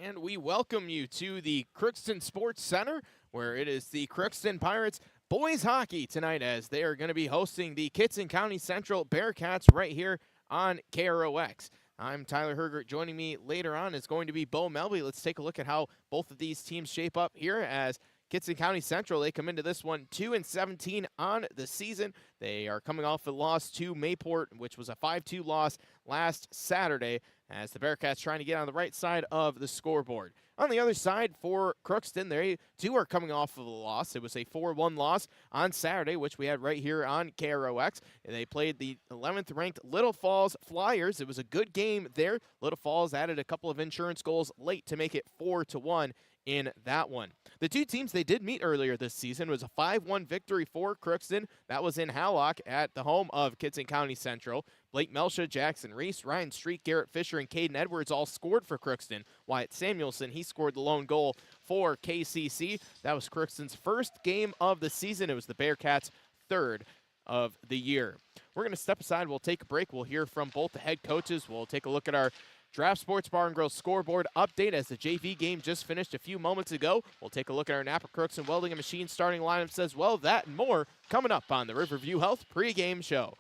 And we welcome you to the Crookston Sports Center, where it is the Crookston Pirates Boys Hockey tonight, as they are going to be hosting the Kittson County Central Bearcats right here on KROX. I'm Tyler Hergert. Joining me later on is going to be Bo Melby. Let's take a look at how both of these teams shape up here, as Kittson County Central, they come into this one 2-17 on the season. They are coming off a loss to Mayport, which was a 5-2 loss last Saturday, as the Bearcats trying to get on the right side of the scoreboard. On the other side for Crookston, they too are coming off of a loss. It was a 4-1 loss on Saturday, which we had right here on KROX. They played the 11th ranked Little Falls Flyers. It was a good game there. Little Falls added a couple of insurance goals late to make it 4-1 in that one. The two teams they did meet earlier this season was a 5-1 victory for Crookston. That was in Hallock at the home of Kittson County Central. Blake Melsha, Jackson Reese, Ryan Street, Garrett Fisher, and Caden Edwards all scored for Crookston. Wyatt Samuelson, he scored the lone goal for KCC. That was Crookston's first game of the season. It was the Bearcats' third of the year. We're going to step aside. We'll take a break. We'll hear from both the head coaches. We'll take a look at our Draft Sports Bar and Grill scoreboard update as the JV game just finished a few moments ago. We'll take a look at our Napa Crookston Welding and Machine starting lineups as well. That and more coming up on the Riverview Health pregame show.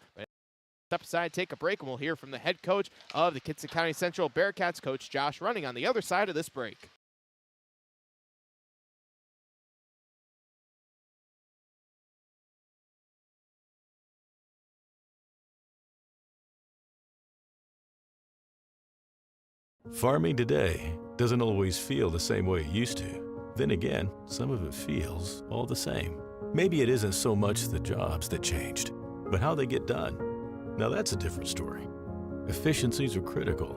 Step aside, take a break, and we'll hear from the head coach of the Kittson County Central Bearcats, Coach Josh Running, on the other side of this break. Farming today doesn't always feel the same way it used to. Then again, some of it feels all the same. Maybe it isn't so much the jobs that changed, but how they get done. Now that's a different story. Efficiencies are critical,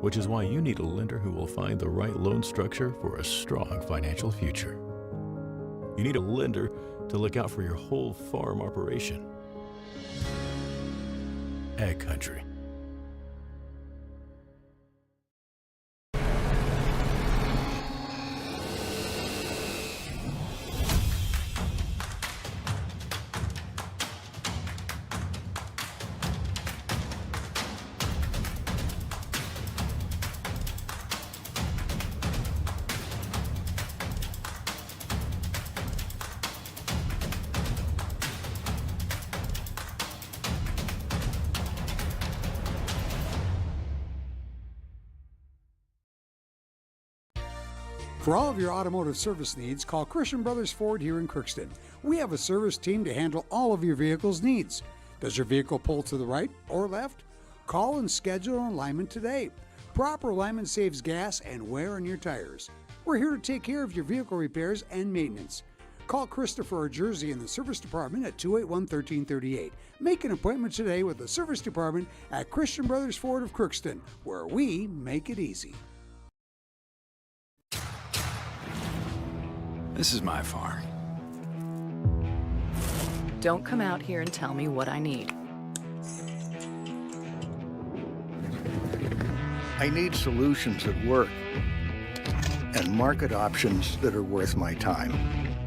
which is why you need a lender who will find the right loan structure for a strong financial future. You need a lender to look out for your whole farm operation. Ag Country. For all of your automotive service needs, call Christian Brothers Ford here in Crookston. We have a service team to handle all of your vehicle's needs. Does your vehicle pull to the right or left? Call and schedule an alignment today. Proper alignment saves gas and wear on your tires. We're here to take care of your vehicle repairs and maintenance. Call Christopher or Jersey in the service department at 281-1338. Make an appointment today with the service department at Christian Brothers Ford of Crookston, where we make it easy. This is my farm. Don't come out here and tell me what I need. I need solutions that work and market options that are worth my time.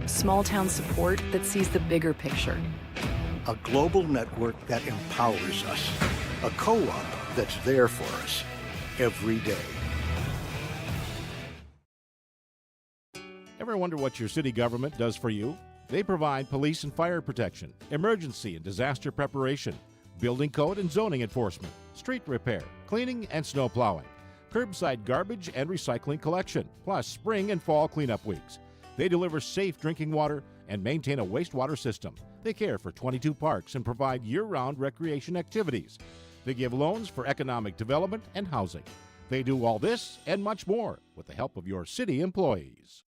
Small town support that sees the bigger picture. A global network that empowers us. A co-op that's there for us every day. Ever wonder what your city government does for you? They provide police and fire protection, emergency and disaster preparation, building code and zoning enforcement, street repair, cleaning and snow plowing, curbside garbage and recycling collection, plus spring and fall cleanup weeks. They deliver safe drinking water and maintain a wastewater system. They care for 22 parks and provide year-round recreation activities. They give loans for economic development and housing. They do all this and much more with the help of your city employees.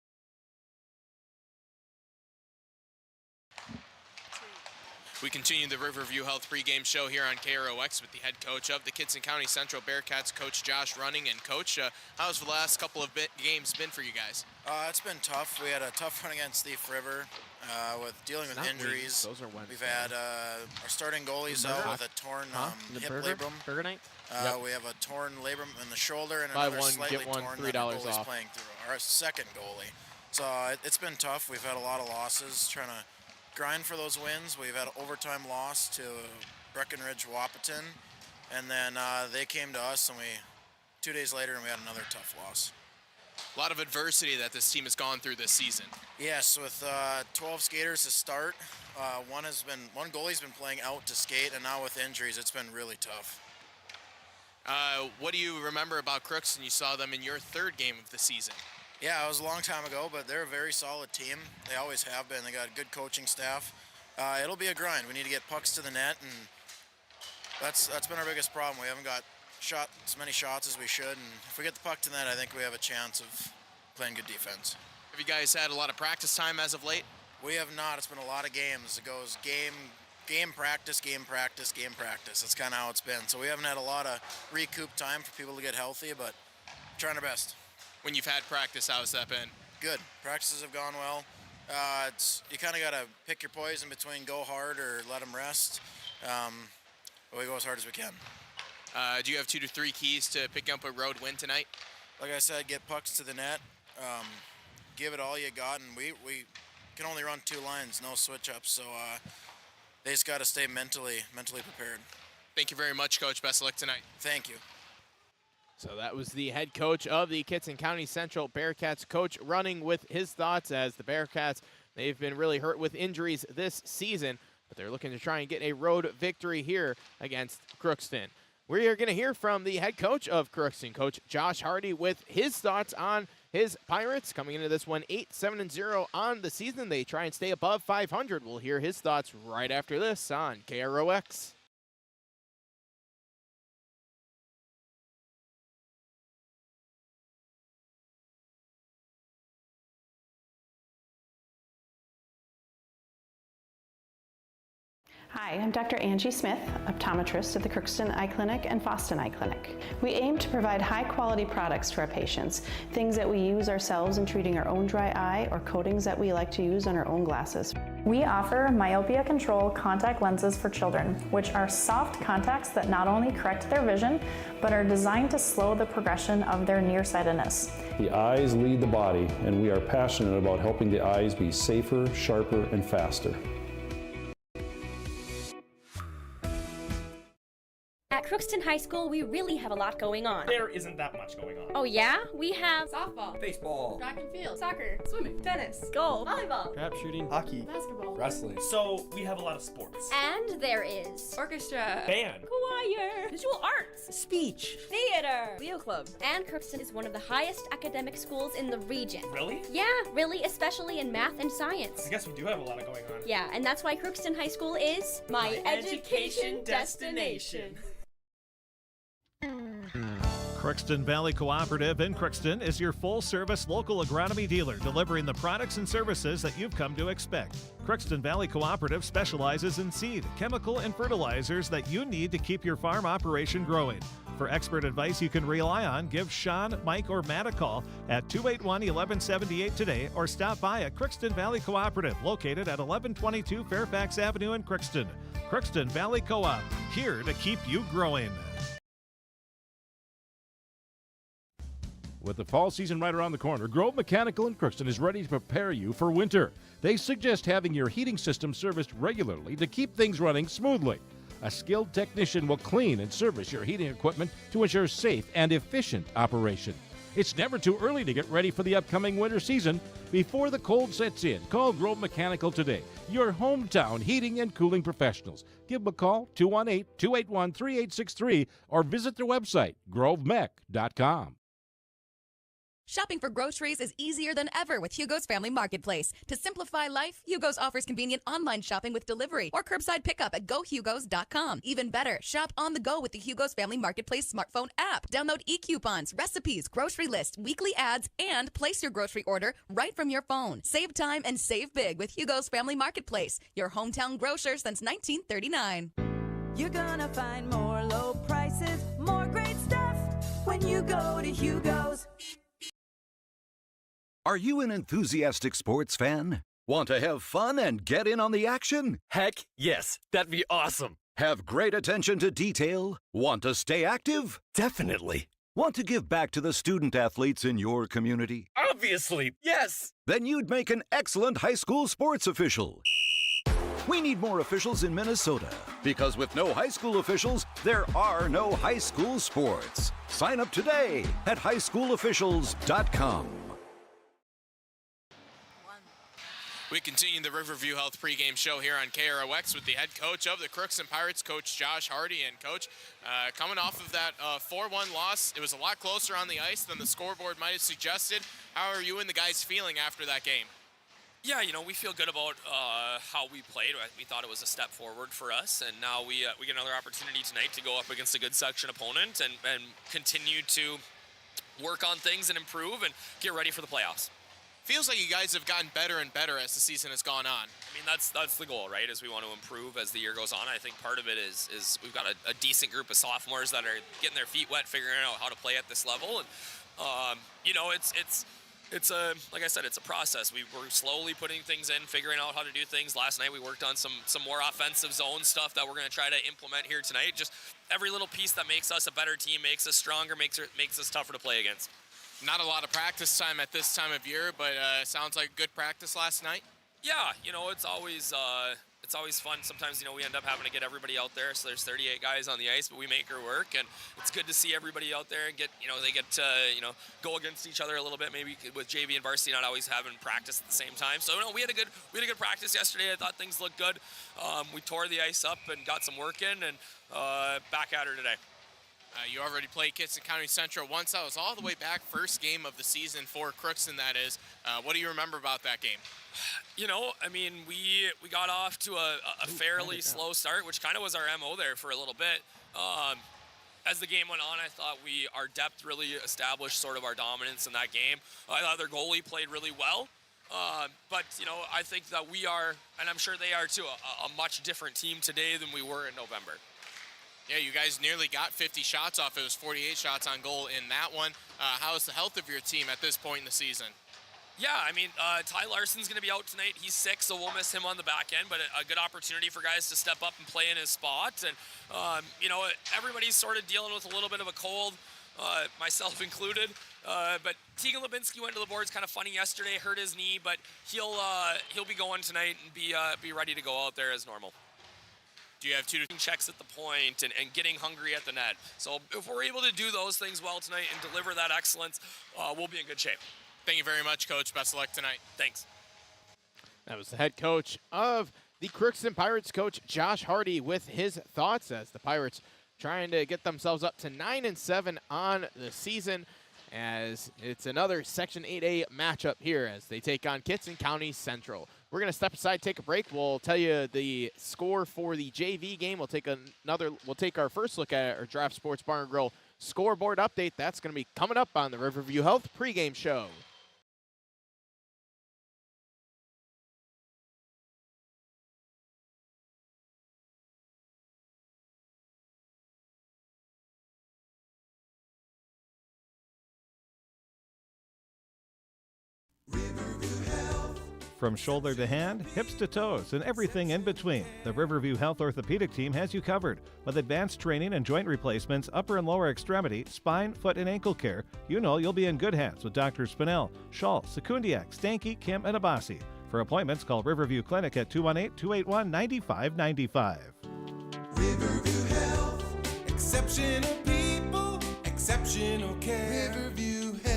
We continue the Riverview Health pregame show here on KROX with the head coach of the Kittson County Central Bearcats, Coach Josh Running. And Coach, how's the last couple of games been for you guys? It's been tough. We had a tough run against Thief River with dealing with injuries. Those are Wednesday. We've had our starting goalies out with a torn hip labrum. We have a torn labrum in the shoulder and another slightly torn that the goalie's playing through. Our second goalie. So it's been tough. We've had a lot of losses trying to grind for those wins. We've had an overtime loss to Breckenridge Wahpeton, and then they came to us, and 2 days later, and we had another tough loss. A lot of adversity that this team has gone through this season. Yes, with 12 skaters to start, one goalie's been playing out to skate, and now with injuries, it's been really tough. What do you remember about Crookston? You saw them in your third game of the season. Yeah, it was a long time ago, but they're a very solid team. They always have been. They got a good coaching staff. It'll be a grind. We need to get pucks to the net, and that's been our biggest problem. We haven't got shot as many shots as we should, and if we get the puck to the net, I think we have a chance of playing good defense. Have you guys had a lot of practice time as of late? We have not. It's been a lot of games. It goes game practice, game practice, game practice. That's kind of how it's been. So we haven't had a lot of recoup time for people to get healthy, but trying our best. When you've had practice, how's that been? Good. Practices have gone well. You kind of got to pick your poison between go hard or let them rest. But we go as hard as we can. Do you have 2 to 3 keys to picking up a road win tonight? Like I said, get pucks to the net, give it all you got, and we can only run 2 lines, no switch-ups, so they just got to stay mentally prepared. Thank you very much, Coach. Best of luck tonight. Thank you. So that was the head coach of the Kittson County Central Bearcats, Coach running with his thoughts as the Bearcats, they've been really hurt with injuries this season, but they're looking to try and get a road victory here against Crookston. We are going to hear from the head coach of Crookston, Coach Josh Hardy, with his thoughts on his Pirates coming into this one 8-7-0 on the season. They try and stay above 500. We'll hear his thoughts right after this on KROX. Hi, I'm Dr. Angie Smith, optometrist at the Crookston Eye Clinic and Foston Eye Clinic. We aim to provide high-quality products to our patients, things that we use ourselves in treating our own dry eye or coatings that we like to use on our own glasses. We offer myopia control contact lenses for children, which are soft contacts that not only correct their vision, but are designed to slow the progression of their nearsightedness. The eyes lead the body, and we are passionate about helping the eyes be safer, sharper, and faster. At Crookston High School, we really have a lot going on. There isn't that much going on. Oh yeah? We have softball, baseball, track and field, soccer, swimming, tennis, golf, volleyball, trap shooting, hockey, basketball, wrestling. So we have a lot of sports. And there is orchestra, band, choir, visual arts, speech, theater, Leo Club. And Crookston is one of the highest academic schools in the region. Really? Yeah, really, especially in math and science. I guess we do have a lot going on. Yeah, and that's why Crookston High School is my education destination. Crookston Valley Cooperative in Crookston is your full-service local agronomy dealer, delivering the products and services that you've come to expect. Crookston Valley Cooperative specializes in seed, chemical, and fertilizers that you need to keep your farm operation growing. For expert advice you can rely on, give Sean, Mike, or Matt a call at 281-1178 today or stop by at Crookston Valley Cooperative, located at 1122 Fairfax Avenue in Crookston. Crookston Valley Co-op, here to keep you growing. With the fall season right around the corner, Grove Mechanical in Crookston is ready to prepare you for winter. They suggest having your heating system serviced regularly to keep things running smoothly. A skilled technician will clean and service your heating equipment to ensure safe and efficient operation. It's never too early to get ready for the upcoming winter season. Before the cold sets in, call Grove Mechanical today, your hometown heating and cooling professionals. Give them a call, 218-281-3863, or visit their website, grovemech.com. Shopping for groceries is easier than ever with Hugo's Family Marketplace. To simplify life, Hugo's offers convenient online shopping with delivery or curbside pickup at gohugos.com. Even better, shop on the go with the Hugo's Family Marketplace smartphone app. Download e-coupons, recipes, grocery lists, weekly ads, and place your grocery order right from your phone. Save time and save big with Hugo's Family Marketplace, your hometown grocer since 1939. You're gonna find more low prices, more great stuff when you go to Hugo's. Are you an enthusiastic sports fan? Want to have fun and get in on the action? Heck, yes. That'd be awesome. Have great attention to detail? Want to stay active? Definitely. Want to give back to the student athletes in your community? Obviously, yes. Then you'd make an excellent high school sports official. We need more officials in Minnesota, because with no high school officials, there are no high school sports. Sign up today at highschoolofficials.com. We continue the Riverview Health pregame show here on KROX with the head coach of the Crookston Pirates, Coach Josh Hardy. And Coach, coming off of that 4-1 loss, it was a lot closer on the ice than the scoreboard might have suggested. How are you and the guys feeling after that game? Yeah, we feel good about how we played. We thought it was a step forward for us, and now we get another opportunity tonight to go up against a good section opponent and continue to work on things and improve and get ready for the playoffs. Feels like you guys have gotten better and better as the season has gone on. I mean, that's the goal, right? Is we want to improve as the year goes on. I think part of it is we've got a decent group of sophomores that are getting their feet wet, figuring out how to play at this level, and it's a, like I said, it's a process. We're slowly putting things in, figuring out how to do things. Last night we worked on some more offensive zone stuff that we're going to try to implement here tonight. Just every little piece that makes us a better team, makes us stronger, makes us tougher to play against. Not a lot of practice time at this time of year, but sounds like good practice last night. Yeah, it's always fun. Sometimes, we end up having to get everybody out there. So there's 38 guys on the ice, but we make her work, and it's good to see everybody out there and get, they get to, go against each other a little bit. Maybe with JV and varsity not always having practice at the same time. So we had a good practice yesterday. I thought things looked good. We tore the ice up and got some work in, and back at her today. You already played Kittson County Central once. That was all the way back, first game of the season for Crookston, that is. What do you remember about that game? We got off to a fairly slow start, which kind of was our MO there for a little bit. As the game went on, I thought our depth really established sort of our dominance in that game. I thought their goalie played really well. But I think that we are, and I'm sure they are too, a much different team today than we were in November. Yeah, you guys nearly got 50 shots off. It was 48 shots on goal in that one. How is the health of your team at this point in the season? Yeah, Ty Larson's going to be out tonight. He's sick, so we'll miss him on the back end, but a good opportunity for guys to step up and play in his spot. And, everybody's sort of dealing with a little bit of a cold, myself included. But Tegan Lubinski went to the boards kind of funny yesterday, hurt his knee, but he'll be going tonight and be ready to go out there as normal. Do you have two checks at the point and getting hungry at the net? So if we're able to do those things well tonight and deliver that excellence, we'll be in good shape. Thank you very much, Coach. Best of luck tonight. Thanks. That was the head coach of the Crookston Pirates, Coach Josh Hardy, with his thoughts as the Pirates trying to get themselves up to 9-7 on the season, as it's another Section 8A matchup here as they take on Kittson County Central. We're going to step aside, take a break. We'll tell you the score for the JV game. We'll take our first look at our Draft Sports Bar and Grill scoreboard update. That's going to be coming up on the Riverview Health pregame show. From shoulder to hand, hips to toes, and everything in between, the Riverview Health Orthopedic Team has you covered. With advanced training and joint replacements, upper and lower extremity, spine, foot, and ankle care, you'll be in good hands with Dr. Spinell, Schall, Sekundiak, Stanky, Kim, and Abasi. For appointments, call Riverview Clinic at 218-281-9595. Riverview Health, exceptional people, exceptional care. Riverview Health.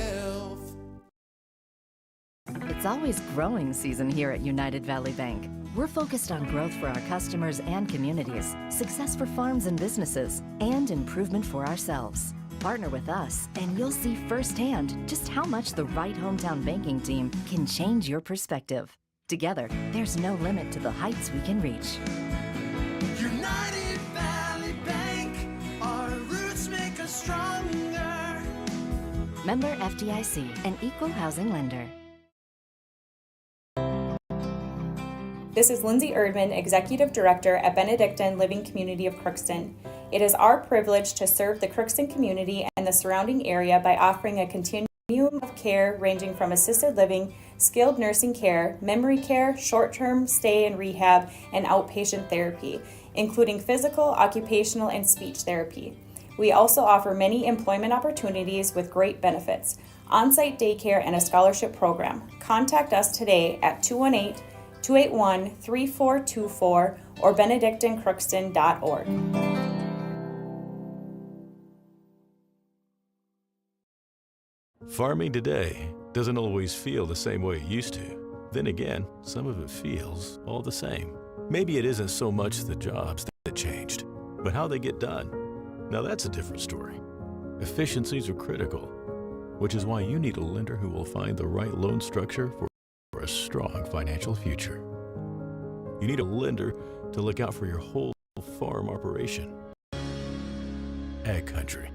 It's always growing season here at United Valley Bank. We're focused on growth for our customers and communities, success for farms and businesses, and improvement for ourselves. Partner with us, and you'll see firsthand just how much the right hometown banking team can change your perspective. Together, there's no limit to the heights we can reach. United Valley Bank, our roots make us stronger. Member FDIC, an equal housing lender. This is Lindsay Erdman, Executive Director at Benedictine Living Community of Crookston. It is our privilege to serve the Crookston community and the surrounding area by offering a continuum of care ranging from assisted living, skilled nursing care, memory care, short-term stay and rehab, and outpatient therapy, including physical, occupational, and speech therapy. We also offer many employment opportunities with great benefits, on-site daycare, and a scholarship program. Contact us today at 218-281-9595 281-3424 or benedictincrookston.org. Farming today doesn't always feel the same way it used to. Then again, some of it feels all the same. Maybe it isn't so much the jobs that changed, but how they get done. Now that's a different story. Efficiencies are critical, which is why you need a lender who will find the right loan structure for a strong financial future. You need a lender to look out for your whole farm operation. Ag Country.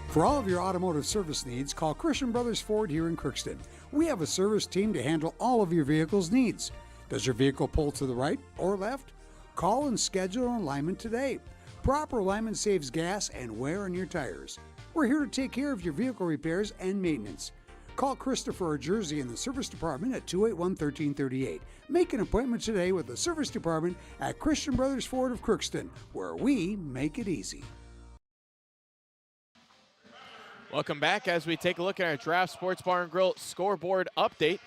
For all of your automotive service needs, call Christian Brothers Ford here in Crookston. We have a service team to handle all of your vehicle's needs. Does your vehicle pull to the right or left? Call and schedule an alignment today. Proper alignment saves gas and wear on your tires. We're here to take care of your vehicle repairs and maintenance. Call Christopher or Jersey in the service department at 281-1338. Make an appointment today with the service department at Christian Brothers Ford of Crookston, where we make it easy. Welcome back as we take a look at our Draft Sports Bar and Grill scoreboard update.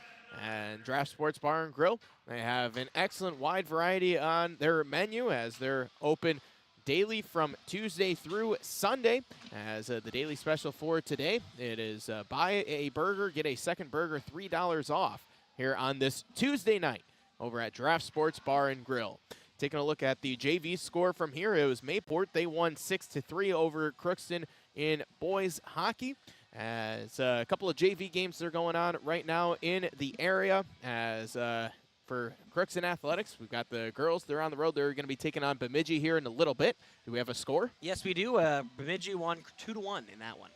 And Draft Sports Bar and Grill, they have an excellent wide variety on their menu as they're open daily from Tuesday through Sunday. As the daily special for today, it is buy a burger, get a second burger, $3 off here on this Tuesday night over at Draft Sports Bar and Grill. Taking a look at the JV score from here, it was Mayport. They won 6-3 over Crookston in boys hockey. As a couple of JV games that are going on right now in the area. As for Crookston Athletics, we've got the girls. They're on the road. They're going to be taking on Bemidji here in a little bit. Do we have a score? Yes, we do. Bemidji won 2-1 in that one.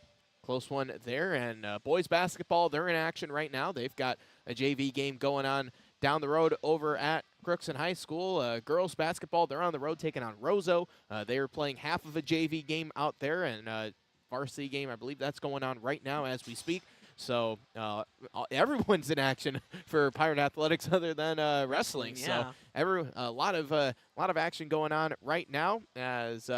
Close one there. And boys basketball, they're in action right now. They've got a JV game going on down the road over at Crookston High School. Girls basketball, they're on the road taking on Roseau. They are playing half of a JV game out there, and varsity game, I believe that's going on right now as we speak. So everyone's in action for Pirate Athletics other than wrestling. Yeah. So a lot of action going on right now. As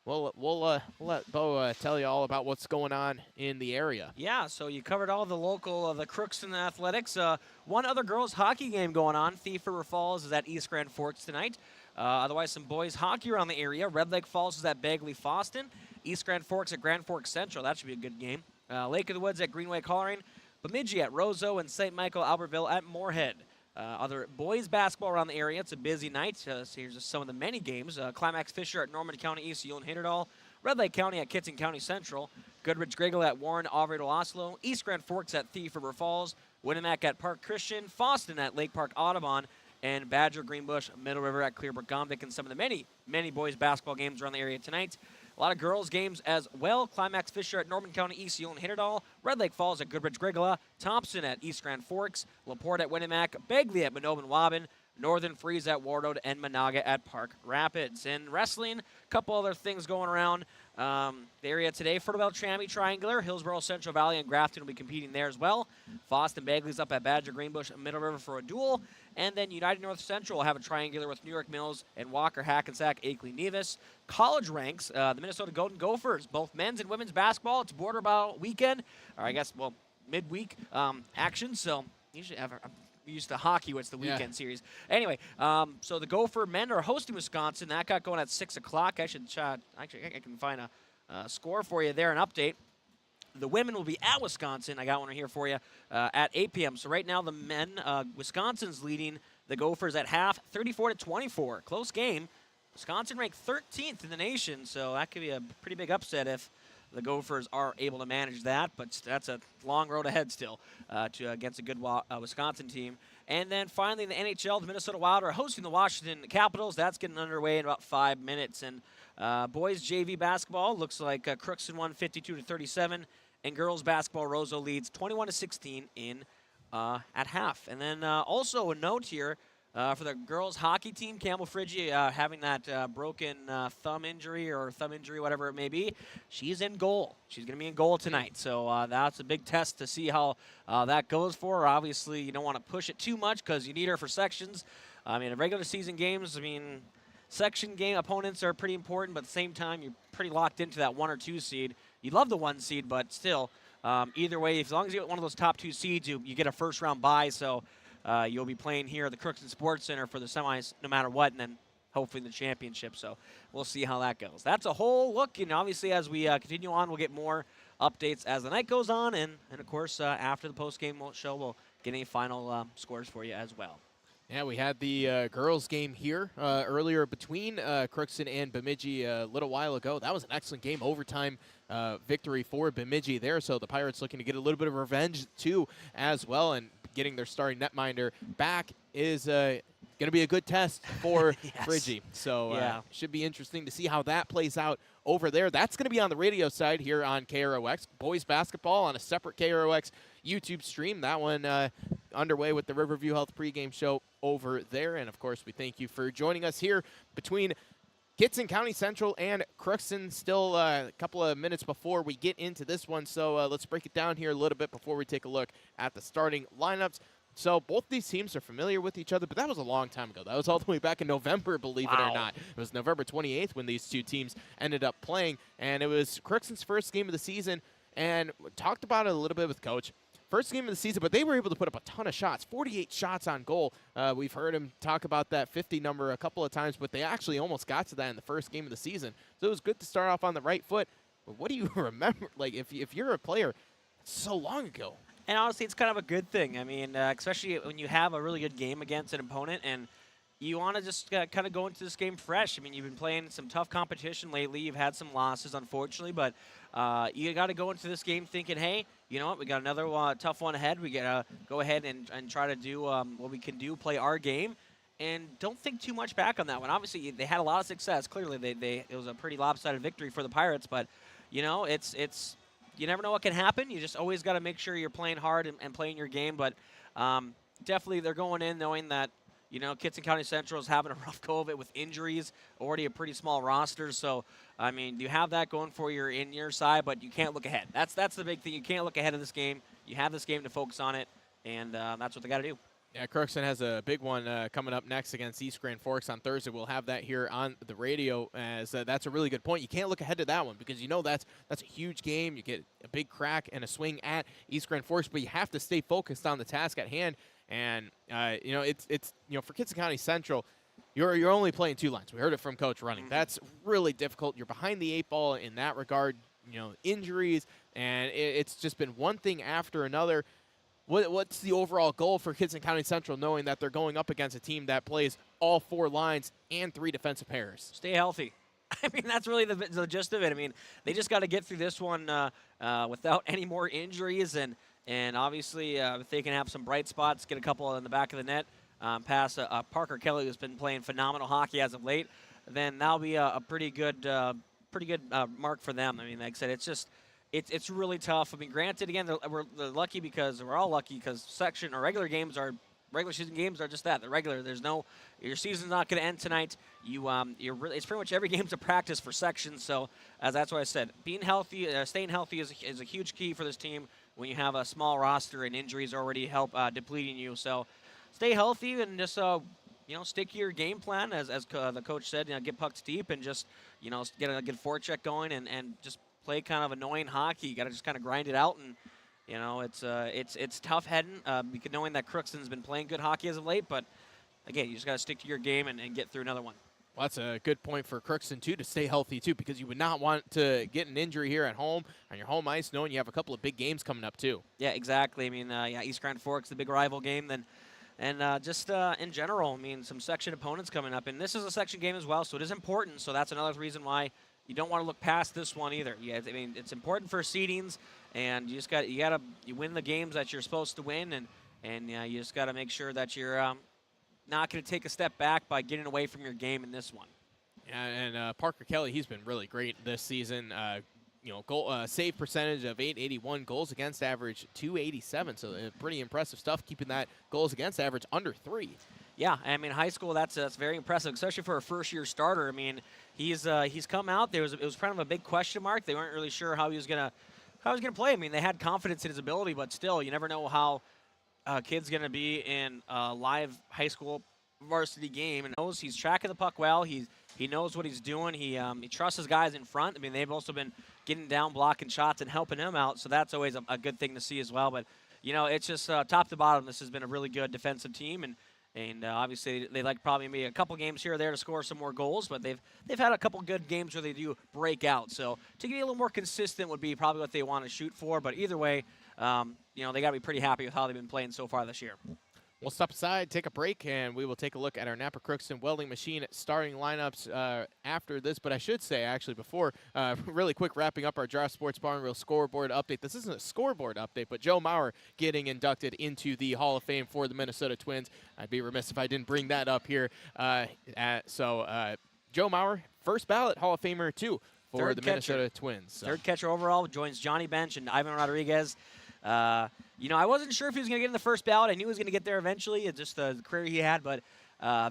we'll let Bo tell you all about what's going on in the area. Yeah, so you covered all the local, the Crookston Athletics. One other girls hockey game going on. Thief River Falls is at East Grand Forks tonight. Otherwise, some boys hockey around the area. Red Lake Falls is at Bagley Foston. East Grand Forks at Grand Forks Central. That should be a good game. Lake of the Woods at Greenway Coleraine. Bemidji at Roseau and St. Michael Albertville at Moorhead. Other boys basketball around the area. It's a busy night. So here's just some of the many games. Climax Fisher at Norman County East, Yulin Heyerdahl. Red Lake County at Kittson County Central. Goodrich Griggle at Warren Alvarado Oslo. East Grand Forks at Thief River Falls. Winnemac at Park Christian. Foston at Lake Park Audubon. And Badger Greenbush Middle River at Clearbrook Gomvik, and some of the many boys basketball games around the area tonight. A lot of girls games as well. Climax Fisher at Norman County East, Yulin Heyerdahl. Red Lake Falls at Goodrich Grigla. Thompson at East Grand Forks. LaPorte at Winnemac. Begley at Manobin Waban. Northern Freeze at Warroad, and Monaga at Park Rapids. In wrestling, a couple other things going around the area today. Fertile Beltrami Triangular, Hillsborough, Central Valley, and Grafton will be competing there as well. Foston Bagley's up at Badger Greenbush and Middle River for a duel. And then United North Central will have a triangular with New York Mills and Walker, Hackensack, Akeley, Nevis. College ranks, the Minnesota Golden Gophers, both men's and women's basketball. It's border ball weekend, or I guess, well, midweek action. So usually we used to hockey, what's the weekend series. Anyway, so the Gopher men are hosting Wisconsin. That got going at 6 o'clock. I can find a score for you there, an update. The women will be at Wisconsin. I got one here for you at 8 p.m. So right now the men, Wisconsin's leading the Gophers at half, 34-24. Close game. Wisconsin ranked 13th in the nation, so that could be a pretty big upset if the Gophers are able to manage that, but that's a long road ahead still against a good Wisconsin team. And then finally in the NHL, the Minnesota Wild are hosting the Washington Capitals. That's getting underway in about 5 minutes. And boys JV basketball looks like Crookston won 52-37 And girls basketball, Roseau leads 21-16 in at half. And then also a note here for the girls hockey team, Campbell Friggi having that broken thumb injury, whatever it may be. She's in goal. She's going to be in goal tonight. So that's a big test to see how that goes for her. Obviously, you don't want to push it too much because you need her for sections. I mean, in regular season games, section game opponents are pretty important, but at the same time, you're pretty locked into that 1 or 2 seed. You love the 1 seed, but still, either way, as long as you get one of those top 2 seeds, you get a first-round bye. So you'll be playing here at the Crookston Sports Center for the semis no matter what, and then hopefully the championship. So we'll see how that goes. That's a whole look, and obviously as we continue on, we'll get more updates as the night goes on, and of course, after the post-game show, we'll get any final scores for you as well. Yeah, we had the girls' game here earlier between Crookston and Bemidji a little while ago. That was an excellent game, overtime victory for Bemidji there. So the Pirates looking to get a little bit of revenge too as well, and getting their starting netminder back is going to be a good test for yes. Friggi. So yeah. Should be interesting to see how that plays out over there. That's going to be on the radio side here on KROX. Boys basketball on a separate KROX YouTube stream. That one underway with the Riverview Health pregame show over there. And, of course, we thank you for joining us here between Kittson County Central and Crookston. Still a couple of minutes before we get into this one. So let's break it down here a little bit before we take a look at the starting lineups. So both these teams are familiar with each other, but that was a long time ago. That was all the way back in November, believe it or not. It was November 28th when these two teams ended up playing, and it was Crookston's first game of the season, and we talked about it a little bit with Coach. First game of the season, but they were able to put up a ton of shots, 48 shots on goal. We've heard him talk about that 50 number a couple of times, but they actually almost got to that in the first game of the season. So it was good to start off on the right foot. But what do you remember? Like, if you're a player, it's so long ago. And honestly, it's kind of a good thing. I mean, especially when you have a really good game against an opponent and you want to just kind of go into this game fresh. I mean, you've been playing some tough competition lately. You've had some losses, unfortunately, but you got to go into this game thinking, hey, you know what, we got another tough one ahead. We got to go ahead and try to do what we can do, play our game, and don't think too much back on that one. Obviously, they had a lot of success. Clearly, it was a pretty lopsided victory for the Pirates, but, you know, it's you never know what can happen. You just always got to make sure you're playing hard and playing your game. But definitely they're going in knowing that, you know, Kittson County Central is having a rough go of it with injuries, already a pretty small roster. So, I mean, you have that going for you in your side, but you can't look ahead. That's the big thing. You can't look ahead of this game. You have this game to focus on it, and that's what they got to do. Yeah, Crookston has a big one coming up next against East Grand Forks on Thursday. We'll have that here on the radio, as that's a really good point. You can't look ahead to that one because you know that's a huge game. You get a big crack and a swing at East Grand Forks, but you have to stay focused on the task at hand. And you know, it's you know, for Kittson County Central, you're only playing 2 lines. We heard it from Coach Running. Mm-hmm. That's really difficult. You're behind the 8 ball in that regard. You know, injuries, and it's just been one thing after another. What's the overall goal for Kittson County Central, knowing that they're going up against a team that plays all 4 lines and 3 defensive pairs? Stay healthy. I mean, that's really the gist of it. I mean, they just got to get through this one without any more injuries, and obviously if they can have some bright spots, get a couple in the back of the net, pass Parker Kelly, who's been playing phenomenal hockey as of late, then that'll be a pretty good mark for them. I mean, like I said, it's really tough. I mean, granted, again, they're lucky because we're all lucky because section or regular season games are just that. They're regular. Your season's not going to end tonight. It's pretty much every game's a practice for sections. So that's why I said being healthy, staying healthy is a huge key for this team when you have a small roster and injuries already help depleting you. So stay healthy and just stick to your game plan as the coach said. Get pucks deep and just get a good forecheck going and just play kind of annoying hockey. You got to just kind of grind it out, and it's tough heading. Knowing that Crookston's been playing good hockey as of late, but again, you just got to stick to your game and get through another one. Well, that's a good point for Crookston too, to stay healthy too, because you would not want to get an injury here at home on your home ice, knowing you have a couple of big games coming up too. Yeah, exactly. I mean, East Grand Forks, the big rival game, and just in general, I mean, some section opponents coming up, and this is a section game as well, so it is important. So that's another reason why you don't want to look past this one either. Yeah, I mean, it's important for seedings, and you win the games that you're supposed to win, and you just got to make sure that you're not going to take a step back by getting away from your game in this one. Yeah, and Parker Kelly, he's been really great this season. goal save percentage of 881, goals against average 287. So pretty impressive stuff, keeping that goals against average under 3. Yeah, I mean, high school, that's very impressive, especially for a first-year starter. I mean, he's come out. It was kind of a big question mark. They weren't really sure how he was gonna play. I mean, they had confidence in his ability, but still, you never know how a kid's gonna be in a live high school varsity game. And knows he's tracking the puck well. He knows what he's doing. He trusts his guys in front. I mean, they've also been getting down, blocking shots, and helping him out. So that's always a good thing to see as well. But it's just top to bottom. This has been a really good defensive team, and obviously they like probably maybe a couple games here or there to score some more goals, but they've had a couple good games where they do break out. So to be a little more consistent would be probably what they want to shoot for. But either way, they got to be pretty happy with how they've been playing so far this year. We'll step aside, take a break, and we will take a look at our Napa Crookston Welding Machine starting lineups after this. But I should say, actually, before, really quick, wrapping up our Draft Sports Bar and Grill scoreboard update. This isn't a scoreboard update, but Joe Mauer getting inducted into the Hall of Fame for the Minnesota Twins. I'd be remiss if I didn't bring that up here. Joe Mauer, first ballot Hall of Famer, too, for the Minnesota Twins. So. Third catcher overall, joins Johnny Bench and Ivan Rodriguez. I wasn't sure if he was going to get in the first ballot. I knew he was going to get there eventually. It's just the career he had, but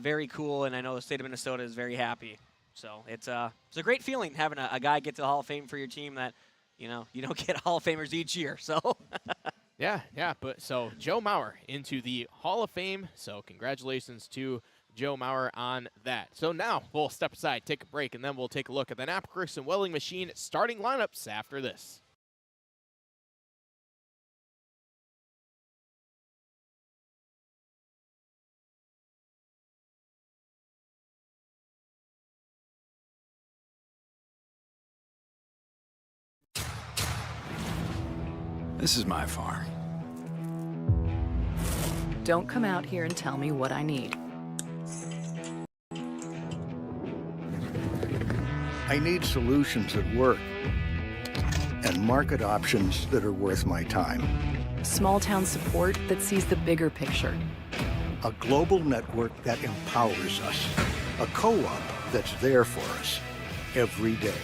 very cool, and I know the state of Minnesota is very happy. So it's a great feeling having a guy get to the Hall of Fame for your team that, you don't get Hall of Famers each year. So Yeah, but so Joe Mauer into the Hall of Fame. So congratulations to Joe Mauer on that. So now we'll step aside, take a break, and then we'll take a look at the Napa Crookston Welding Machine starting lineups after this. This is my farm. Don't come out here and tell me what I need. I need solutions that work and market options that are worth my time. Small town support that sees the bigger picture. A global network that empowers us. A co-op that's there for us every day.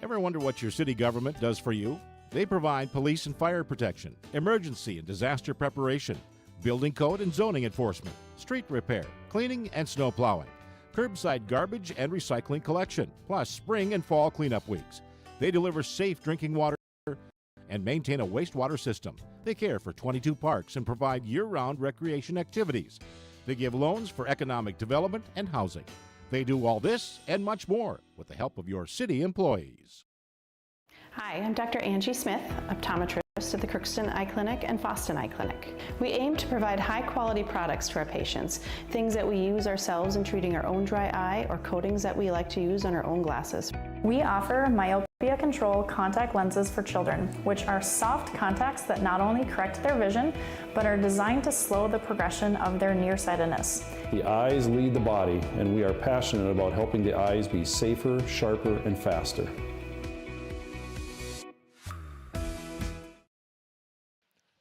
Ever wonder what your city government does for you? They provide police and fire protection, emergency and disaster preparation, building code and zoning enforcement, street repair, cleaning and snow plowing, curbside garbage and recycling collection, plus spring and fall cleanup weeks. They deliver safe drinking water and maintain a wastewater system. They care for 22 parks and provide year-round recreation activities. They give loans for economic development and housing. They do all this and much more with the help of your city employees. Hi, I'm Dr. Angie Smith, optometrist at the Crookston Eye Clinic and Foston Eye Clinic. We aim to provide high-quality products to our patients, things that we use ourselves in treating our own dry eye or coatings that we like to use on our own glasses. We offer myopia control contact lenses for children, which are soft contacts that not only correct their vision, but are designed to slow the progression of their nearsightedness. The eyes lead the body, and we are passionate about helping the eyes be safer, sharper, and faster.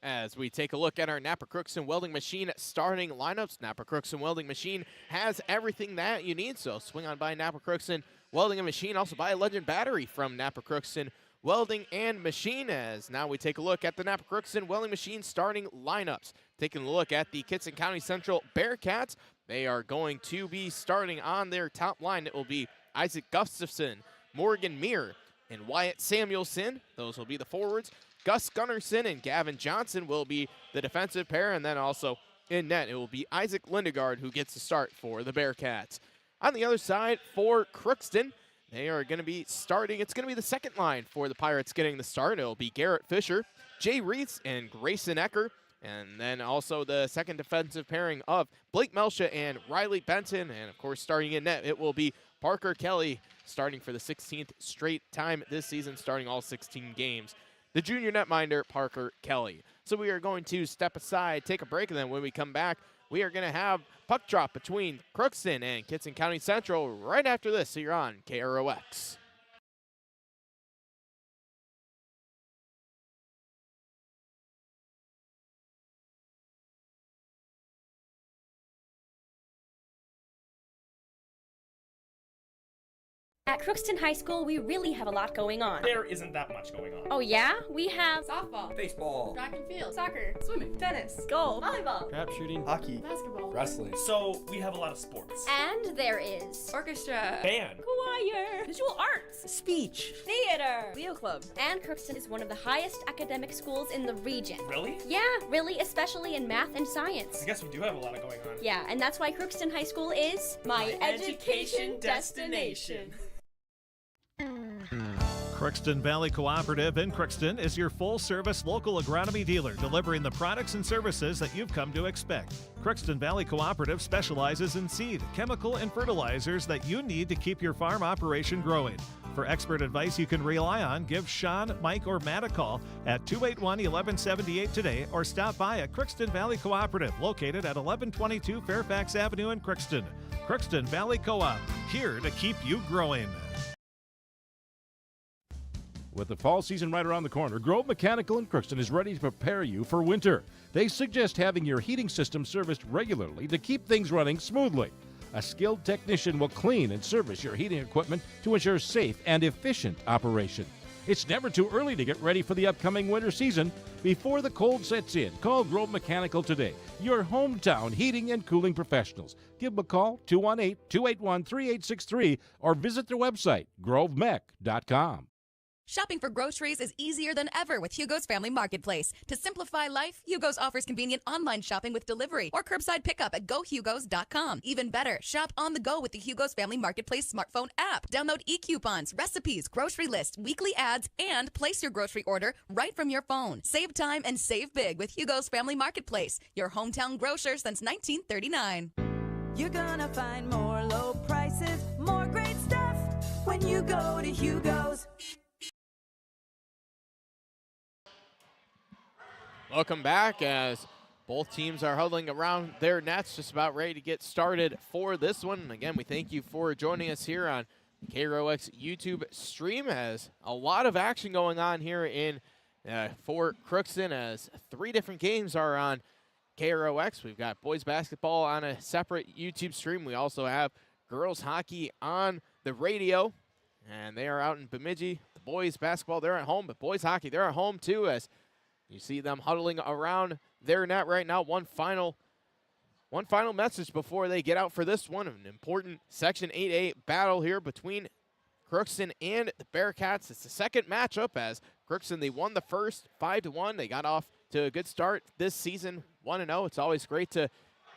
As we take a look at our Napa Crookston Welding Machine starting lineups, Napa Crookston Welding Machine has everything that you need, so swing on by Napa Crookston Welding and Machine. Also buy a Legend battery from Napa Crookston Welding and Machine. As now we take a look at the Napa Crookston Welding Machine starting lineups. Taking a look at the Kittson County Central Bearcats, they are going to be starting on their top line. It will be Isaac Gustafson, Morgan Meir, and Wyatt Samuelson. Those will be the forwards. Gus Gunnarsson and Gavin Johnson will be the defensive pair, and then also in net it will be Isaac Lindegaard who gets the start for the Bearcats. On the other side for Crookston, they are going to be starting. It's going to be the second line for the Pirates getting the start. It will be Garrett Fisher, Jay Reitz, and Grayson Ecker. And then also the second defensive pairing of Blake Melsha and Riley Benton. And, of course, starting in net, it will be Parker Kelly starting for the 16th straight time this season, starting all 16 games. The junior netminder, Parker Kelly. So we are going to step aside, take a break, and then when we come back, we are going to have puck drop between Crookston and Kittson County Central right after this. So you're on KROX. At Crookston High School, we really have a lot going on. There isn't that much going on. Oh yeah? We have softball, baseball, track and field, soccer, swimming, tennis, golf, volleyball, crap shooting, hockey, basketball, wrestling. So we have a lot of sports. and there is orchestra, Band, choir, visual arts, speech, theater, Leo Club. And Crookston is one of the highest academic schools in the region. Really? Yeah, really, especially in math and science. I guess we do have a lot going on. Yeah, and that's why Crookston High School is my education destination. Crookston Valley Cooperative in Crookston is your full-service local agronomy dealer, delivering the products and services that you've come to expect. Crookston Valley Cooperative specializes in seed, chemical, and fertilizers that you need to keep your farm operation growing. For expert advice you can rely on, give Sean, Mike, or Matt a call at 281-1178 today or stop by at Crookston Valley Cooperative, located at 1122 Fairfax Avenue in Crookston. Crookston Valley Co-op, here to keep you growing. With the fall season right around the corner, Grove Mechanical in Crookston is ready to prepare you for winter. They suggest having your heating system serviced regularly to keep things running smoothly. A skilled technician will clean and service your heating equipment to ensure safe and efficient operation. It's never too early to get ready for the upcoming winter season. Before the cold sets in, call Grove Mechanical today, your hometown heating and cooling professionals. Give them a call, 218-281-3863, or visit their website, grovemech.com. Shopping for groceries is easier than ever with Hugo's Family Marketplace. To simplify life, Hugo's offers convenient online shopping with delivery or curbside pickup at gohugos.com. Even better, shop on the go with the Hugo's Family Marketplace smartphone app. Download e-coupons, recipes, grocery lists, weekly ads, and place your grocery order right from your phone. Save time and save big with Hugo's Family Marketplace, your hometown grocer since 1939. You're gonna find more low prices, more great stuff when you go to Hugo's. Welcome back as both teams are huddling around their nets, just about ready to get started for this one. And again, we thank you for joining us here on KROX YouTube stream, as a lot of action going on here in for Crookston, as 3 different games are on KROX. We've got boys basketball on a separate YouTube stream. We also have girls hockey on the radio, and they are out in Bemidji. The boys basketball, they're at home, but boys hockey, they're at home too, as you see them huddling around their net right now. One final message before they get out for this one. An important Section 8A battle here between Crookston and the Bearcats. It's the second matchup, as Crookston, they won the first 5-1. They got off to a good start this season, 1-0. It's always great to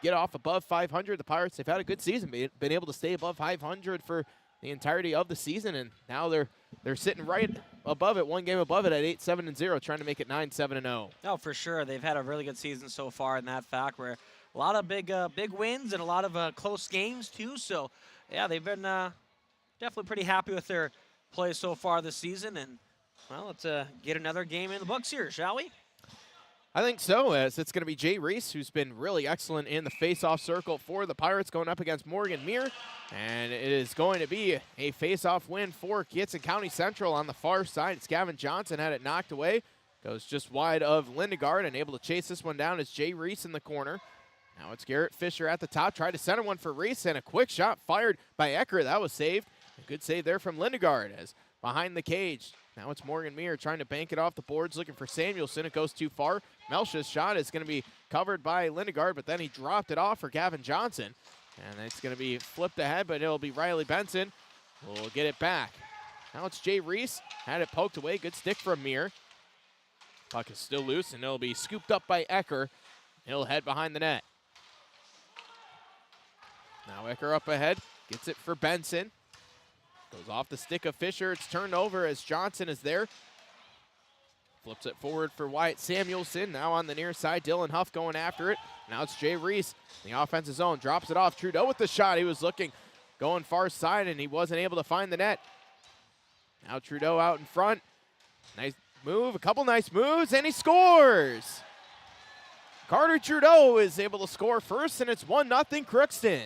get off above 500. The Pirates, they've had a good season, been able to stay above 500 for the entirety of the season, and now they're sitting right above it, one game above it at 8-7-0, trying to make it 9-7-0. Oh, for sure. They've had a really good season so far in that fact, where a lot of big wins and a lot of close games too. So, yeah, they've been definitely pretty happy with their play so far this season. And, well, let's get another game in the books here, shall we? I think so, as it's going to be Jay Reese, who's been really excellent in the face-off circle for the Pirates, going up against Morgan Muir. And it is going to be a face-off win for Kittson County Central on the far side. It's Gavin Johnson had it knocked away. Goes just wide of Lindegard, and able to chase this one down is Jay Reese in the corner. Now it's Garrett Fisher at the top. Tried to center one for Reese, and a quick shot fired by Ecker. That was saved. A good save there from Lindegard, as behind the cage. Now it's Morgan Muir trying to bank it off the boards, looking for Samuelson. It goes too far. Melch's shot is going to be covered by Lindegard, but then he dropped it off for Gavin Johnson. And it's going to be flipped ahead, but it'll be Riley Benson. We'll get it back. Now it's Jay Reese. Had it poked away. Good stick from Muir. Puck is still loose, and it'll be scooped up by Ecker. He'll head behind the net. Now Ecker up ahead. Gets it for Benson. Goes off the stick of Fisher. It's turned over as Johnson is there. Flips it forward for Wyatt Samuelson. Now on the near side, Dylan Huff going after it. Now it's Jay Reese in the offensive zone. Drops it off. Trudeau with the shot. He was looking, going far side, and he wasn't able to find the net. Now Trudeau out in front. Nice move, a couple nice moves, and he scores. Carter Trudeau is able to score first, and it's 1-0 Crookston.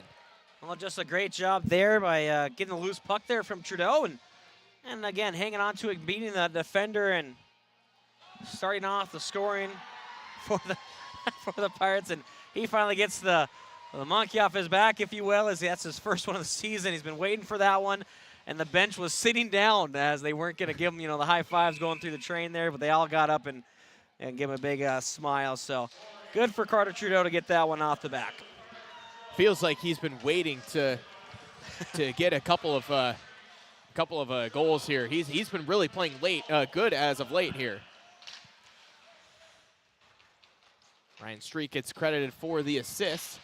Well, just a great job there by getting the loose puck there from Trudeau, and again, hanging on to it, beating the defender, and starting off the scoring for the for the Pirates. And he finally gets the monkey off his back, if you will, as that's his first one of the season. He's been waiting for that one. and the bench was sitting down as they weren't going to give him, the high fives going through the train there, but they all got up and give him a big smile. So good for Carter Trudeau to get that one off the back. Feels like he's been waiting to get a couple of goals here. He's been really playing good as of late here. Ryan Street gets credited for the assist.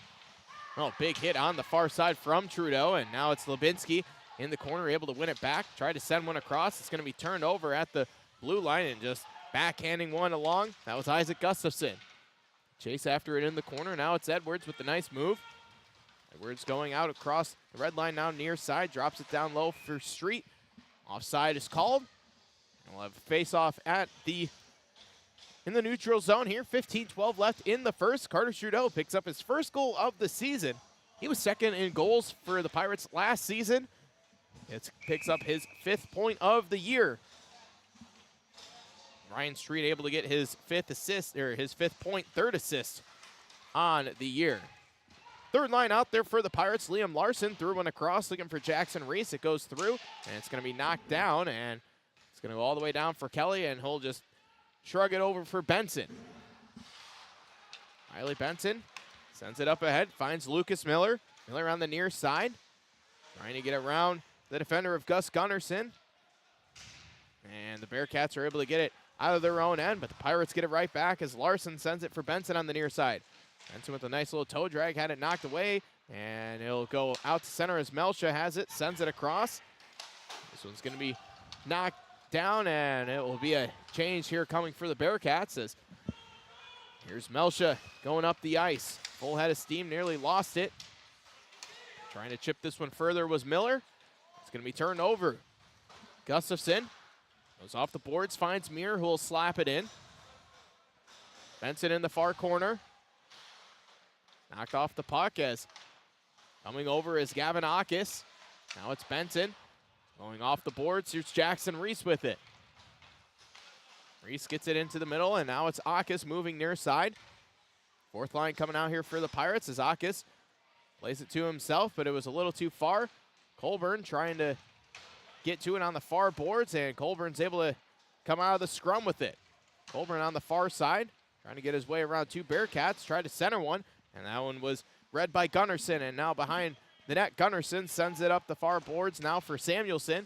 Oh, big hit on the far side from Trudeau, and now it's Lubinsky in the corner, able to win it back. Tried to send one across. It's going to be turned over at the blue line and just backhanding one along. That was Isaac Gustafson. Chase after it in the corner. Now it's Edwards with the nice move. Edwards going out across the red line now near side. Drops it down low for Street. Offside is called. And we'll have a face-off in the neutral zone here. 15-12 left in the first. Carter Trudeau picks up his first goal of the season. He was second in goals for the Pirates last season. It picks up his 5th point of the year. Ryan Street able to get his 5th point, 3rd assist on the year. Third line out there for the Pirates. Liam Larson threw one across looking for Jackson Reese. It goes through, and it's going to be knocked down, and it's going to go all the way down for Kelly, and he'll just shrug it over for Benson. Riley Benson sends it up ahead, finds Lucas Miller. Miller on the near side, trying to get around the defender of Gus Gunnarsson. And the Bearcats are able to get it out of their own end, but the Pirates get it right back as Larson sends it for Benson on the near side. Benson with a nice little toe drag, had it knocked away, and it'll go out to center as Melcha has it, sends it across. This one's going to be knocked down, and it will be a change here coming for the Bearcats as here's Melcha going up the ice. Full head of steam, nearly lost it. Trying to chip this one further was Miller. It's going to be turned over. Gustafson goes off the boards, finds Muir, who will slap it in. Benson in the far corner. Knocked off the puck as coming over is Gavin Akis. Now it's Benson. Going off the boards, here's Jackson Reese with it. Reese gets it into the middle, and now it's Akis moving near side. Fourth line coming out here for the Pirates as Akis plays it to himself, but it was a little too far. Colburn trying to get to it on the far boards, and Colburn's able to come out of the scrum with it. Colburn on the far side, trying to get his way around 2 Bearcats, tried to center one, and that one was read by Gunnarsson, and now behind the net, Gunnarsson sends it up the far boards now for Samuelson,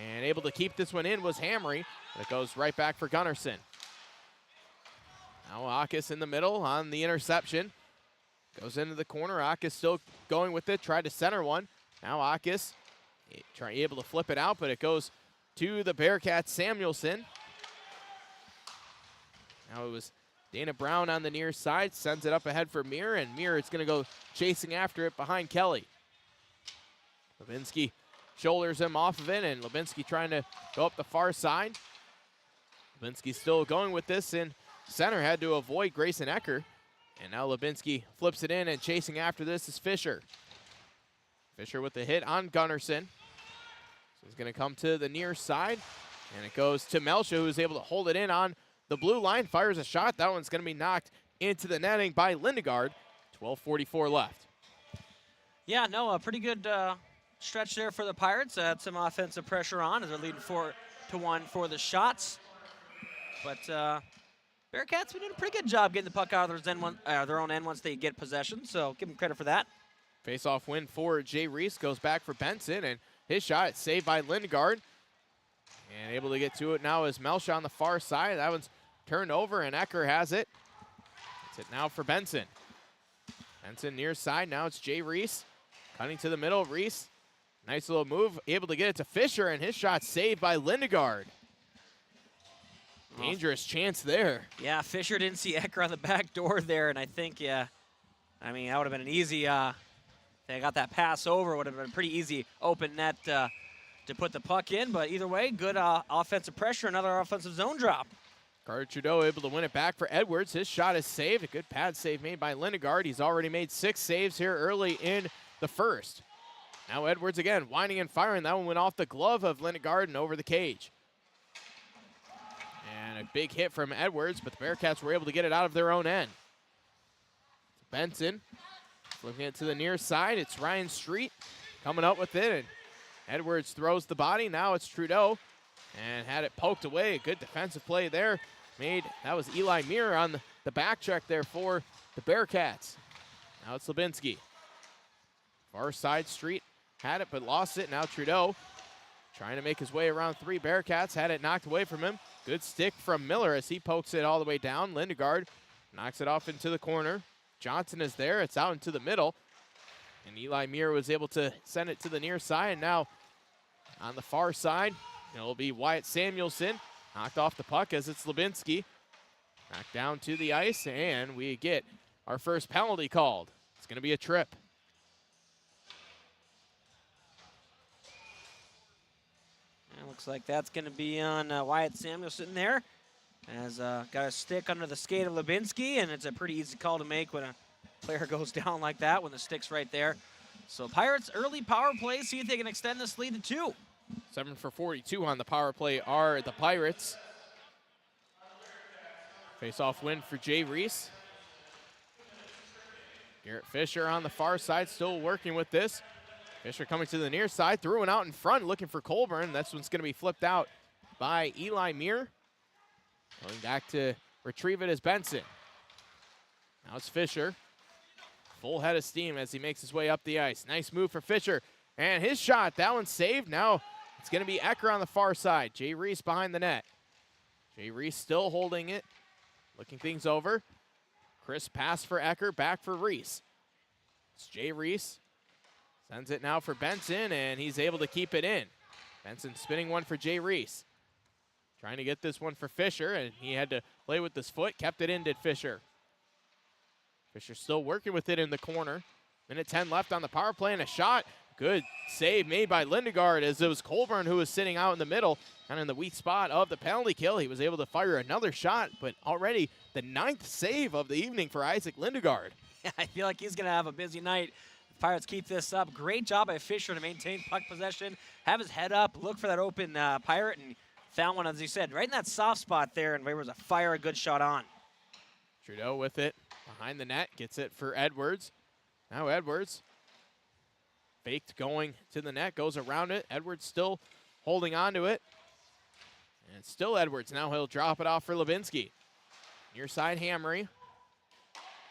and able to keep this one in was Hamry, but it goes right back for Gunnarsson. Now Akis in the middle on the interception. Goes into the corner, Akis still going with it, tried to center one. Now Akis able to flip it out, but it goes to the Bearcats, Samuelson. Now it was Dana Brown on the near side, sends it up ahead for Muir, and Muir is going to go chasing after it behind Kelly. Levinsky shoulders him off of it, and Levinsky trying to go up the far side. Levinsky still going with this in center, had to avoid Grayson Ecker. And now Levinsky flips it in, and chasing after this is Fisher. Fisher with the hit on Gunnarsson. So he's going to come to the near side, and it goes to Melcha, who's able to hold it in on the blue line, fires a shot. That one's going to be knocked into the netting by Lindegard. 12:44 left. Yeah, no, a pretty good stretch there for the Pirates. Had some offensive pressure on as they're leading 4-1 for the shots. But Bearcats been doing a pretty good job getting the puck out of their own end once they get possession, so give them credit for that. Face-off win for Jay Reese, goes back for Benson, and his shot is saved by Lindegard. And able to get to it now is Melcha on the far side. That one's turned over, and Ecker has it. It's it now for Benson. Benson near side, now it's Jay Reese. Cutting to the middle, Reese. Nice little move, able to get it to Fisher, and his shot saved by Lindegard. Dangerous chance there. Yeah, Fisher didn't see Ecker on the back door there, and I think, that would have been an easy, they got that pass over, would have been a pretty easy open net to put the puck in, but either way, good offensive pressure, another offensive zone drop. Carter Trudeau able to win it back for Edwards. His shot is saved, a good pad save made by Lindegard. He's already made 6 saves here early in the first. Now Edwards again, winding and firing. That one went off the glove of Lindegard and over the cage. And a big hit from Edwards, but the Bearcats were able to get it out of their own end. Benson looking it to the near side. It's Ryan Street coming up with it, and Edwards throws the body. Now it's Trudeau. And had it poked away. A good defensive play there. That was Eli Muir on the back check there for the Bearcats. Now it's Lubinsky. Far side, Street had it but lost it. Now Trudeau trying to make his way around 3 Bearcats. Had it knocked away from him. Good stick from Miller as he pokes it all the way down. Lindegaard knocks it off into the corner. Johnson is there. It's out into the middle. And Eli Muir was able to send it to the near side. And now on the far side, it'll be Wyatt Samuelson. Knocked off the puck as it's Lubinsky. Back down to the ice, and we get our first penalty called. It's going to be a trip. And looks like that's going to be on Wyatt Samuelson there. Has got a stick under the skate of Lubinsky, and it's a pretty easy call to make when a player goes down like that when the stick's right there. So Pirates early power play, see if they can extend this lead to 2. 7 for 42 on the power play are the Pirates. Face-off win for Jay Reese. Garrett Fisher on the far side, still working with this. Fisher coming to the near side, threw one out in front, looking for Colburn. This one's going to be flipped out by Eli Muir. Going back to retrieve it as Benson. Now it's Fisher. Full head of steam as he makes his way up the ice. Nice move for Fisher. And his shot, that one's saved. Now it's going to be Ecker on the far side. Jay Reese behind the net. Jay Reese still holding it, looking things over. Crisp pass for Ecker, back for Reese. It's Jay Reese. Sends it now for Benson, and he's able to keep it in. Benson spinning one for Jay Reese. Trying to get this one for Fisher, and he had to play with his foot. Kept it in, did Fisher. Fisher still working with it in the corner. Minute 10 left on the power play, and a shot. Good save made by Lindegaard as it was Colburn who was sitting out in the middle, kind of in the weak spot of the penalty kill. He was able to fire another shot, but already the 9th save of the evening for Isaac Lindegaard. Yeah, I feel like he's going to have a busy night. The Pirates keep this up. Great job by Fisher to maintain puck possession, have his head up, look for that open Pirate, and found one, as you said, right in that soft spot there, and was a fire a good shot on. Trudeau with it behind the net, gets it for Edwards. Now Edwards. Faked going to the net, goes around it. Edwards still holding on to it. And it's still Edwards. Now he'll drop it off for Lubinsky. Near side, Hamry.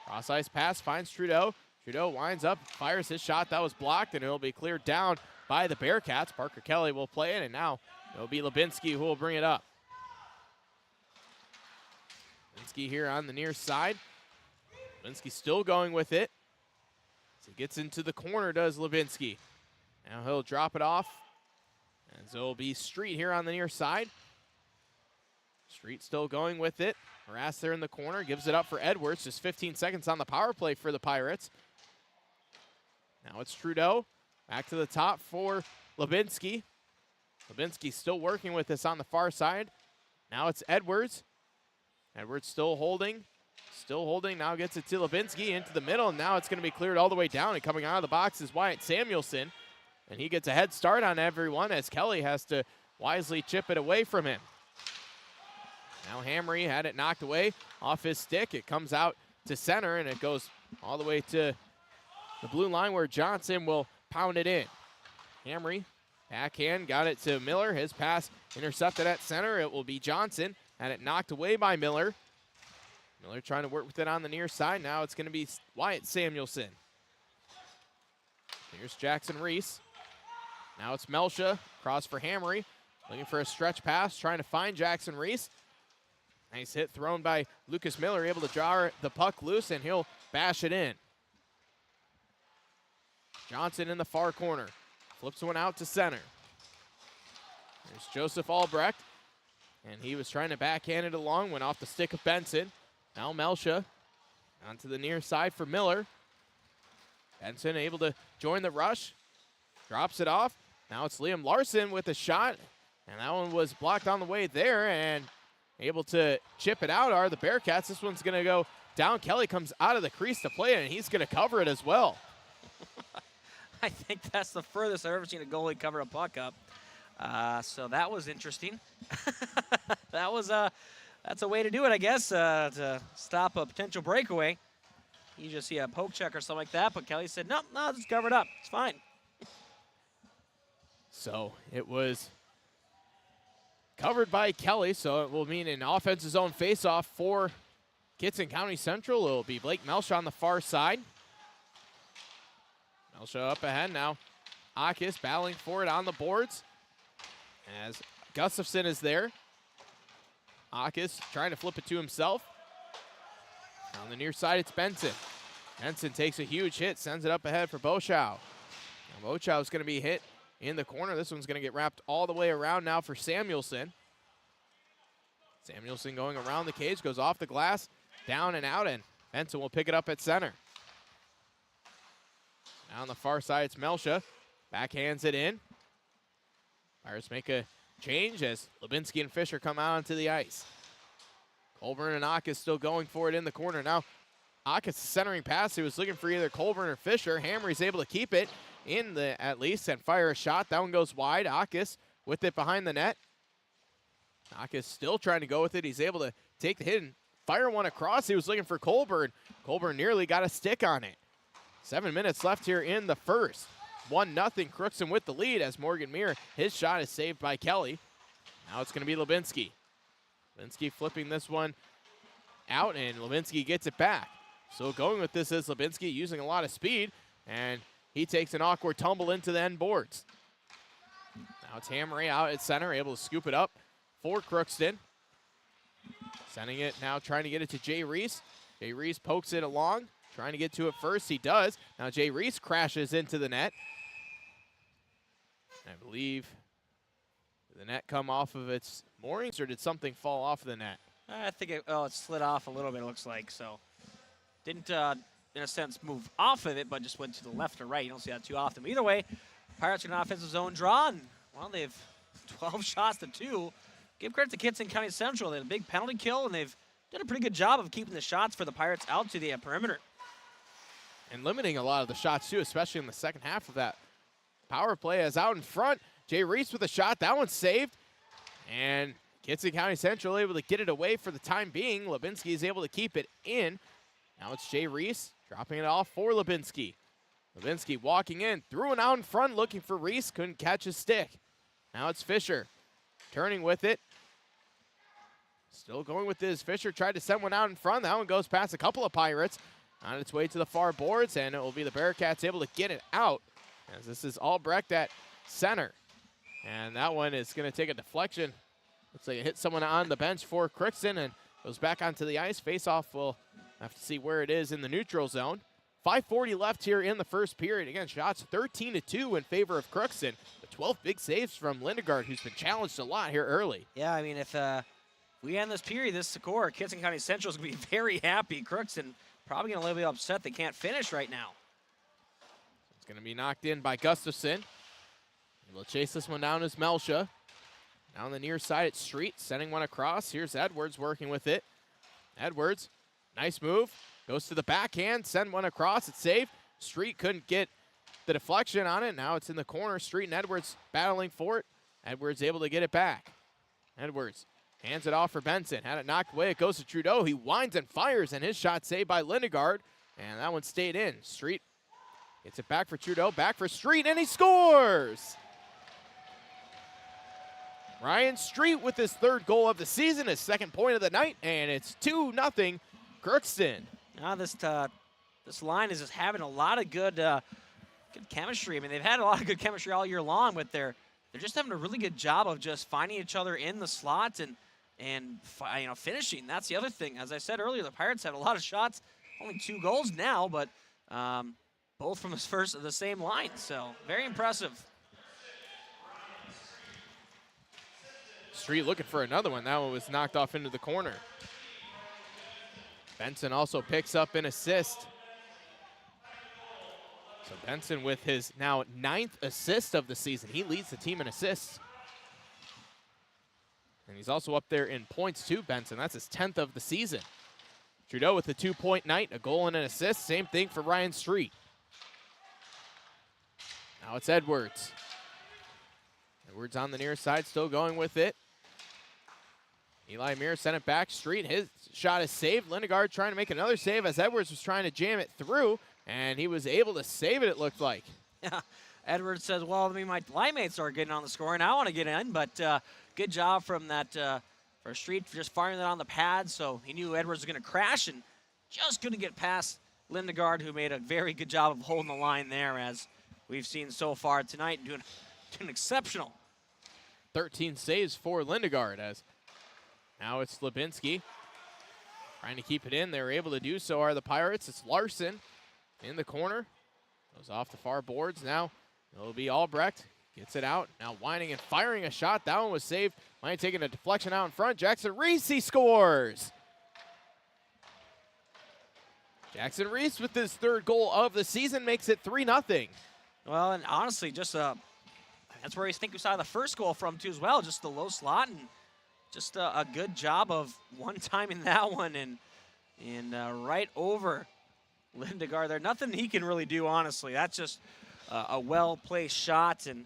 Cross ice pass, finds Trudeau. Trudeau winds up, fires his shot. That was blocked, and it'll be cleared down by the Bearcats. Parker Kelly will play it, and now it'll be Lubinsky who will bring it up. Lubinsky here on the near side. Lubinsky still going with it. He gets into the corner, does Lubinsky. Now he'll drop it off. And so it'll be Street here on the near side. Street still going with it. Harass there in the corner, gives it up for Edwards. Just 15 seconds on the power play for the Pirates. Now it's Trudeau. Back to the top for Lubinsky. Lubinsky still working with this on the far side. Now it's Edwards. Edwards still holding. Still holding, now gets it to Lubinsky into the middle, and now it's going to be cleared all the way down, and coming out of the box is Wyatt Samuelson, and he gets a head start on everyone as Kelly has to wisely chip it away from him. Now Hamry had it knocked away off his stick. It comes out to center, and it goes all the way to the blue line where Johnson will pound it in. Hamry, backhand, got it to Miller. His pass intercepted at center. It will be Johnson. Had it knocked away by Miller. Miller trying to work with it on the near side. Now it's going to be Wyatt Samuelson. Here's Jackson Reese. Now it's Melsha. Cross for Hamry. Looking for a stretch pass. Trying to find Jackson Reese. Nice hit thrown by Lucas Miller. Able to draw the puck loose, and he'll bash it in. Johnson in the far corner. Flips one out to center. There's Joseph Albrecht. And he was trying to backhand it along. Went off the stick of Benson. Now Melsha onto the near side for Miller. Benson able to join the rush. Drops it off. Now it's Liam Larson with a shot. And that one was blocked on the way there. And able to chip it out are the Bearcats. This one's going to go down. Kelly comes out of the crease to play it, and he's going to cover it as well. I think that's the furthest I've ever seen a goalie cover a puck up. So that was interesting. That's a way to do it, I guess, to stop a potential breakaway. You just see a poke check or something like that, but Kelly said, no, just cover it up. It's fine. So it was covered by Kelly, so it will mean an offensive zone faceoff for Kittson County Central. It will be Blake Melcha on the far side. Melcha up ahead now. Akis battling for it on the boards as Gustafson is there. Akis trying to flip it to himself. On the near side, it's Benson. Benson takes a huge hit, sends it up ahead for Bochow. Now Bochow is going to be hit in the corner. This one's going to get wrapped all the way around now for Samuelson. Samuelson going around the cage, goes off the glass, down and out, and Benson will pick it up at center. Now on the far side, it's Melcha. Backhands it in. Pirates make a change as Lubinsky and Fisher come out onto the ice. Colburn and Akis still going for it in the corner. Now Akis centering pass. He was looking for either Colburn or Fisher. Hamry's able to keep it in the at least and fire a shot. That one goes wide. Akis with it behind the net. Akis still trying to go with it. He's able to take the hit and fire one across. He was looking for Colburn. Colburn nearly got a stick on it. 7 minutes left here in the first. 1-0 Crookston with the lead as Morgan Muir, his shot is saved by Kelly. Now it's going to be Lubinsky. Lubinsky flipping this one out, and Lubinsky gets it back. So going with this is Lubinsky using a lot of speed, and he takes an awkward tumble into the end boards. Now it's Hamray out at center, able to scoop it up for Crookston. Sending it now, trying to get it to Jay Reese. Jay Reese pokes it along, trying to get to it first. He does. Now Jay Reese crashes into the net. I believe, did the net come off of its moorings, or did something fall off of the net? I think it slid off a little bit, it looks like. So didn't, in a sense, move off of it, but just went to the left or right. You don't see that too often. But either way, Pirates are an offensive zone draw, and, well, they have 12 shots to 2. Give credit to Kittson County Central. They had a big penalty kill, and they've done a pretty good job of keeping the shots for the Pirates out to the perimeter. And limiting a lot of the shots, too, especially in the second half of that power play. As out in front, Jay Reese with a shot. That one's saved. And Kittson County Central able to get it away for the time being. Lubinsky is able to keep it in. Now it's Jay Reese dropping it off for Lubinsky. Lubinsky walking in, threw it out in front, looking for Reese. Couldn't catch his stick. Now it's Fisher turning with it. Still going with this. Fisher tried to send one out in front. That one goes past a couple of Pirates. On its way to the far boards, and it will be the Bearcats able to get it out. As this is Albrecht at center. And that one is going to take a deflection. Looks like it hit someone on the bench for Crookston and goes back onto the ice. Face-off, we'll have to see where it is in the neutral zone. 5:40 left here in the first period. Again, shots 13-2 in favor of Crookston. But 12 big saves from Lindegaard, who's been challenged a lot here early. Yeah, I mean, if we end this period, this score, Kittson County Central is going to be very happy. Crookston probably going to be upset they can't finish right now. It's going to be knocked in by Gustafson. We'll chase this one down as Melcha. Now on the near side, it's Street sending one across. Here's Edwards working with it. Edwards, nice move. Goes to the backhand, send one across. It's saved. Street couldn't get the deflection on it. Now it's in the corner. Street and Edwards battling for it. Edwards able to get it back. Edwards hands it off for Benson. Had it knocked away. It goes to Trudeau. He winds and fires, and his shot saved by Lindegaard. And that one stayed in. Street gets it back for Trudeau. Back for Street, and he scores! Ryan Street with his third goal of the season, his second point of the night, and it's 2-0 Crookston. Now this line is just having a lot of good chemistry. I mean, they've had a lot of good chemistry all year long, but they're just having a really good job of just finding each other in the slots and finishing. That's the other thing. As I said earlier, the Pirates had a lot of shots, only 2 goals now, but both from the same line. So very impressive. Street looking for another one. That one was knocked off into the corner. Benson also picks up an assist. So Benson with his now 9th assist of the season. He leads the team in assists. And he's also up there in points too, Benson. That's his 10th of the season. Trudeau with a 2-point night, a goal and an assist. Same thing for Ryan Street. Now it's Edwards. Edwards on the near side, still going with it. Eli Mears sent it back. Street, his shot is saved. Lindegaard trying to make another save as Edwards was trying to jam it through, and he was able to save it, it looked like. Yeah, Edwards says, well, I mean, my line mates are getting on the score, and I want to get in. But good job from that for Street just firing that on the pad. So he knew Edwards was going to crash and just couldn't get past Lindegaard, who made a very good job of holding the line there, as we've seen so far tonight, doing exceptional. 13 saves for Lindegaard, as now it's Lubinski trying to keep it in. They're able to do so, are the Pirates. It's Larson in the corner. Goes off the far boards. Now it'll be Albrecht. Gets it out. Now winding and firing a shot. That one was saved. Might taking a deflection out in front. Jackson Reese scores. Jackson Reese with his third goal of the season makes it 3-0. Well, and honestly, just that's where I think we saw the first goal from too as well. Just the low slot and just a good job of one-timing that one and right over Lindegaard there. Nothing he can really do, honestly. That's just a well-placed shot, and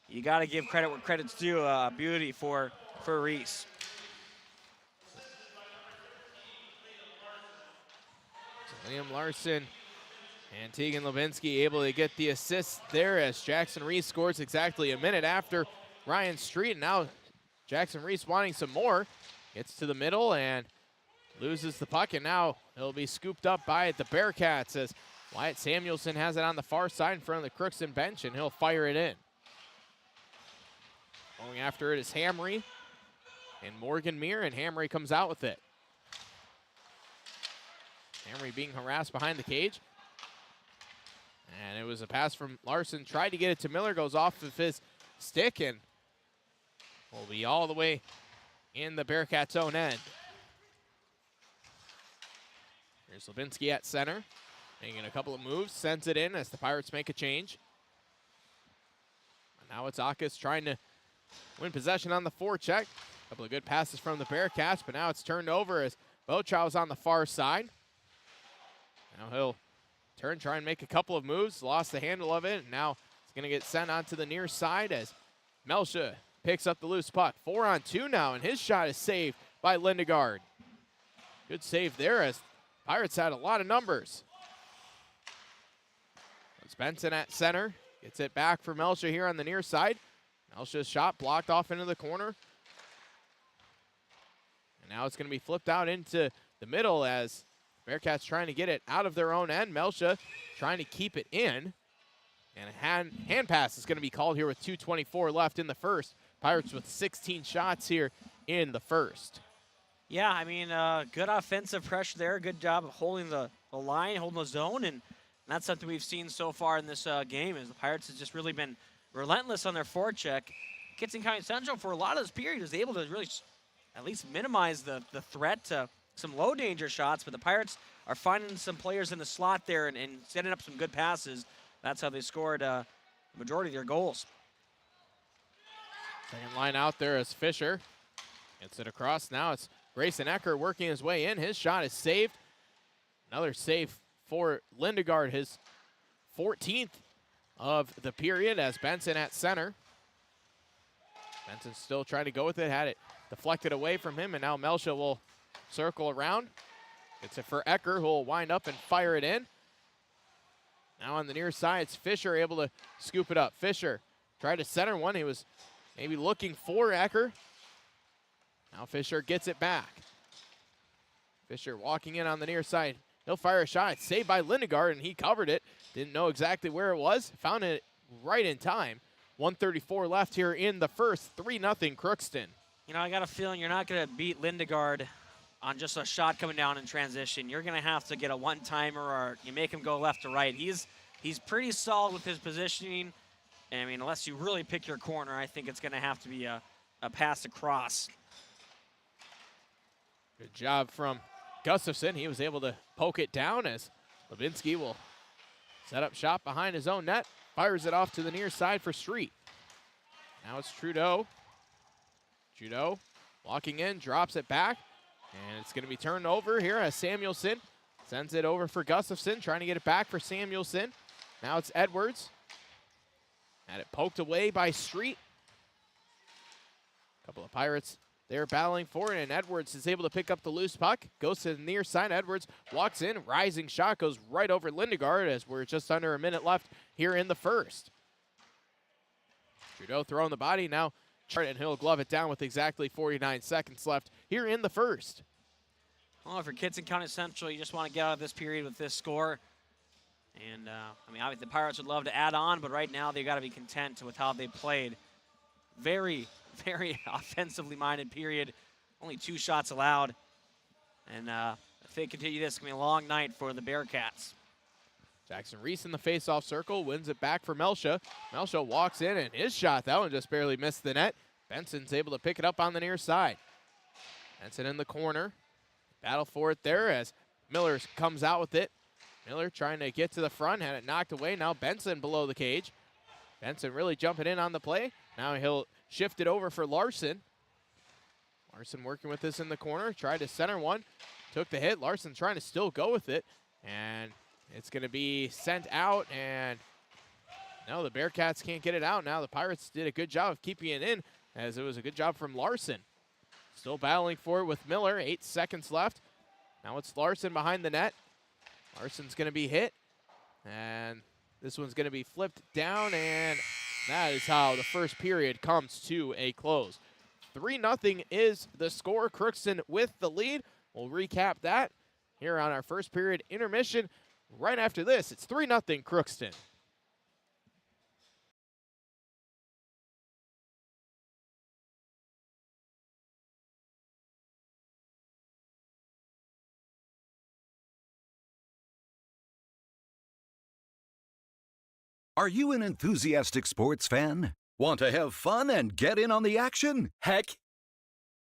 you got to give credit where credit's due. Beauty for Reese. So Liam Larson and Tegan Lubinski able to get the assist there, as Jackson Reese scores exactly a minute after Ryan Street. And now Jackson Reese wanting some more. Gets to the middle and loses the puck, and now it'll be scooped up by the Bearcats as Wyatt Samuelson has it on the far side in front of the Crookston bench, and he'll fire it in. Going after it is Hamry and Morgan Meir, and Hamry comes out with it. Hamry being harassed behind the cage. And it was a pass from Larson. Tried to get it to Miller, goes off of his stick, and will be all the way in the Bearcats' own end. Here's Lubinski at center, making a couple of moves, sends it in as the Pirates make a change. And now it's Akis trying to win possession on the forecheck. A couple of good passes from the Bearcats, but now it's turned over as Bochow's on the far side. Now he'll turn, try and make a couple of moves, lost the handle of it, and now it's going to get sent onto the near side as Melsha picks up the loose puck. 4-on-2 now, and his shot is saved by Lindegaard. Good save there as Pirates had a lot of numbers. It's Benson at center. Gets it back for Melsha here on the near side. Melsha's shot blocked off into the corner. And now it's going to be flipped out into the middle as Bearcats trying to get it out of their own end. Melsha trying to keep it in. And a hand pass is going to be called here with 2:24 left in the first. Pirates with 16 shots here in the first. Yeah, I mean, good offensive pressure there. Good job of holding the line, holding the zone, and that's something we've seen so far in this game, is the Pirates have just really been relentless on their forecheck. Kittson County Central, for a lot of this period, is able to really at least minimize the threat to some low-danger shots, but the Pirates are finding some players in the slot there and setting up some good passes. That's how they scored the majority of their goals. Second line out there is Fisher. Gets it across. Now it's Grayson Ecker working his way in. His shot is saved. Another save for Lindegaard, his 14th of the period, as Benson at center. Benson still trying to go with it. Had it deflected away from him, and now Melsha will circle around. Gets it for Ecker, who will wind up and fire it in. Now on the near side, it's Fisher able to scoop it up. Fisher tried to center one. He was maybe looking for Ecker. Now Fisher gets it back. Fisher walking in on the near side. He'll fire a shot. It's saved by Lindegaard, and he covered it. Didn't know exactly where it was. Found it right in time. 1:34 left here in the first. 3-0 Crookston. You know, I got a feeling you're not going to beat Lindegaard on just a shot coming down in transition. You're going to have to get a one-timer, or you make him go left to right. He's pretty solid with his positioning. I mean, unless you really pick your corner, I think it's going to have to be a pass across. Good job from Gustafson. He was able to poke it down as Lubinski will set up shop behind his own net. Fires it off to the near side for Street. Now it's Trudeau. Trudeau walking in, drops it back. And it's going to be turned over here as Samuelson sends it over for Gustafson, trying to get it back for Samuelson. Now it's Edwards. Had it poked away by Street. A couple of Pirates there battling for it, and Edwards is able to pick up the loose puck. Goes to the near side. Edwards walks in. Rising shot goes right over Lindegaard as we're just under a minute left here in the first. Trudeau throwing the body now, and he'll glove it down with exactly 49 seconds left here in the first. Well, for Kittson County Central, you just want to get out of this period with this score. And, I mean, obviously the Pirates would love to add on, but right now they've got to be content with how they played. Very, very offensively minded period. Only 2 shots allowed. And if they continue this, it's going to be a long night for the Bearcats. Jackson Reese in the face-off circle, wins it back for Melsha. Melsha walks in, and his shot, that one just barely missed the net. Benson's able to pick it up on the near side. Benson in the corner. Battle for it there as Miller comes out with it. Miller trying to get to the front, had it knocked away. Now Benson below the cage. Benson really jumping in on the play. Now he'll shift it over for Larson. Larson working with this in the corner, tried to center one, took the hit. Larson trying to still go with it, and it's going to be sent out, and no, the Bearcats can't get it out. Now the Pirates did a good job of keeping it in, as it was a good job from Larson. Still battling for it with Miller, 8 seconds left. Now it's Larson behind the net. Larson's going to be hit, and this one's going to be flipped down, and that is how the first period comes to a close. 3-0 is the score. Crookston with the lead. We'll recap that here on our first period intermission. Right after this, it's 3-0 Crookston. Are you an enthusiastic sports fan? Want to have fun and get in on the action? Heck,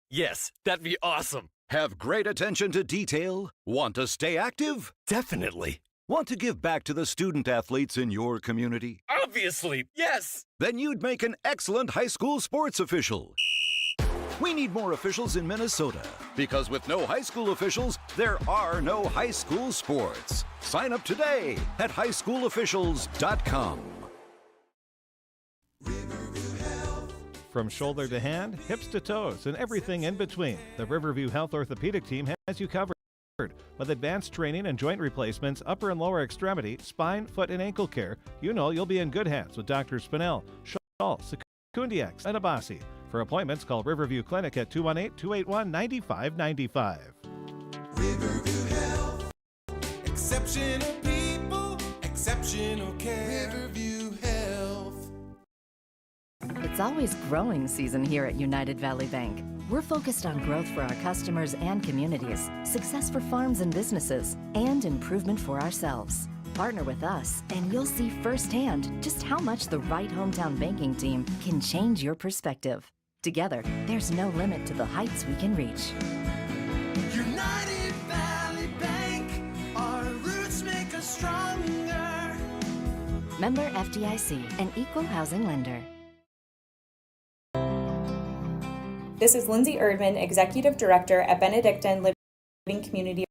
yes, that'd be awesome. Have great attention to detail? Want to stay active? Definitely. Want to give back to the student athletes in your community? Obviously, yes. Then you'd make an excellent high school sports official. We need more officials in Minnesota, because with no high school officials, there are no high school sports. Sign up today at highschoolofficials.com. From shoulder to hand, hips to toes, and everything in between, the Riverview Health Orthopedic Team has you covered. With advanced training and joint replacements, upper and lower extremity, spine, foot, and ankle care, you know you'll be in good hands with Dr. Spinell, Schall, Secundiax, and Abasi. For appointments, call Riverview Clinic at 218-281-9595. Riverview Health. Exceptional people, exceptional care. Riverview Health. It's always growing season here at United Valley Bank. We're focused on growth for our customers and communities, success for farms and businesses, and improvement for ourselves. Partner with us, and you'll see firsthand just how much the right hometown banking team can change your perspective. Together, there's no limit to the heights we can reach. United Valley Bank, our roots make us stronger. Member FDIC, an equal housing lender. This is Lindsay Erdman, Executive Director at Benedictine Living Community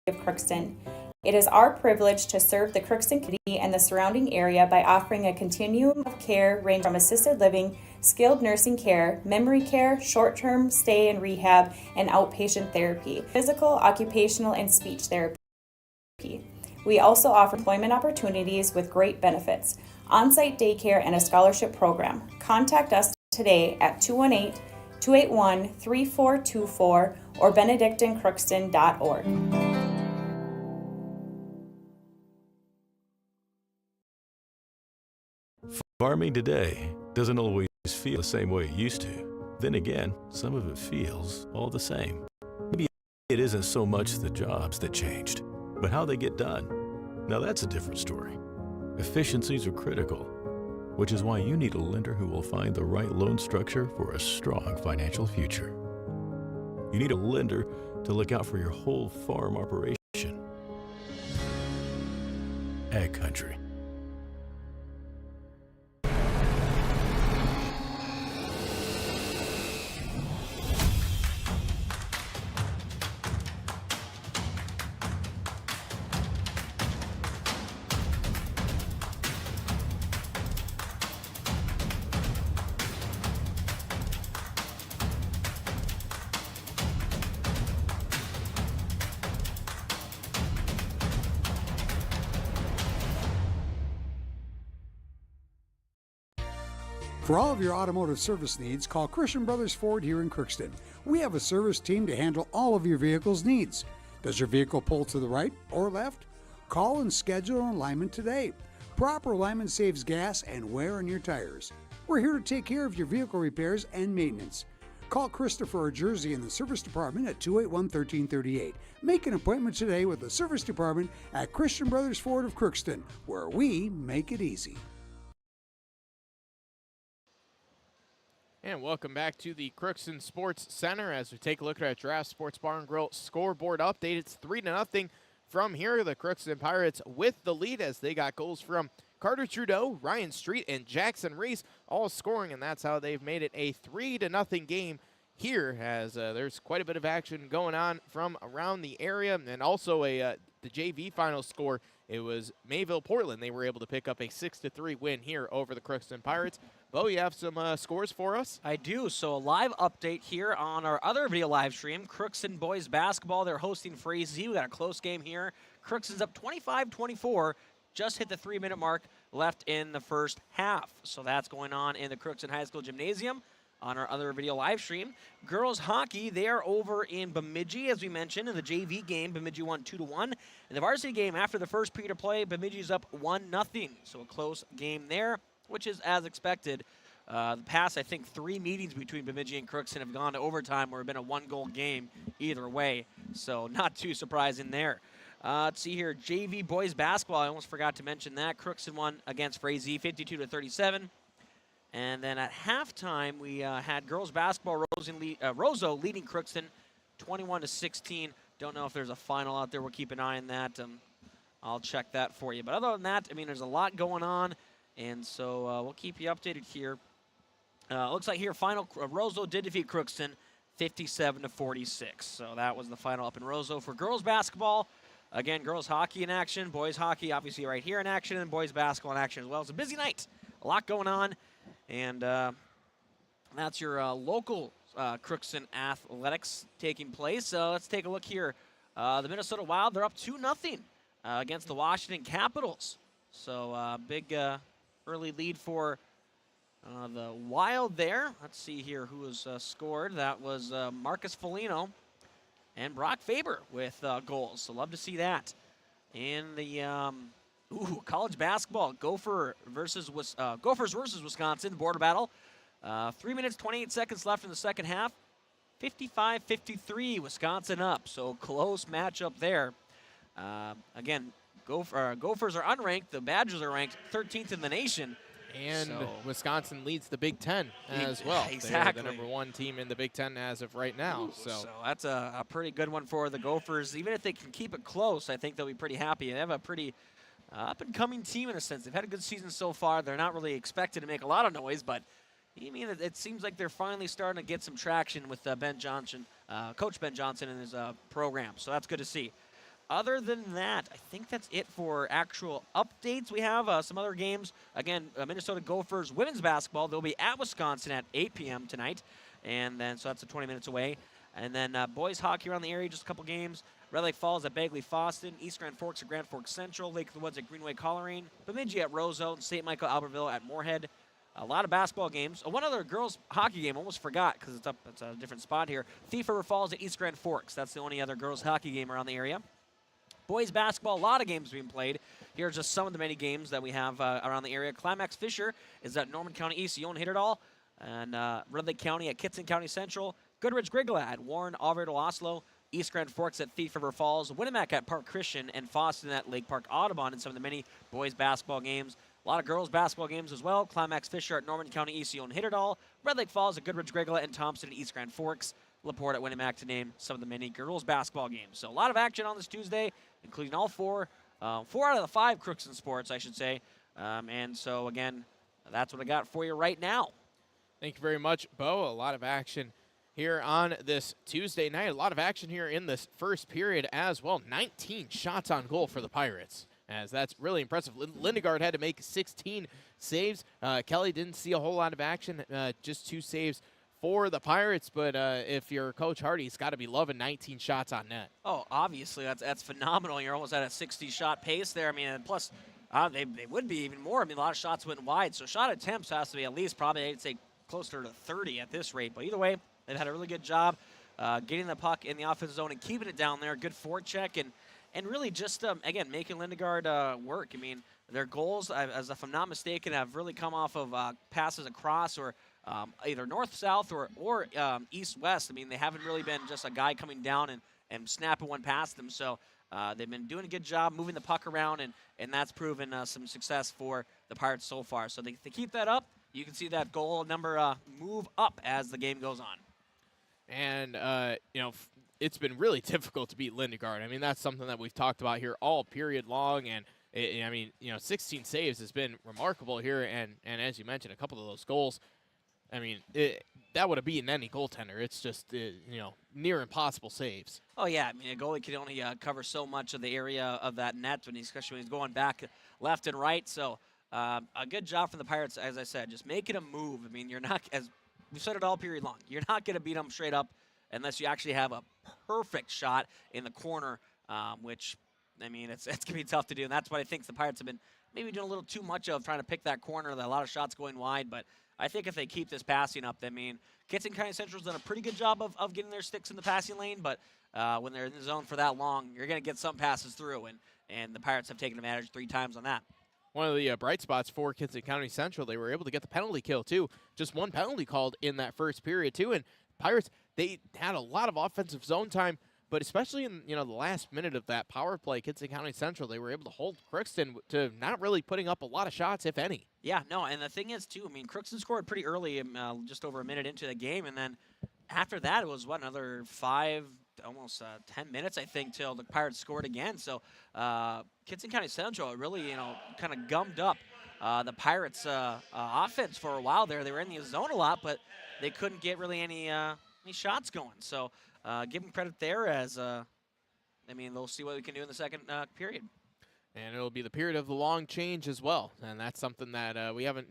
of Crookston. It is our privilege to serve the Crookston community and the surrounding area by offering a continuum of care ranging from assisted living, skilled nursing care, memory care, short-term stay and rehab, and outpatient therapy, physical, occupational, and speech therapy. We also offer employment opportunities with great benefits, on-site daycare, and a scholarship program. Contact us today at 218-281-3424 or benedictinecrookston.org. Farming today doesn't always feel the same way it used to. Then again, some of it feels all the same. Maybe it isn't so much the jobs that changed, but how they get done. Now that's a different story. Efficiencies are critical, which is why you need a lender who will find the right loan structure for a strong financial future. You need a lender to look out for your whole farm operation. Ag Country. For all of your automotive service needs, call Christian Brothers Ford here in Crookston. We have a service team to handle all of your vehicle's needs. Does your vehicle pull to the right or left? Call and schedule an alignment today. Proper alignment saves gas and wear on your tires. We're here to take care of your vehicle repairs and maintenance. Call Christopher or Jersey in the service department at 281-1338. Make an appointment today with the service department at Christian Brothers Ford of Crookston, where we make it easy. And welcome back to the Crookston Sports Center as we take a look at our Draft Sports Bar and Grill scoreboard update. It's 3-0 from here. The Crookston Pirates with the lead as they got goals from Carter Trudeau, Ryan Street, and Jackson Reese all scoring, and that's how they've made it a 3-0 game here as there's quite a bit of action going on from around the area. And also the JV final score, it was Mayville-Portland. They were able to pick up a 6-3 win here over the Crookston Pirates. Bo, you have some scores for us? I do. So a live update here on our other video live stream. Crookston boys basketball, they're hosting Frazee. We got a close game here. Crookston's up 25-24. Just hit the 3-minute mark left in the first half. So that's going on in the Crookston High School Gymnasium on our other video live stream. Girls hockey, they are over in Bemidji, as we mentioned, in the JV game. Bemidji won 2-1. In the varsity game, after the first period of play, Bemidji's up 1-0. So a close game there, which is as expected. The past, I think, 3 meetings between Bemidji and Crookston have gone to overtime or have been a 1-goal game either way. So not too surprising there. Let's see here, JV boys basketball. I almost forgot to mention that. Crookston won against Frazee 52-37. And then at halftime, we had girls basketball, Roseau leading Crookston 21-16. Don't know if there's a final out there. We'll keep an eye on that. I'll check that for you. But other than that, I mean, there's a lot going on. And so we'll keep you updated here. Looks like here, final, Roseau did defeat Crookston 57-46. So that was the final up in Roseau for girls basketball. Again, girls hockey in action, boys hockey obviously right here in action, and boys basketball in action as well. It's a busy night, a lot going on, and that's your local Crookston athletics taking place. So let's take a look here. The Minnesota Wild, they're up 2-0 against the Washington Capitals. So big early lead for the Wild there. Let's see here who has scored. That was Marcus Foligno and Brock Faber with goals. So love to see that. In the college basketball, Gophers versus Wisconsin, border battle. 3 minutes, 28 seconds left in the second half. 55-53, Wisconsin up. So close matchup there. Again, Gophers are unranked. The Badgers are ranked 13th in the nation. And Wisconsin leads the Big Ten as well. Exactly. They're the #1 team in the Big Ten as of right now. So that's a pretty good one for the Gophers. Even if they can keep it close, I think they'll be pretty happy. They have a pretty up-and-coming team in a sense. They've had a good season so far. They're not really expected to make a lot of noise, but I mean, it seems like they're finally starting to get some traction with Ben Johnson, Coach Ben Johnson and his program. So that's good to see. Other than that, I think that's it for actual updates. We have some other games. Again, Minnesota Gophers women's basketball. They'll be at Wisconsin at 8 p.m. tonight. And then, so that's 20 minutes away. And then boys hockey around the area, just a couple games. Red Lake Falls at Bagley Foston. East Grand Forks at Grand Forks Central. Lake of the Woods at Greenway Coleraine. Bemidji at Roseau. And St. Michael Albertville at Moorhead. A lot of basketball games. One other girls hockey game, almost forgot because it's a different spot here. Thief River Falls at East Grand Forks. That's the only other girls hockey game around the area. Boys basketball, a lot of games being played. Here's just some of the many games that we have around the area. Climax Fisher is at Norman County East. You won't hit it all. And Red Lake County at Kittson County Central. Goodrich Grigla at Warren, Alvarado, Oslo. East Grand Forks at Thief River Falls. Winnemac at Park Christian. And Foston at Lake Park Audubon in some of the many boys basketball games. A lot of girls basketball games as well. Climax Fisher at Norman County East. You won't hit it all. Red Lake Falls at Goodrich Grigla and Thompson at East Grand Forks. LaPorte at Winnemac to name some of the many girls basketball games. So a lot of action on this Tuesday, including all four out of the 5 Crookston sports, I should say. And so, again, that's what I got for you right now. Thank you very much, Bo. A lot of action here on this Tuesday night. A lot of action here in this first period as well. 19 shots on goal for the Pirates, as that's really impressive. Lindegard had to make 16 saves. Kelly didn't see a whole lot of action, just 2 saves for the Pirates, but if you're Coach Hardy, he's got to be loving 19 shots on net. Oh, obviously, that's phenomenal. You're almost at a 60-shot pace there. I mean, and plus, They would be even more. I mean, a lot of shots went wide, so shot attempts has to be at least probably, I'd say, closer to 30 at this rate. But either way, they've had a really good job getting the puck in the offensive zone and keeping it down there. Good forecheck and really just, again, making Lindegard work. I mean, their goals, as if I'm not mistaken, have really come off of passes across or either north-south or east-west. I mean, they haven't really been just a guy coming down and snapping one past them. So they've been doing a good job moving the puck around, and that's proven some success for the Pirates so far. So they keep that up. You can see that goal number move up as the game goes on. And, it's been really difficult to beat Lindegard. I mean, that's something that we've talked about here all period long. And, 16 saves has been remarkable here. And as you mentioned, a couple of those goals, I mean, that would have beaten any goaltender. It's just, near impossible saves. Oh, yeah. I mean, a goalie can only cover so much of the area of that net, especially when he's going back left and right. So a good job from the Pirates, as I said, just making a move. I mean, you're not, as we've said it all period long, you're not going to beat them straight up unless you actually have a perfect shot in the corner, which, I mean, it's going to be tough to do. And that's what I think the Pirates have been maybe doing a little too much of, trying to pick that corner, a lot of shots going wide. But I think if they keep this passing up, I mean, Kittson County Central's done a pretty good job of getting their sticks in the passing lane. But when they're in the zone for that long, you're going to get some passes through. And the Pirates have taken advantage 3 times on that. One of the bright spots for Kittson County Central, they were able to get the penalty kill, too. Just one penalty called in that first period, too. And Pirates, they had a lot of offensive zone time, but especially in the last minute of that power play, Kittson County Central, they were able to hold Crookston to not really putting up a lot of shots, if any. Yeah, no, and the thing is, too, I mean, Crookston scored pretty early, just over a minute into the game, and then after that, it was, another 5, almost 10 minutes, I think, till the Pirates scored again. So Kittson County Central really, kind of gummed up the Pirates' offense for a while there. They were in the zone a lot, but they couldn't get really any shots going. So give them credit there as, they'll see what we can do in the second period. And it'll be the period of the long change as well. And that's something that we haven't,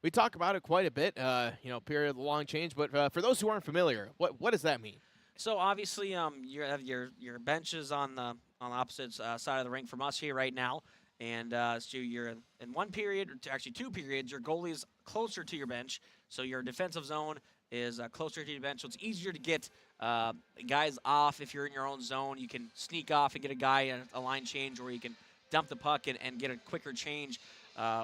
we talk about it quite a bit, period of the long change. But for those who aren't familiar, what does that mean? So obviously, you have your benches on the opposite side of the rink from us here right now. And so you're in one period, or actually 2 periods, your goalie's closer to your bench. So your defensive zone is closer to your bench. So it's easier to get guys off if you're in your own zone. You can sneak off and get a guy in a line change, or you can dump the puck and get a quicker change.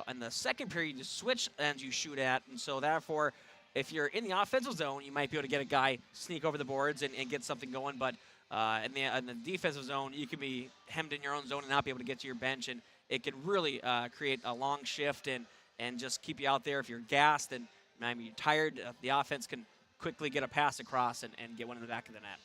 In the second period, you switch ends you shoot at. And so therefore, if you're in the offensive zone, you might be able to get a guy sneak over the boards and get something going. But in the defensive zone, you can be hemmed in your own zone and not be able to get to your bench. And it can really create a long shift and just keep you out there. If you're gassed and maybe you're tired, the offense can quickly get a pass across and get one in the back of the net.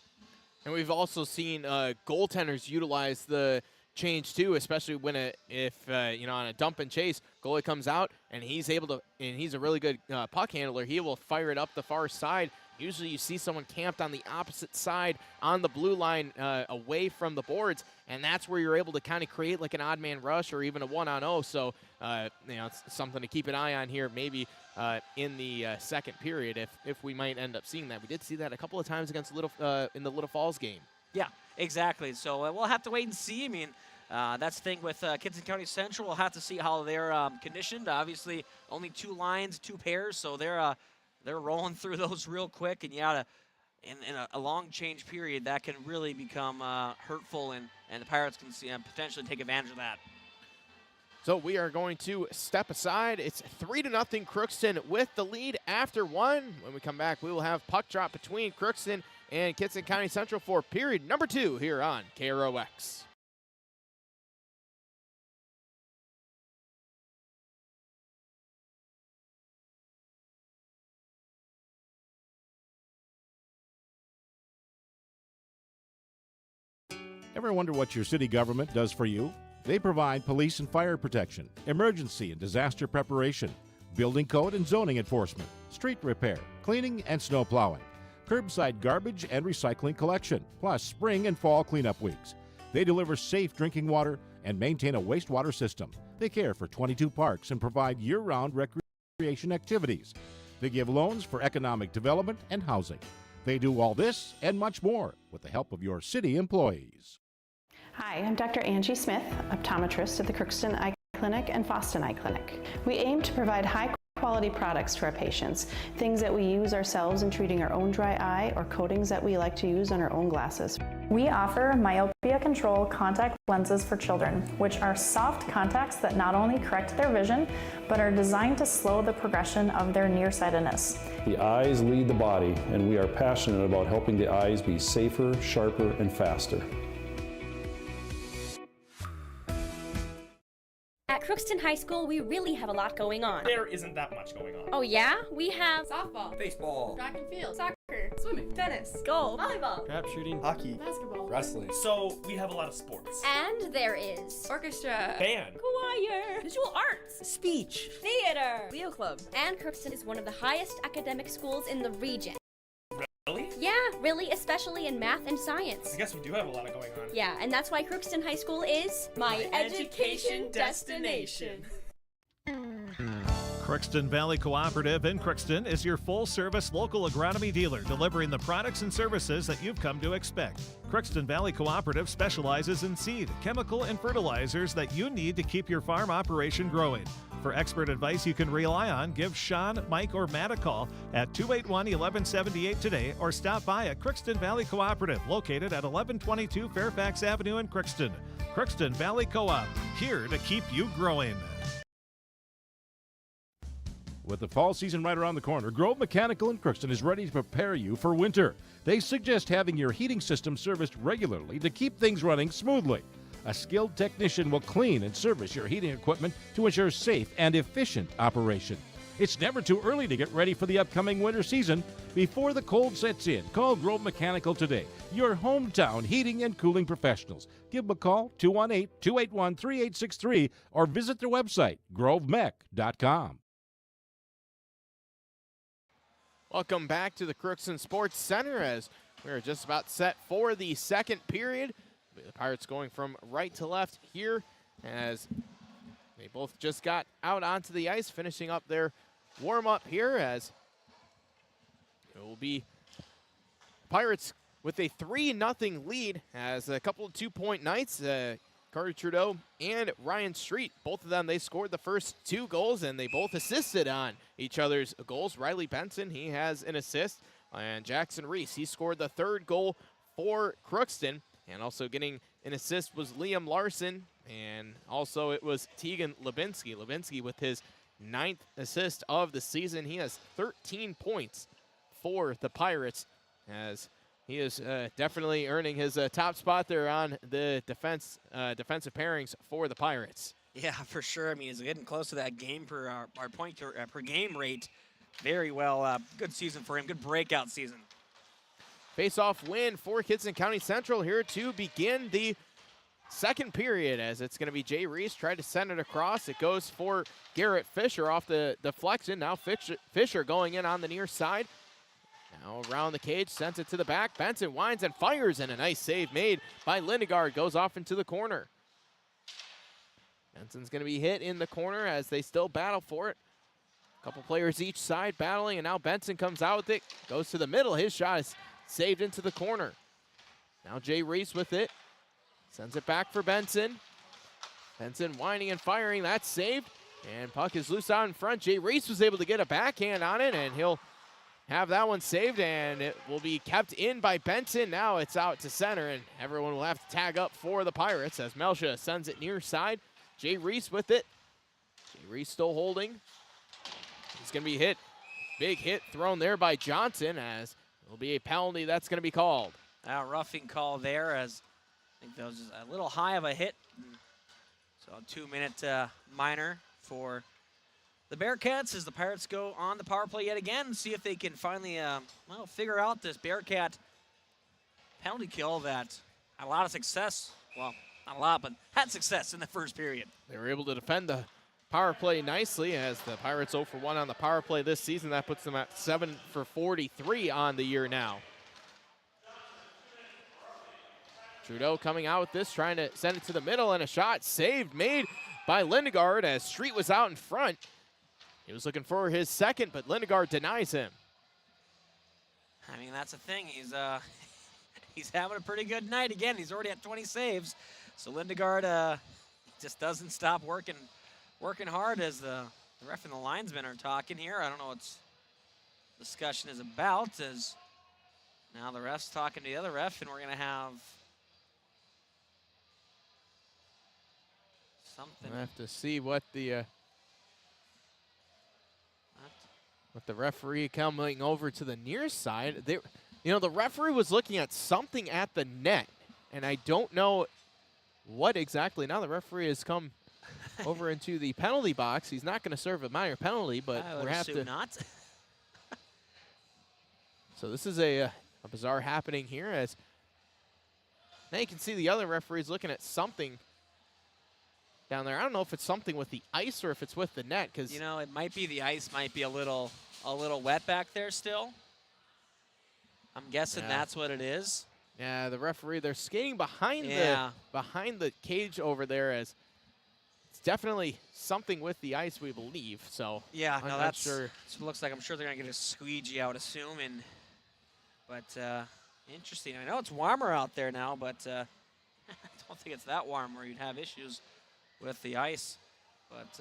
And we've also seen goaltenders utilize the change too, especially when if on a dump and chase, goalie comes out and he's able to, and he's a really good puck handler. He will fire it up the far side. Usually you see someone camped on the opposite side on the blue line away from the boards, and that's where you're able to kind of create like an odd man rush or even a 1-on-0. So, it's something to keep an eye on here maybe in the second period if we might end up seeing that. We did see that a couple of times against in the Little Falls game. Yeah, exactly. So we'll have to wait and see. I mean, that's the thing with Kittson County Central. We'll have to see how they're conditioned. Obviously, only 2 lines, 2 pairs, so they're rolling through those real quick, and in a long change period, that can really become hurtful, and the Pirates can potentially take advantage of that. So we are going to step aside. It's 3-0 Crookston with the lead after 1. When we come back, we will have puck drop between Crookston and Kittson County Central for period number 2 here on KROX. Ever wonder what your city government does for you? They provide police and fire protection, emergency and disaster preparation, building code and zoning enforcement, street repair, cleaning and snow plowing, curbside garbage and recycling collection, plus spring and fall cleanup weeks. They deliver safe drinking water and maintain a wastewater system. They care for 22 parks and provide year-round recreation activities. They give loans for economic development and housing. They do all this and much more with the help of your city employees. Hi, I'm Dr. Angie Smith, optometrist at the Crookston Eye Clinic and Foston Eye Clinic. We aim to provide high-quality products to our patients, things that we use ourselves in treating our own dry eye or coatings that we like to use on our own glasses. We offer myopia control contact lenses for children, which are soft contacts that not only correct their vision, but are designed to slow the progression of their nearsightedness. The eyes lead the body, and we are passionate about helping the eyes be safer, sharper, and faster. At Crookston High School, we really have a lot going on. There isn't that much going on. Oh yeah? We have softball, baseball, track and field, soccer, swimming, tennis, golf, volleyball, trap shooting, hockey, basketball, wrestling. So we have a lot of sports. And there is orchestra, band, choir, visual arts, speech, theater, Leo Club. And Crookston is one of the highest academic schools in the region. Really? Yeah, really, especially in math and science. I guess we do have a lot going on. Yeah, and that's why Crookston High School is my education destination. Crookston Valley Cooperative in Crookston is your full-service local agronomy dealer, delivering the products and services that you've come to expect. Crookston Valley Cooperative specializes in seed, chemical, and fertilizers that you need to keep your farm operation growing. For expert advice you can rely on, give Sean, Mike, or Matt a call at 281-1178 today or stop by at Crookston Valley Cooperative, located at 1122 Fairfax Avenue in Crookston. Crookston Valley Co-op, here to keep you growing. With the fall season right around the corner, Grove Mechanical in Crookston is ready to prepare you for winter. They suggest having your heating system serviced regularly to keep things running smoothly. A skilled technician will clean and service your heating equipment to ensure safe and efficient operation. It's never too early to get ready for the upcoming winter season. Before the cold sets in, call Grove Mechanical today, your hometown heating and cooling professionals. Give them a call, 218-281-3863, or visit their website, grovemech.com. Welcome back to the Crookston Sports Center as we're just about set for the second period. The Pirates going from right to left here as they both just got out onto the ice, finishing up their warm-up here as it will be Pirates with a 3-0 lead as a couple of two-point nights. Carter Trudeau and Ryan Street, both of them, they scored the first 2 goals, and they both assisted on each other's goals. Riley Benson, he has an assist, and Jackson Reese, he scored the 3rd goal for Crookston, and also getting an assist was Liam Larson, and also it was Tegan Lubinsky. Lubinsky with his 9th assist of the season. He has 13 points for the Pirates as he is definitely earning his top spot there on the defensive pairings for the Pirates. Yeah, for sure. I mean, he's getting close to that game per our point per game rate. Very well. Good season for him. Good breakout season. Face-off win for Kittson County Central here to begin the second period as it's going to be Jay Reese tried to send it across. It goes for Garrett Fisher off the deflection. Now Fisher going in on the near side. Now around the cage, sends it to the back. Benson winds and fires, and a nice save made by Lindegaard. Goes off into the corner. Benson's going to be hit in the corner as they still battle for it. A couple players each side battling, and now Benson comes out with it. Goes to the middle. His shot is saved into the corner. Now Jay Reese with it. Sends it back for Benson. Benson winding and firing. That's saved. And puck is loose out in front. Jay Reese was able to get a backhand on it, and he'll have that one saved, and it will be kept in by Benson. Now it's out to center, and everyone will have to tag up for the Pirates as Melsha sends it near side. Jay Reese with it. Jay Reese still holding. He's going to be hit. Big hit thrown there by Johnson as it will be a penalty that's going to be called. Roughing call there as I think that was just a little high of a hit. So a 2-minute minor for the Bearcats as the Pirates go on the power play yet again and see if they can finally figure out this Bearcat penalty kill that had a lot of success. Well, not a lot, but had success in the first period. They were able to defend the power play nicely as the Pirates 0 for 1 on the power play this season. That puts them at 7 for 43 on the year now. Trudeau coming out with this, trying to send it to the middle, and a shot saved, made by Lindegaard as Street was out in front. He was looking for his second, but Lindegaard denies him. I mean, that's the thing. He's having a pretty good night again. He's already at 20 saves. So Lindegaard just doesn't stop working working hard as the ref and the linesmen are talking here. I don't know what discussion is about, as now the ref's talking to the other ref, and we're going to have something. I have to see what the referee coming over to the near side. The referee was looking at something at the net, and I don't know what exactly. Now the referee has come over into the penalty box. He's not going to serve a minor penalty, but I have to not. So this is a bizarre happening here, as now you can see the other referees looking at something down there. I don't know if it's something with the ice or if it's with the net, because it might be the ice, might be a little wet back there still. I'm guessing that's what it is. Yeah, the referee, they're skating behind the cage over there, as it's definitely something with the ice, we believe. So yeah, I'm no, not sure. So it looks like I'm sure they're gonna get a squeegee out, assuming. But interesting. I know it's warmer out there now, but I don't think it's that warm where you'd have issues with the ice. But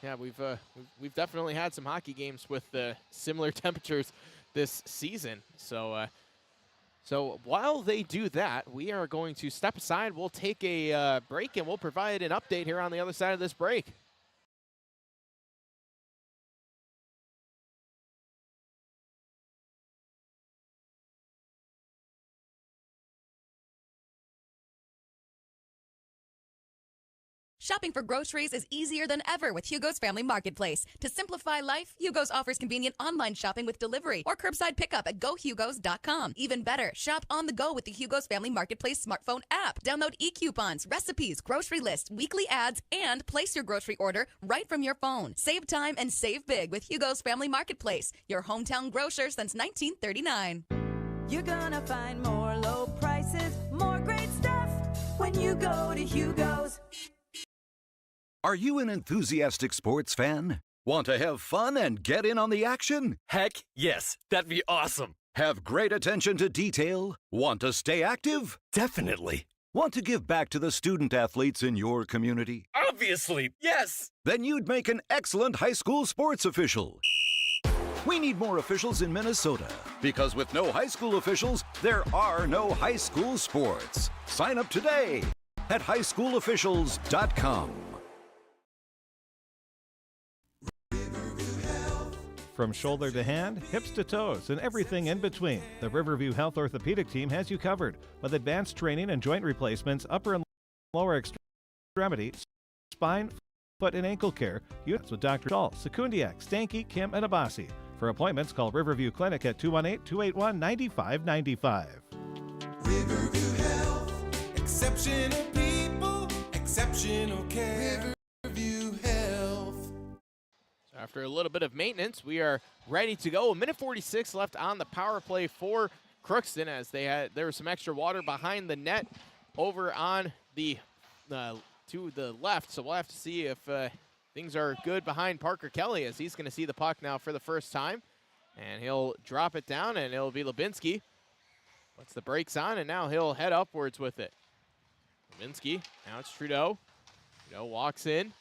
yeah, we've definitely had some hockey games with similar temperatures this season. So so while they do that, we are going to step aside. We'll take a break, and we'll provide an update here on the other side of this break. Shopping for groceries is easier than ever with Hugo's Family Marketplace. To simplify life, Hugo's offers convenient online shopping with delivery or curbside pickup at gohugos.com. Even better, shop on the go with the Hugo's Family Marketplace smartphone app. Download e-coupons, recipes, grocery lists, weekly ads, and place your grocery order right from your phone. Save time and save big with Hugo's Family Marketplace, your hometown grocer since 1939. You're gonna find more low prices, more great stuff when you go to Hugo's. Are you an enthusiastic sports fan? Want to have fun and get in on the action? Heck yes, that'd be awesome. Have great attention to detail? Want to stay active? Definitely. Want to give back to the student athletes in your community? Obviously, yes. Then you'd make an excellent high school sports official. We need more officials in Minnesota, because with no high school officials, there are no high school sports. Sign up today at highschoolofficials.com. From shoulder to hand, hips to toes, and everything in between, the Riverview Health Orthopedic Team has you covered with advanced training and joint replacements, upper and lower extremity, spine, foot, and ankle care. Units with Dr. Dahl, Sekundiak, Stanky, Kim, and Abasi. For appointments, call Riverview Clinic at 218-281-9595. Riverview Health, exceptional people, exceptional care. Riverview Health. After a little bit of maintenance, we are ready to go. 1:46 left on the power play for Crookston, as there was some extra water behind the net over on the to the left. So we'll have to see if things are good behind Parker Kelly, as he's going to see the puck now for the first time. And he'll drop it down, and it'll be Lubinsky. Puts the brakes on, and now he'll head upwards with it. Lubinsky, now it's Trudeau. Trudeau walks in.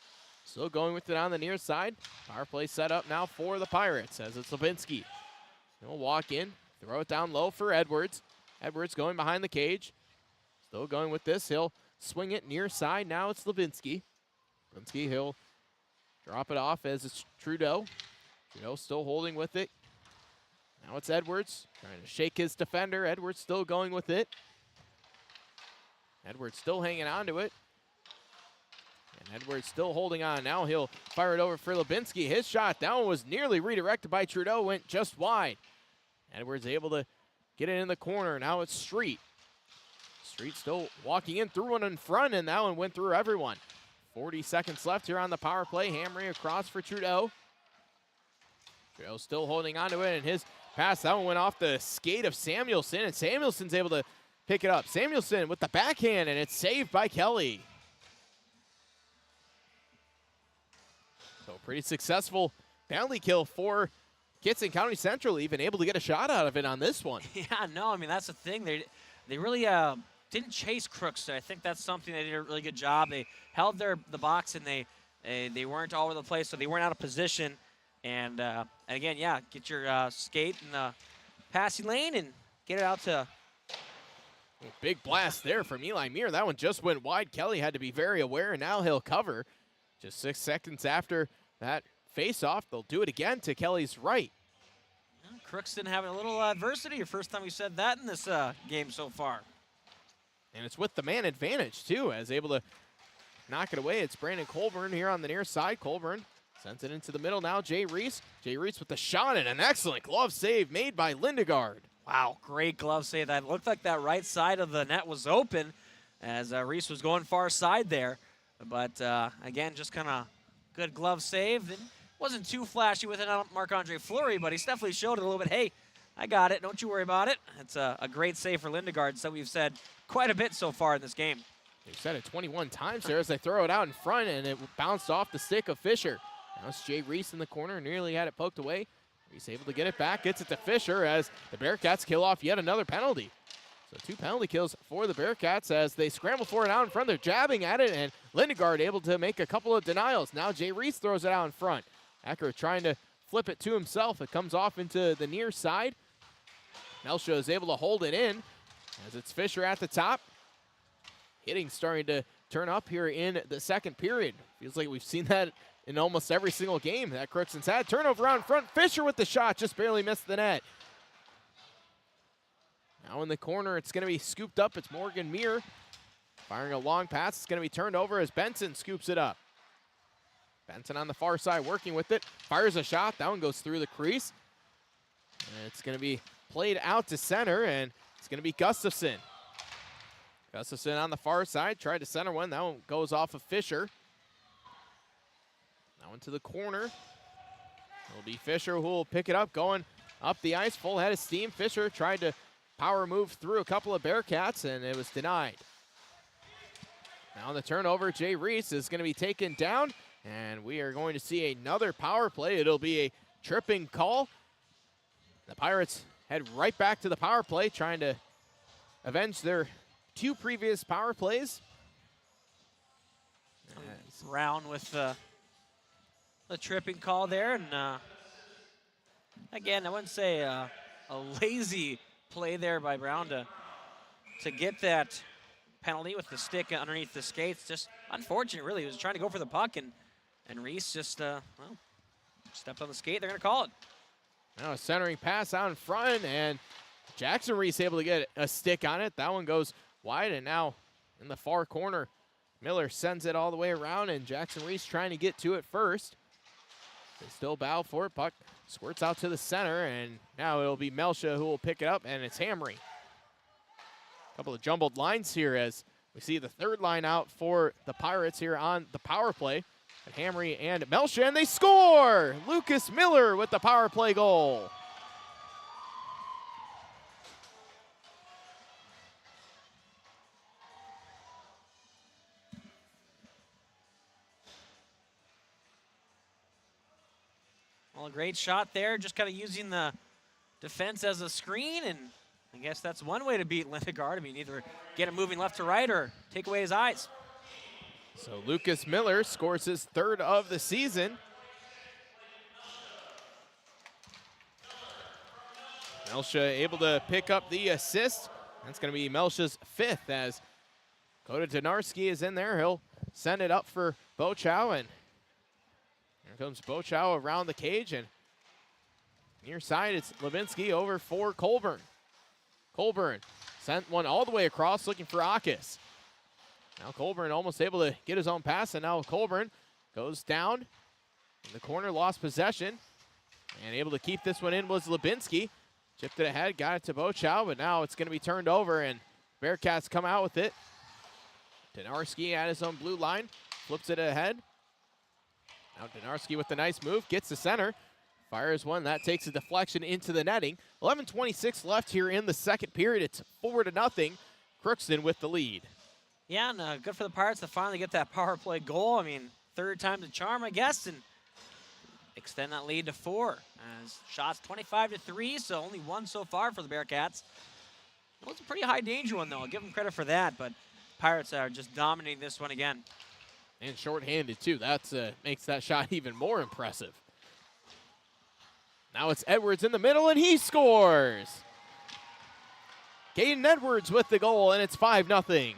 Still going with it on the near side. Power play set up now for the Pirates, as it's Lubinsky. He'll walk in, throw it down low for Edwards. Edwards going behind the cage. Still going with this. He'll swing it near side. Now it's Lubinsky. Lubinsky, he'll drop it off as it's Trudeau. Trudeau still holding with it. Now it's Edwards trying to shake his defender. Edwards still going with it. Edwards still hanging on to it. And Edwards still holding on. Now he'll fire it over for Lubinsky. His shot, that one was nearly redirected by Trudeau, went just wide. Edwards able to get it in the corner. Now it's Street. Street still walking in, threw one in front, and that one went through everyone. 40 seconds left here on the power play. Hammering across for Trudeau. Trudeau still holding on to it, and his pass, that one went off the skate of Samuelson, and Samuelson's able to pick it up. Samuelson with the backhand, and it's saved by Kelly. So pretty successful penalty kill for Kittson County Central, even able to get a shot out of it on this one. Yeah, no, I mean, that's the thing. They really didn't chase Crookston. I think that's something they did a really good job. They held the box, and they They weren't all over the place, so they weren't out of position. And again, yeah, get your skate in the passing lane and get it out to. Big blast there from Eli Meir. That one just went wide. Kelly had to be very aware, and now he'll cover. Just 6 seconds after that face-off, they'll do it again to Kelly's right. Crookston having a little adversity. First time we said that in this game so far. And it's with the man advantage, too, as able to knock it away. It's Brandon Colburn here on the near side. Colburn sends it into the middle now. Jay Reese. Jay Reese with the shot and an excellent glove save made by Lindegard. Wow, great glove save. That looked like that right side of the net was open as Reese was going far side there. But again, just kind of good glove save. And wasn't too flashy with it on Marc-Andre Fleury, but he's definitely showed it a little bit. Hey, I got it. Don't you worry about it. It's a great save for Lindegard. So we've said quite a bit so far in this game. They've said it 21 times there as they throw it out in front, and it bounced off the stick of Fisher. Now it's Jay Reese in the corner, nearly had it poked away. Reese able to get it back, gets it to Fisher as the Bearcats kill off yet another penalty. So 2 penalty kills for the Bearcats as they scramble for it out in front. They're jabbing at it, and Lindegard able to make a couple of denials. Now Jay Reese throws it out in front. Ecker trying to flip it to himself. It comes off into the near side. Melsha is able to hold it in as it's Fisher at the top. Hitting starting to turn up here in the second period. Feels like we've seen that in almost every single game that Crookston's had. Turnover out in front. Fisher with the shot, just barely missed the net. Now in the corner, it's going to be scooped up. It's Morgan Meir firing a long pass. It's going to be turned over as Benson scoops it up. Benson on the far side working with it. Fires a shot. That one goes through the crease. And it's going to be played out to center, and it's going to be Gustafson. Gustafson on the far side. Tried to center one. That one goes off of Fisher. That one to the corner. It'll be Fisher who will pick it up, going up the ice, full head of steam. Fisher tried to power move through a couple of Bearcats, and it was denied. Now on the turnover, Jay Reese is going to be taken down, and we are going to see another power play. It'll be a tripping call. The Pirates head right back to the power play, trying to avenge their 2 previous power plays. Brown with the tripping call there, and again, I wouldn't say a lazy play there by Brown to get that penalty with the stick underneath the skates. Just unfortunate, really. He was trying to go for the puck, and Reese just well, stepped on the skate. They're going to call it. Now a centering pass out in front, and Jackson Reese able to get a stick on it. That one goes wide, and now in the far corner, Miller sends it all the way around, and Jackson Reese trying to get to it first. They still battle for it. Puck squirts out to the center, and now it'll be Melsha who will pick it up, and it's Hamry. A couple of jumbled lines here as we see the third line out for the Pirates here on the power play. And Hamry and Melsha, and they score! Lucas Miller with the power play goal. Well, a great shot there, just kind of using the defense as a screen, and I guess that's one way to beat Lindegard. I mean, either get him moving left to right or take away his eyes. So Lucas Miller scores his 3rd of the season. Melsha able to pick up the assist. That's going to be Melsha's 5th as Koda Donarski is in there. He'll send it up for Bochow, and here comes Bochow around the cage, and near side it's Levinsky over for Colburn. Colburn sent one all the way across looking for Akis. Now Colburn almost able to get his own pass, and now Colburn goes down in the corner, lost possession, and able to keep this one in was Levinsky. Chipped it ahead, got it to Bochow, but now it's going to be turned over, and Bearcats come out with it. Donarski at his own blue line, flips it ahead. Now Donarski with the nice move, gets to center, fires one. That takes a deflection into the netting. 11:26 left here in the second period. It's 4-0. Crookston with the lead. Yeah, and good for the Pirates to finally get that power play goal. I mean, 3rd time the charm, I guess, and extend that lead to 4. As shots 25-3, so only 1 so far for the Bearcats. It was a pretty high danger one, though. I'll give them credit for that, but Pirates are just dominating this one again. And shorthanded, too. That's makes that shot even more impressive. Now it's Edwards in the middle, and he scores. Caden Edwards with the goal, and it's 5-0.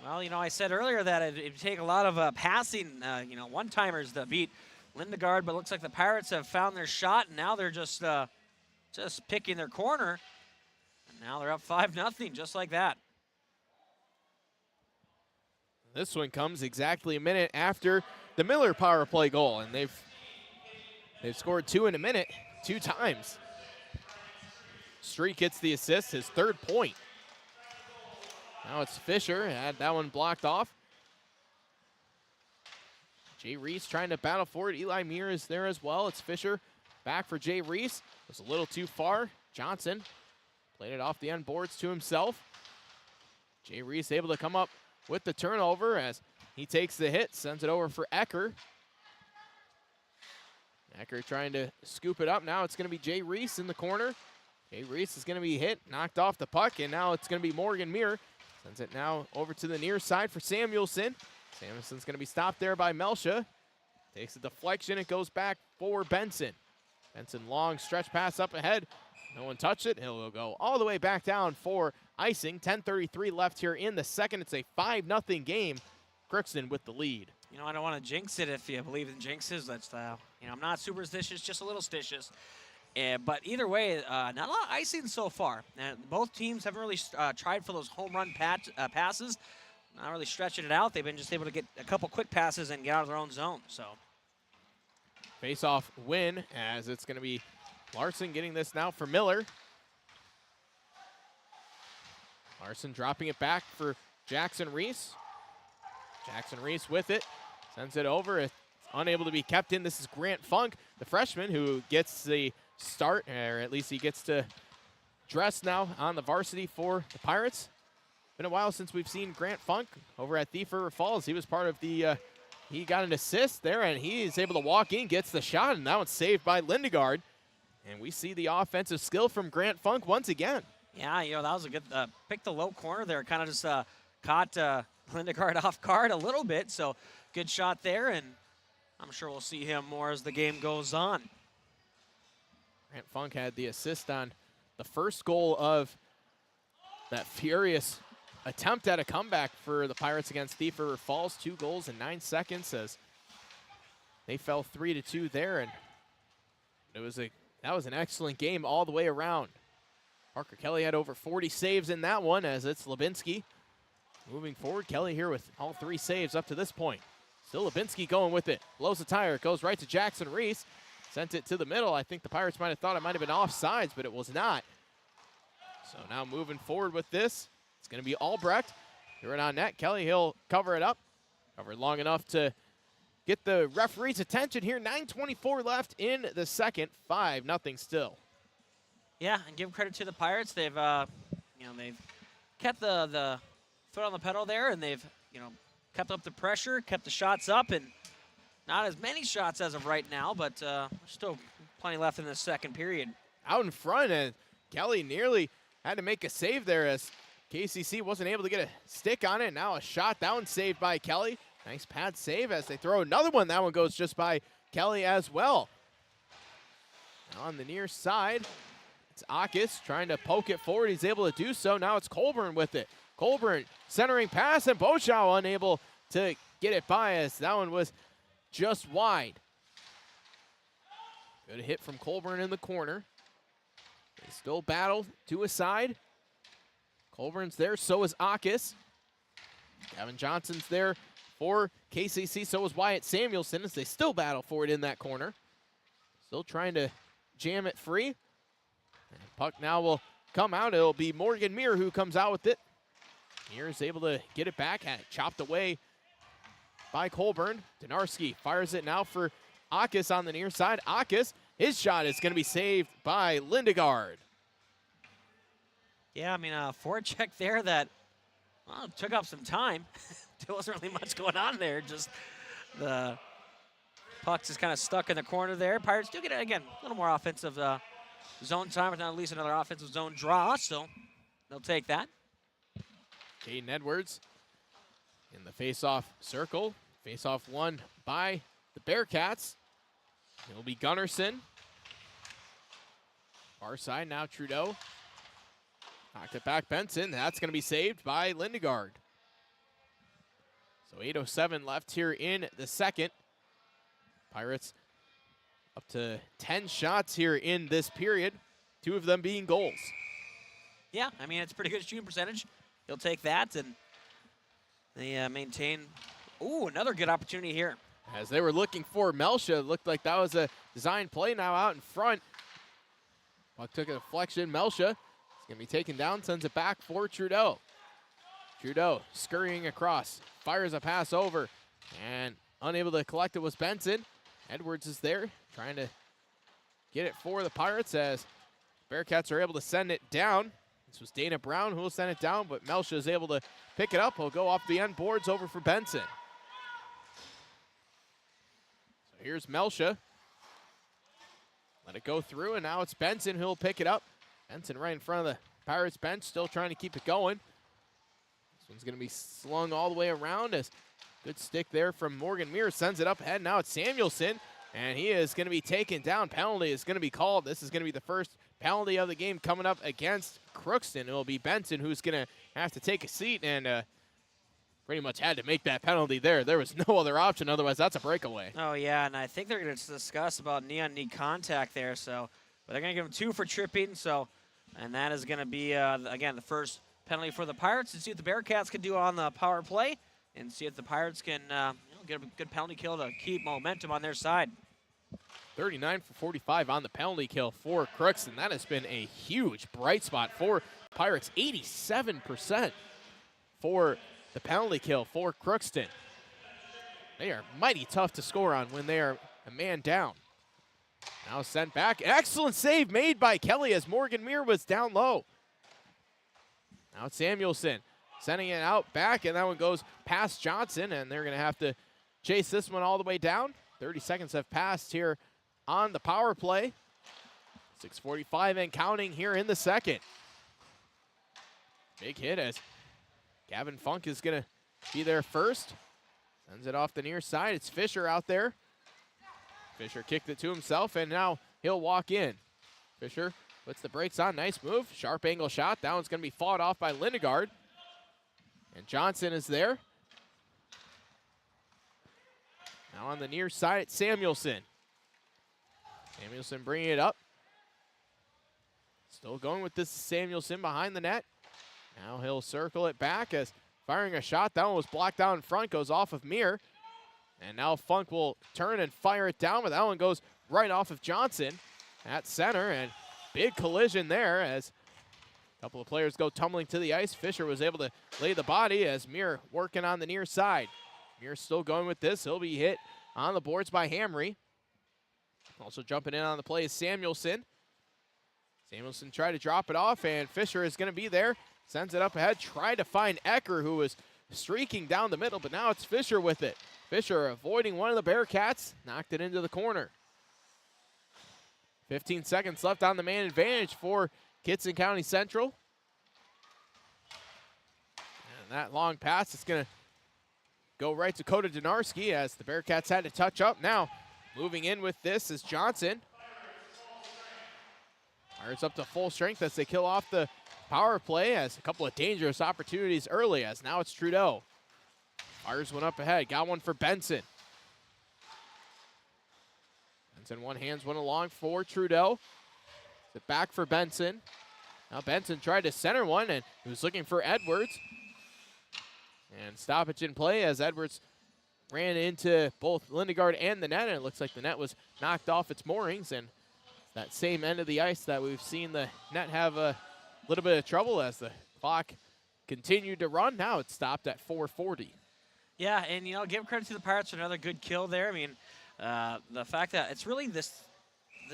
Well, I said earlier that it'd take a lot of passing, one-timers to beat Lindegard, but it looks like the Pirates have found their shot, and now they're just picking their corner. And now they're up 5-0, just like that. This one comes exactly a minute after the Miller power play goal, and they've scored 2 in a minute 2 times. Street gets the assist, his 3rd point. Now it's Fisher, had that one blocked off. Jay Reese trying to battle for it. Eli Muir is there as well. It's Fisher back for Jay Reese. It was a little too far. Johnson played it off the end boards to himself. Jay Reese able to come up with the turnover as he takes the hit, sends it over for Ecker. Ecker trying to scoop it up. Now it's going to be Jay Reese in the corner. Jay Reese is going to be hit, knocked off the puck, and now it's going to be Morgan Muir. Sends it now over to the near side for Samuelson. Samuelson's going to be stopped there by Melsha. Takes a deflection. It goes back for Benson. Benson long stretch pass up ahead. No one touched it. He'll go all the way back down for icing. 10:33 left here in the second. It's a 5-0 game. Crookston with the lead. I don't want to jinx it if you believe in jinxes. That's I'm not superstitious, just a little stitious. But either way, not a lot of icing so far. Both teams haven't really tried for those home run passes. Not really stretching it out. They've been just able to get a couple quick passes and get out of their own zone. So, face-off win as it's going to be Larson getting this now for Miller. Larson dropping it back for Jackson Reese. Jackson Reese with it. Sends it over. It's unable to be kept in. This is Grant Funk, the freshman, who gets the start, or at least he gets to dress now on the varsity for the Pirates. Been a while since we've seen Grant Funk over at Thief River Falls. He was part of the, he got an assist there, and he is able to walk in, gets the shot, and that one's saved by Lindegard. And we see the offensive skill from Grant Funk once again. Yeah, that was a good, pick the low corner there, kind of just caught Lindegard off guard a little bit, so good shot there, and I'm sure we'll see him more as the game goes on. Grant Funk had the assist on the first goal of that furious attempt at a comeback for the Pirates against Thief River Falls. 2 goals in 9 seconds as they fell 3-2 there, and that was an excellent game all the way around. Parker Kelly had over 40 saves in that one as it's Lubinsky. Moving forward, Kelly here with all 3 saves up to this point. Still Lubinsky going with it. Blows the tire, goes right to Jackson Reese. Sent it to the middle. I think the Pirates might have thought it might have been offsides, but it was not. So now moving forward with this, it's going to be Albrecht. Threw it on net. Kelly, he'll cover it up. Covered long enough to get the referee's attention here. 9:24 left in the second. 5-0 still. Yeah, and give credit to the Pirates. They've, they've kept the foot on the pedal there, and they've, kept up the pressure, kept the shots up, and not as many shots as of right now, but still plenty left in the second period. Out in front, and Kelly nearly had to make a save there as KCC wasn't able to get a stick on it. Now a shot down saved by Kelly. Nice pad save as they throw another one. That one goes just by Kelly as well. Now on the near side, it's Akis trying to poke it forward. He's able to do so. Now it's Colburn with it. Colburn centering pass, and Beauchamp unable to get it by as that one was just wide. Good hit from Colburn in the corner. They still battle to a side. Colburn's there, so is Akis. Gavin Johnson's there for KCC, so is Wyatt Samuelson as they still battle for it in that corner. Still trying to jam it free. And puck now will come out. It'll be Morgan Muir who comes out with it. Muir is able to get it back, had it chopped away by Colburn. Donarski fires it now for Akis on the near side. Akis, his shot is going to be saved by Lindegard. Yeah, a forecheck there that took up some time. There wasn't really much going on there. Just the puck just kind of stuck in the corner there. Pirates do get, again, a little more offensive zone time, but not at least another offensive zone draw, so they'll take that. Caden Edwards in the face-off circle. Face-off won by the Bearcats. It'll be Gunnarsson. Far side now, Trudeau. Knocked it back, Benson. That's going to be saved by Lindegaard. So 8:07 left here in the second. Pirates up to 10 shots here in this period, 2 of them being goals. Yeah, I mean, it's a pretty good shooting percentage. He'll take that, and they maintain. Ooh, another good opportunity here. As they were looking for Melsha, it looked like that was a design play now out in front. Puck took a deflection. Melsha is going to be taken down, sends it back for Trudeau. Trudeau scurrying across, fires a pass over, and unable to collect it was Benson. Edwards is there, trying to get it for the Pirates as Bearcats are able to send it down. This was Dana Brown who will send it down, but Melsha is able to pick it up. He'll go off the end boards over for Benson. So here's Melsha. Let it go through, and now it's Benson who'll pick it up. Benson right in front of the Pirates bench, still trying to keep it going. This one's going to be slung all the way around as good stick there from Morgan Mears. Sends it up ahead. Now it's Samuelson, and he is going to be taken down. Penalty is going to be called. This is going to be the first penalty of the game coming up against Crookston. It will be Benson who's going to have to take a seat and pretty much had to make that penalty there. There was no other option. Otherwise, that's a breakaway. Oh, yeah, and I think they're going to discuss about knee-on-knee contact there. So, but they're going to give him 2 for tripping. So, and that is going to be, again, the first penalty for the Pirates, and see what the Bearcats can do on the power play and see if the Pirates can get a good penalty kill to keep momentum on their side. 39 for 45 on the penalty kill for Crookston. That has been a huge bright spot for Pirates. 87% for the penalty kill for Crookston. They are mighty tough to score on when they are a man down. Now sent back. Excellent save made by Kelly as Morgan Meir was down low. Now it's Samuelson sending it out back, and that one goes past Johnson, and they're going to have to chase this one all the way down. 30 seconds have passed here on the power play. 6:45 and counting here in the second. Big hit as Gavin Funk is going to be there first. Sends it off the near side. It's Fisher out there. Fisher kicked it to himself, and now he'll walk in. Fisher puts the brakes on. Nice move. Sharp angle shot. That one's going to be fought off by Lindegaard. And Johnson is there. Now on the near side, it's Samuelson. Samuelson bringing it up. Still going with this Samuelson behind the net. Now he'll circle it back as firing a shot. That one was blocked down in front, goes off of Meir. And now Funk will turn and fire it down, but that one goes right off of Johnson at center. And big collision there as a couple of players go tumbling to the ice. Fisher was able to lay the body as Meir working on the near side. Meir still going with this. He'll be hit on the boards by Hamry. Also jumping in on the play is Samuelson. Samuelson tried to drop it off, and Fisher is going to be there. Sends it up ahead. Tried to find Ecker, who was streaking down the middle, but now it's Fisher with it. Fisher avoiding one of the Bearcats. Knocked it into the corner. 15 seconds left on the man advantage for Kittson County Central. And that long pass is going to go right to Coda Donarski as the Bearcats had to touch up. Now moving in with this is Johnson. Pirates up to full strength as they kill off the power play, as a couple of dangerous opportunities early, as now it's Trudeau. Fires one up ahead, got one for Benson. Benson one hands one along for Trudeau. It's back for Benson. Now Benson tried to center one, and he was looking for Edwards. And stoppage in play as Edwards ran into both Lindegaard and the net, and it looks like the net was knocked off its moorings, and that same end of the ice that we've seen the net have a little bit of trouble as the clock continued to run. Now it's stopped at 4:40. Yeah, and, give credit to the Pirates for another good kill there. I mean, the fact that it's really this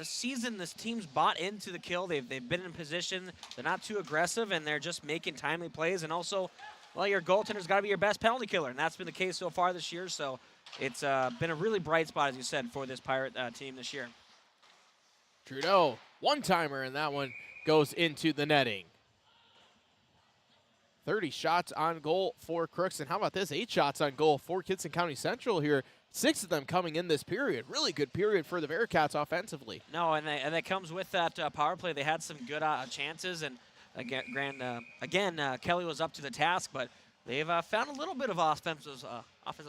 season, this team's bought into the kill. They've been in position. They're not too aggressive, and they're just making timely plays. And also, well, your goaltender's got to be your best penalty killer, and that's been the case so far this year. So it's been a really bright spot, as you said, for this Pirate team this year. Trudeau, one-timer, and that one goes into the netting. 30 shots on goal for Crookston. How about this? 8 shots on goal for Kittson County Central here. 6 of them coming in this period. Really good period for the Bearcats offensively. No, and that comes with that power play. They had some good chances, and again, Kelly was up to the task, but they've found a little bit of offensive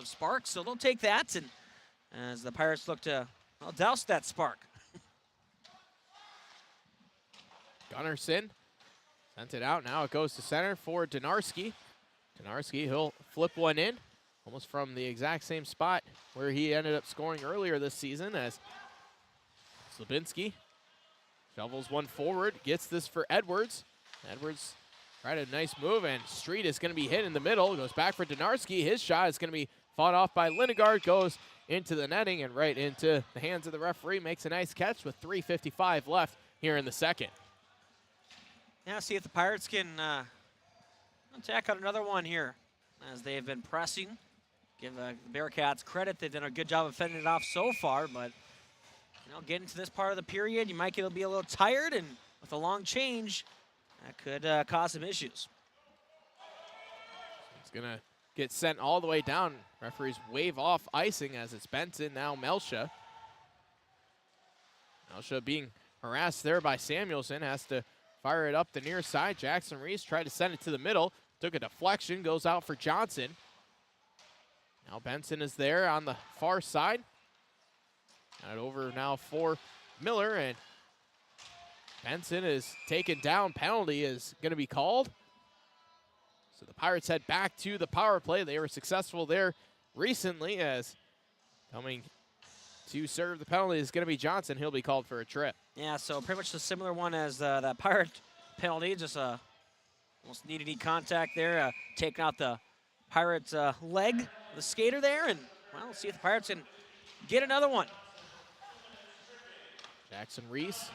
spark, so they'll take that, and as the Pirates look to douse that spark. Gunnarsson sent it out. Now it goes to center for Donarski. Donarski, he'll flip one in, almost from the exact same spot where he ended up scoring earlier this season, as Slabinski shovels one forward, gets this for Edwards. Edwards tried a nice move, and Street is going to be hit in the middle. Goes back for Donarski. His shot is going to be fought off by Lindegard. Goes into the netting and right into the hands of the referee. Makes a nice catch with 3:55 left here in the second. Now see if the Pirates can attack on another one here, as they've been pressing. Give the Bearcats credit. They've done a good job of fending it off so far, but getting to this part of the period, you might be a little tired, and with a long change, that could cause some issues. It's going to get sent all the way down. Referees wave off icing as it's Benson, now Melsha. Melsha being harassed there by Samuelson, has to fire it up the near side. Jackson Reese tried to send it to the middle. Took a deflection, goes out for Johnson. Now Benson is there on the far side. Got it over now for Miller, and Benson is taken down. Penalty is going to be called. So the Pirates head back to the power play. They were successful there recently, as coming to serve the penalty is going to be Johnson. He'll be called for a trip. Yeah, so pretty much a similar one as that Pirate penalty. Just almost knee-to-knee contact there, taking out the Pirates' leg, the skater there, and well, we'll see if the Pirates can get another one. Jackson Reese.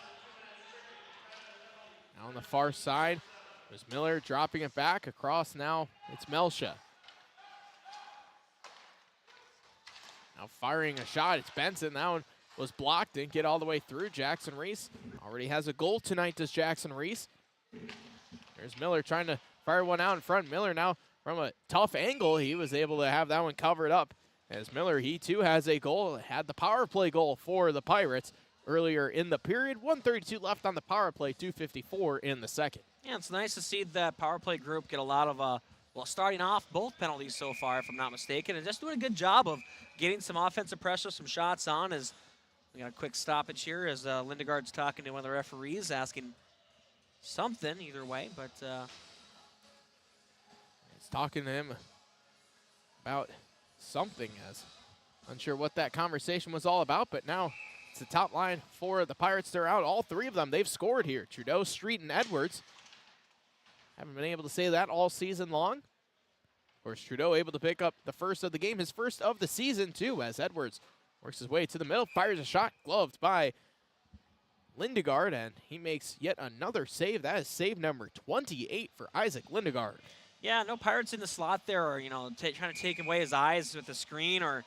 Now on the far side, there's Miller dropping it back across. Now it's Melsha. Now firing a shot, it's Benson. That one was blocked, didn't get all the way through. Jackson Reese already has a goal tonight, does Jackson Reese. There's Miller trying to fire one out in front. Miller now from a tough angle, he was able to have that one covered up. As Miller, he too has a goal, had the power play goal for the Pirates earlier in the period. 1:32 left on the power play, 2:54 in the second. Yeah, it's nice to see that power play group get a lot of, starting off both penalties so far, if I'm not mistaken, and just doing a good job of getting some offensive pressure, some shots on. As we got a quick stoppage here as Lindegard's talking to one of the referees, asking something either way, but he's talking to him about something, as unsure what that conversation was all about, but now it's the top line for the Pirates. They're out, all 3 of them. They've scored here. Trudeau, Street, and Edwards. Haven't been able to say that all season long. Of course, Trudeau able to pick up the first of the game, his first of the season too, as Edwards works his way to the middle, fires a shot, gloved by Lindegard, and he makes yet another save. That is save number 28 for Isaac Lindegard. Yeah, no Pirates in the slot there, or trying to take away his eyes with the screen, or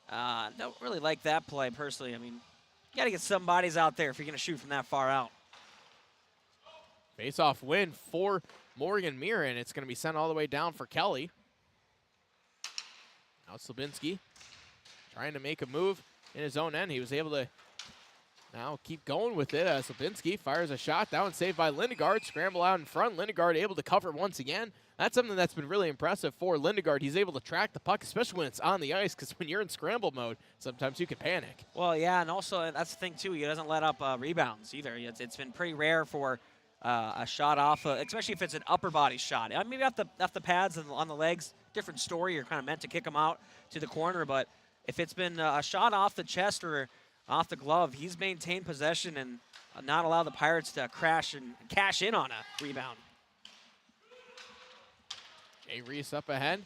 don't really like that play personally. I mean, you got to get some bodies out there if you're going to shoot from that far out. Face-off win for Morgan Mirren. It's going to be sent all the way down for Kelly. Now Slabinski trying to make a move in his own end. He was able to now keep going with it as Slabinski fires a shot. That one saved by Lindegard. Scramble out in front. Lindegard able to cover once again. That's something that's been really impressive for Lindegard. He's able to track the puck, especially when it's on the ice, because when you're in scramble mode, sometimes you can panic. Well, yeah, and also that's the thing, too. He doesn't let up rebounds either. It's been pretty rare for a shot off, especially if it's an upper body shot. Maybe off the pads and on the legs, different story. You're kind of meant to kick them out to the corner, but if it's been a shot off the chest or off the glove, he's maintained possession and not allow the Pirates to crash and cash in on a rebound. Jay Reese up ahead.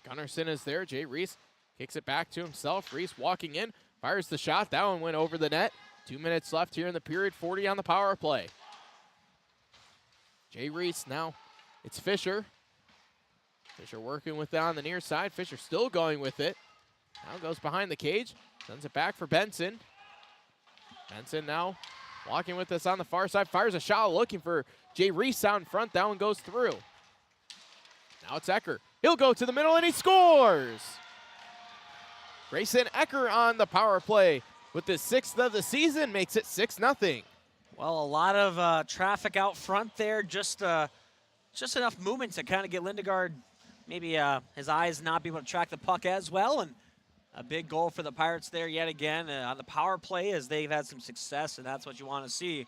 Gunnarsson is there. Jay Reese kicks it back to himself. Reese walking in, fires the shot. That one went over the net. 2 minutes left here in the period, 40 on the power play. Jay Reese now, it's Fisher. Fisher working with it on the near side. Fisher still going with it. Now goes behind the cage. Sends it back for Benson. Benson now walking with us on the far side. Fires a shot looking for Jay Reese out in front. That one goes through. Now it's Ecker. He'll go to the middle and he scores. Grayson Ecker on the power play with the 6th of the season, makes it 6-0. Well, a lot of traffic out front there. Just enough movement to kind of get Lindegaard, maybe his eyes not be able to track the puck as well. And a big goal for the Pirates there yet again on the power play, as they've had some success, and that's what you want to see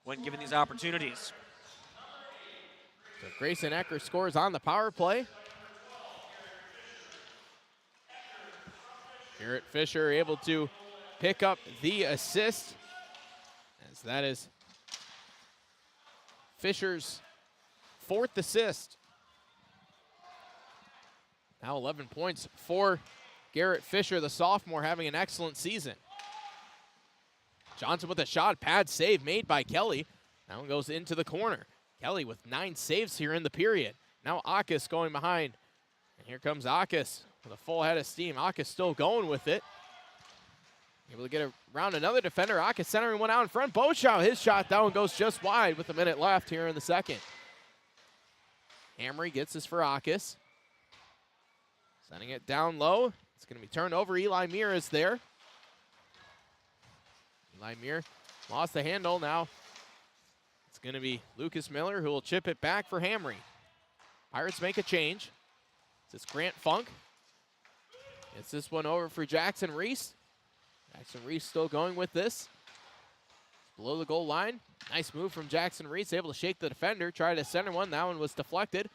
when given these opportunities. So Grayson Ecker scores on the power play. Garrett Fisher able to pick up the assist, as that is Fisher's 4th assist. Now 11 points for Garrett Fisher, the sophomore, having an excellent season. Johnson with a shot, pad save made by Kelly. Now it goes into the corner. Kelly with 9 saves here in the period. Now Akis going behind. And here comes Akis with a full head of steam. Akis still going with it. Able to get around another defender. Akis centering one out in front. Beauchamp, his shot down goes just wide with a minute left here in the second. Hamry gets this for Akis. Sending it down low. It's going to be turned over. Eli Meir is there. Eli Meir lost the handle. Now it's going to be Lucas Miller who will chip it back for Hamry. Pirates make a change. It's Grant Funk. Gets this one over for Jackson Reese. Jackson Reese still going with this. Below the goal line. Nice move from Jackson Reese. Able to shake the defender. Try to center one. That one was deflected.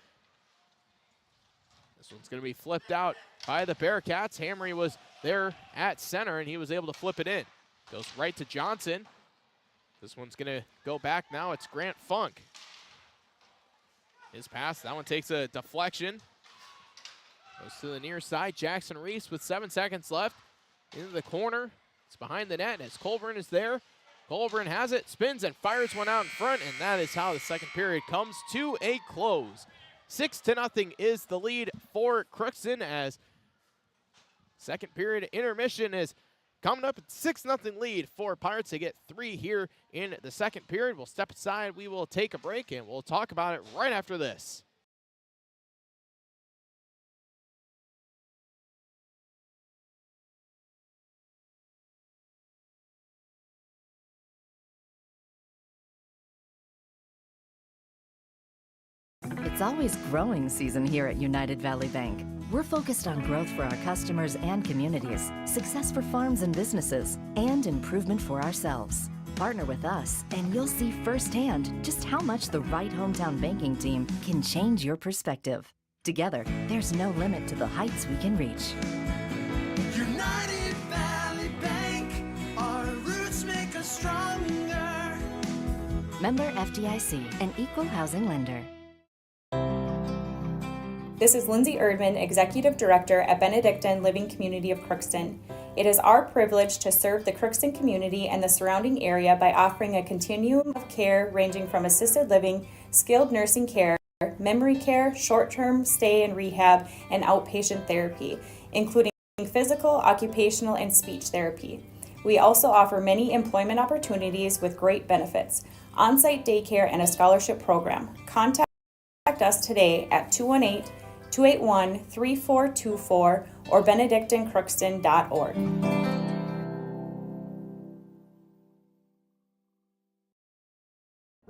This one's going to be flipped out by the Bearcats. Hamry was there at center, and he was able to flip it in. Goes right to Johnson. This one's going to go back now. It's Grant Funk. His pass. That one takes a deflection. Goes to the near side. Jackson Reese with 7 seconds left. Into the corner. It's behind the net as Colburn is there. Colburn has it, spins and fires one out in front, and that is how the second period comes to a close. 6-0 is the lead for Crookston, as second period intermission is coming up. 6-0 lead for Pirates. They get 3 here in the second period. We'll step aside. We will take a break, and we'll talk about it right after this. It's always growing season here at United Valley Bank. We're focused on growth for our customers and communities, success for farms and businesses, and improvement for ourselves. Partner with us, and you'll see firsthand just how much the right hometown banking team can change your perspective. Together, there's no limit to the heights we can reach. United Valley Bank, our roots make us stronger. Member FDIC, an equal housing lender. This is Lindsay Erdman, Executive Director at Benedictine Living Community of Crookston. It is our privilege to serve the Crookston community and the surrounding area by offering a continuum of care ranging from assisted living, skilled nursing care, memory care, short-term stay and rehab, and outpatient therapy, including physical, occupational, and speech therapy. We also offer many employment opportunities with great benefits, on-site daycare, and a scholarship program. Contact us today at 218-281-3424 or benedictinecrookston.org.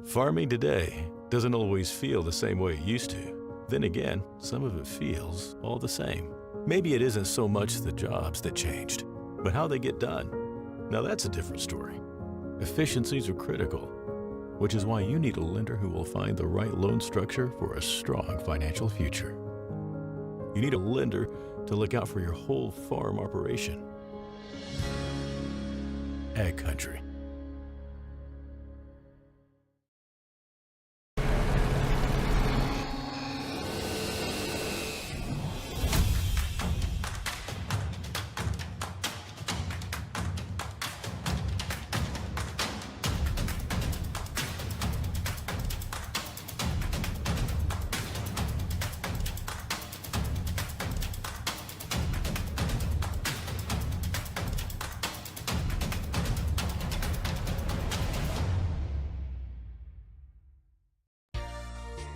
Farming today doesn't always feel the same way it used to. Then again, some of it feels all the same. Maybe it isn't so much the jobs that changed, but how they get done. Now that's a different story. Efficiencies are critical, which is why you need a lender who will find the right loan structure for a strong financial future. You need a lender to look out for your whole farm operation. Ag Country.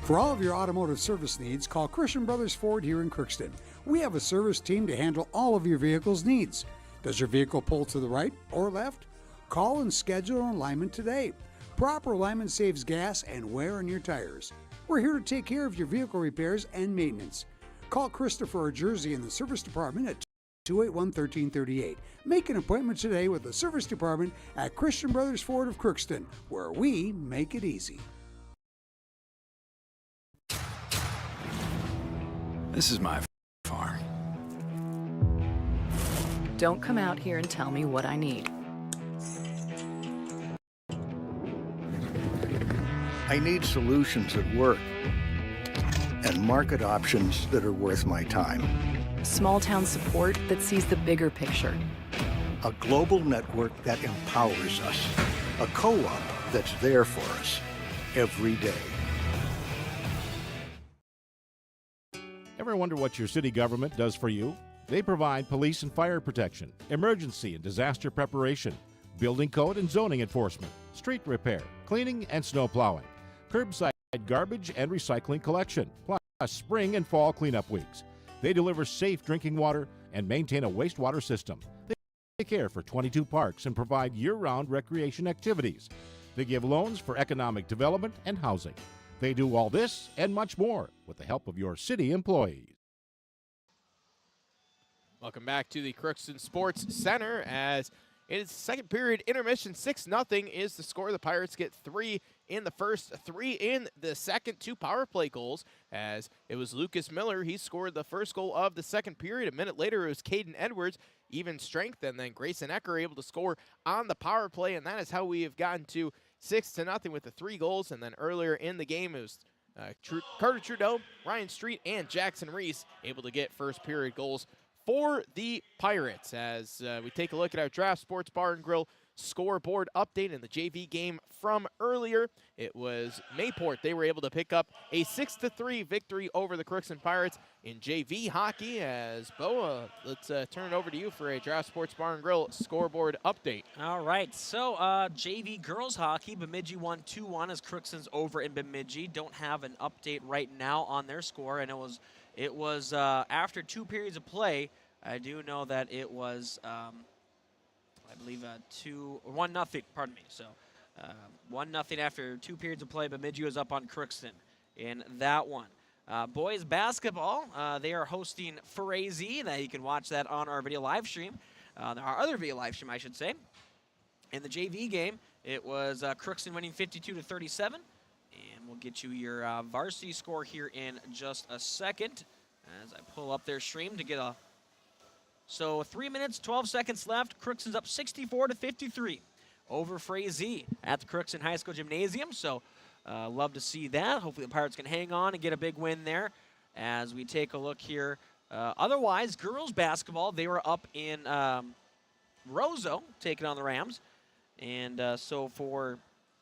For all of your automotive service needs, call Christian Brothers Ford here in Crookston. We have a service team to handle all of your vehicle's needs. Does your vehicle pull to the right or left? Call and schedule an alignment today. Proper alignment saves gas and wear on your tires. We're here to take care of your vehicle repairs and maintenance. Call Christopher or Jersey in the service department at 281-1338. Make an appointment today with the service department at Christian Brothers Ford of Crookston, where we make it easy. This is my farm. Don't come out here and tell me what I need. I need solutions that work and market options that are worth my time. Small town support that sees the bigger picture. A global network that empowers us. A co-op that's there for us every day. Ever wonder what your city government does for you? They provide police and fire protection, emergency and disaster preparation, building code and zoning enforcement, street repair, cleaning and snow plowing, curbside garbage and recycling collection, plus spring and fall cleanup weeks. They deliver safe drinking water and maintain a wastewater system. They care for 22 parks and provide year-round recreation activities. They give loans for economic development and housing. They do all this and much more with the help of your city employees. Welcome back to the Crookston Sports Center as it is second period intermission. 6-0 is the score. The Pirates get 3 in the first, 3 in the second. 2 power play goals as it was Lucas Miller. He scored the first goal of the second period. A minute later, it was Caden Edwards, even strength, and then Grayson Ecker able to score on the power play, and that is how we have gotten to 6-0 with the 3 goals. And then earlier in the game, it was Carter Trudeau, Ryan Street, and Jackson Reese able to get first period goals for the Pirates. As we take a look at our Draft Sports Bar and Grill scoreboard update in the JV game from earlier, it was Mayport. They were able to pick up a 6-3 victory over the Crookston Pirates in JV hockey. As Bo, let's turn it over to you for a Draft Sports Bar and Grill scoreboard update. All right, so JV girls hockey, Bemidji won 2-1 as Crookston's over in Bemidji. Don't have an update right now on their score, and it was after 2 periods of play. I do know that it was, I believe, 1-0. Pardon me. So 1-0 after 2 periods of play. Bemidji was up on Crookston in that one. Boys basketball, they are hosting Frazee. That you can watch that on our video live stream. Our other video live stream, I should say. In the JV game, it was Crookston winning 52-37. And we'll get you your varsity score here in just a second as I pull up their stream to get a... So 3 minutes, 12 seconds left. Crookston's up 64-53 over Frazee at the Crookston High School Gymnasium. So love to see that. Hopefully the Pirates can hang on and get a big win there as we take a look here. Otherwise, girls basketball, they were up in Roseau taking on the Rams. And so for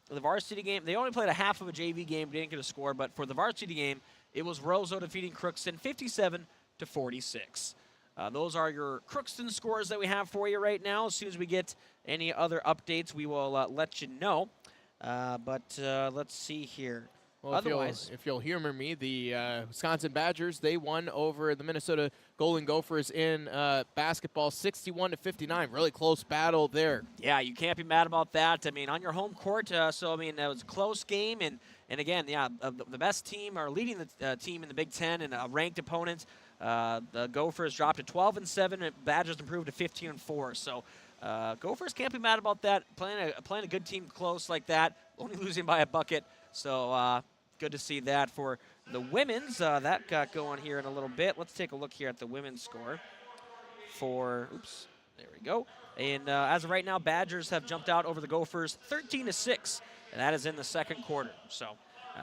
the varsity game, they only played a half of a JV game, didn't get a score. But for the varsity game, it was Roseau defeating Crookston 57-46. Those are your Crookston scores that we have for you right now. As soon as we get any other updates, we will let you know. But let's see here. Well, Otherwise, if you'll humor me, the Wisconsin Badgers, they won over the Minnesota Golden Gophers in basketball 61-59. Really close battle there. Yeah, you can't be mad about that. I mean, on your home court, so, I mean, that was a close game. And again, yeah, the best team are leading the team in the Big Ten and a ranked opponent. The Gophers dropped to 12-7, and Badgers improved to 15-4. So Gophers can't be mad about that. Playing a good team close like that, only losing by a bucket. So good to see that for the women's. That got going here in a little bit. Let's take a look here at the women's score. Oops, there we go. And as of right now, Badgers have jumped out over the Gophers 13-6, and that is in the second quarter. So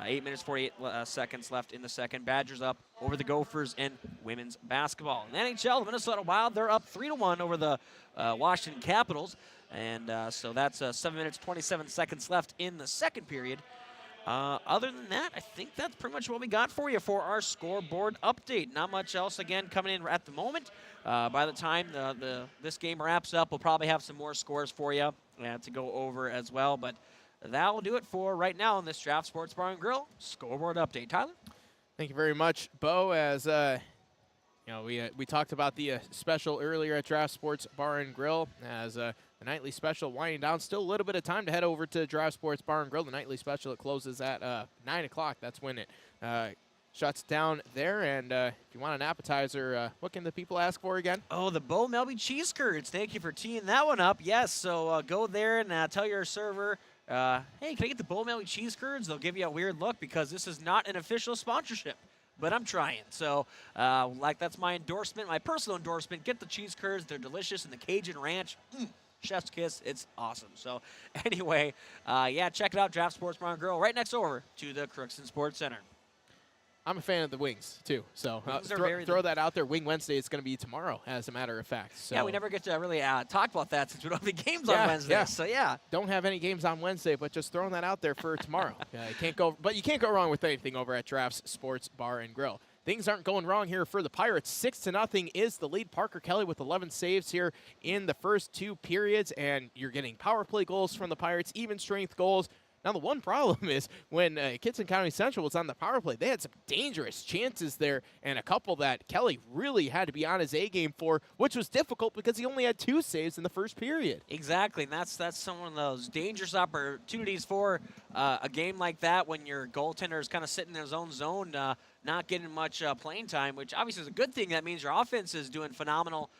8 minutes, 48 seconds left in the second. Badgers up over the Gophers in women's basketball. In the NHL, the Minnesota Wild, they're up 3-1 over the Washington Capitals. And so that's 7 minutes, 27 seconds left in the second period. Other than that, I think that's pretty much what we got for you for our scoreboard update. Not much else, again, coming in at the moment. By the time this game wraps up, we'll probably have some more scores for you to go over as well. But that will do it for right now on this Draft Sports Bar and Grill scoreboard update. Tyler? Thank you very much, Bo. As we talked about the special earlier at Draft Sports Bar and Grill, as the nightly special winding down. Still a little bit of time to head over to Draft Sports Bar and Grill. The nightly special, it closes at 9 o'clock. That's when it shuts down there. And if you want an appetizer, what can the people ask for again? Oh, the Bo Melby cheese curds. Thank you for teeing that one up. Yes, so go there and tell your server, hey, can I get the Bo Melby cheese curds? They'll give you a weird look because this is not an official sponsorship, but I'm trying. So, that's my endorsement, my personal endorsement. Get the cheese curds. They're delicious, and the Cajun Ranch, chef's kiss. It's awesome. So, anyway, check it out, Draft Sports Bar and Grill, right next over to the Crookston Sports Center. I'm a fan of the wings, too. So Wings throw that out there. Wing Wednesday is going to be tomorrow, as a matter of fact. So. Yeah, we never get to really talk about that since we don't have any games on Wednesday. Yeah. So, yeah. Don't have any games on Wednesday, but just throwing that out there for tomorrow. You can't go wrong with anything over at Draft's Sports Bar and Grill. Things aren't going wrong here for the Pirates. 6-0 is the lead. Parker Kelly with 11 saves here in the first 2 periods, and you're getting power play goals from the Pirates, even strength goals. Now, the one problem is when Kittson County Central was on the power play, they had some dangerous chances there and a couple that Kelly really had to be on his A-game for, which was difficult because he only had 2 saves in the first period. Exactly, and that's some of those dangerous opportunities for a game like that when your goaltender is kind of sitting in his own zone, not getting much playing time, which obviously is a good thing. That means your offense is doing phenomenal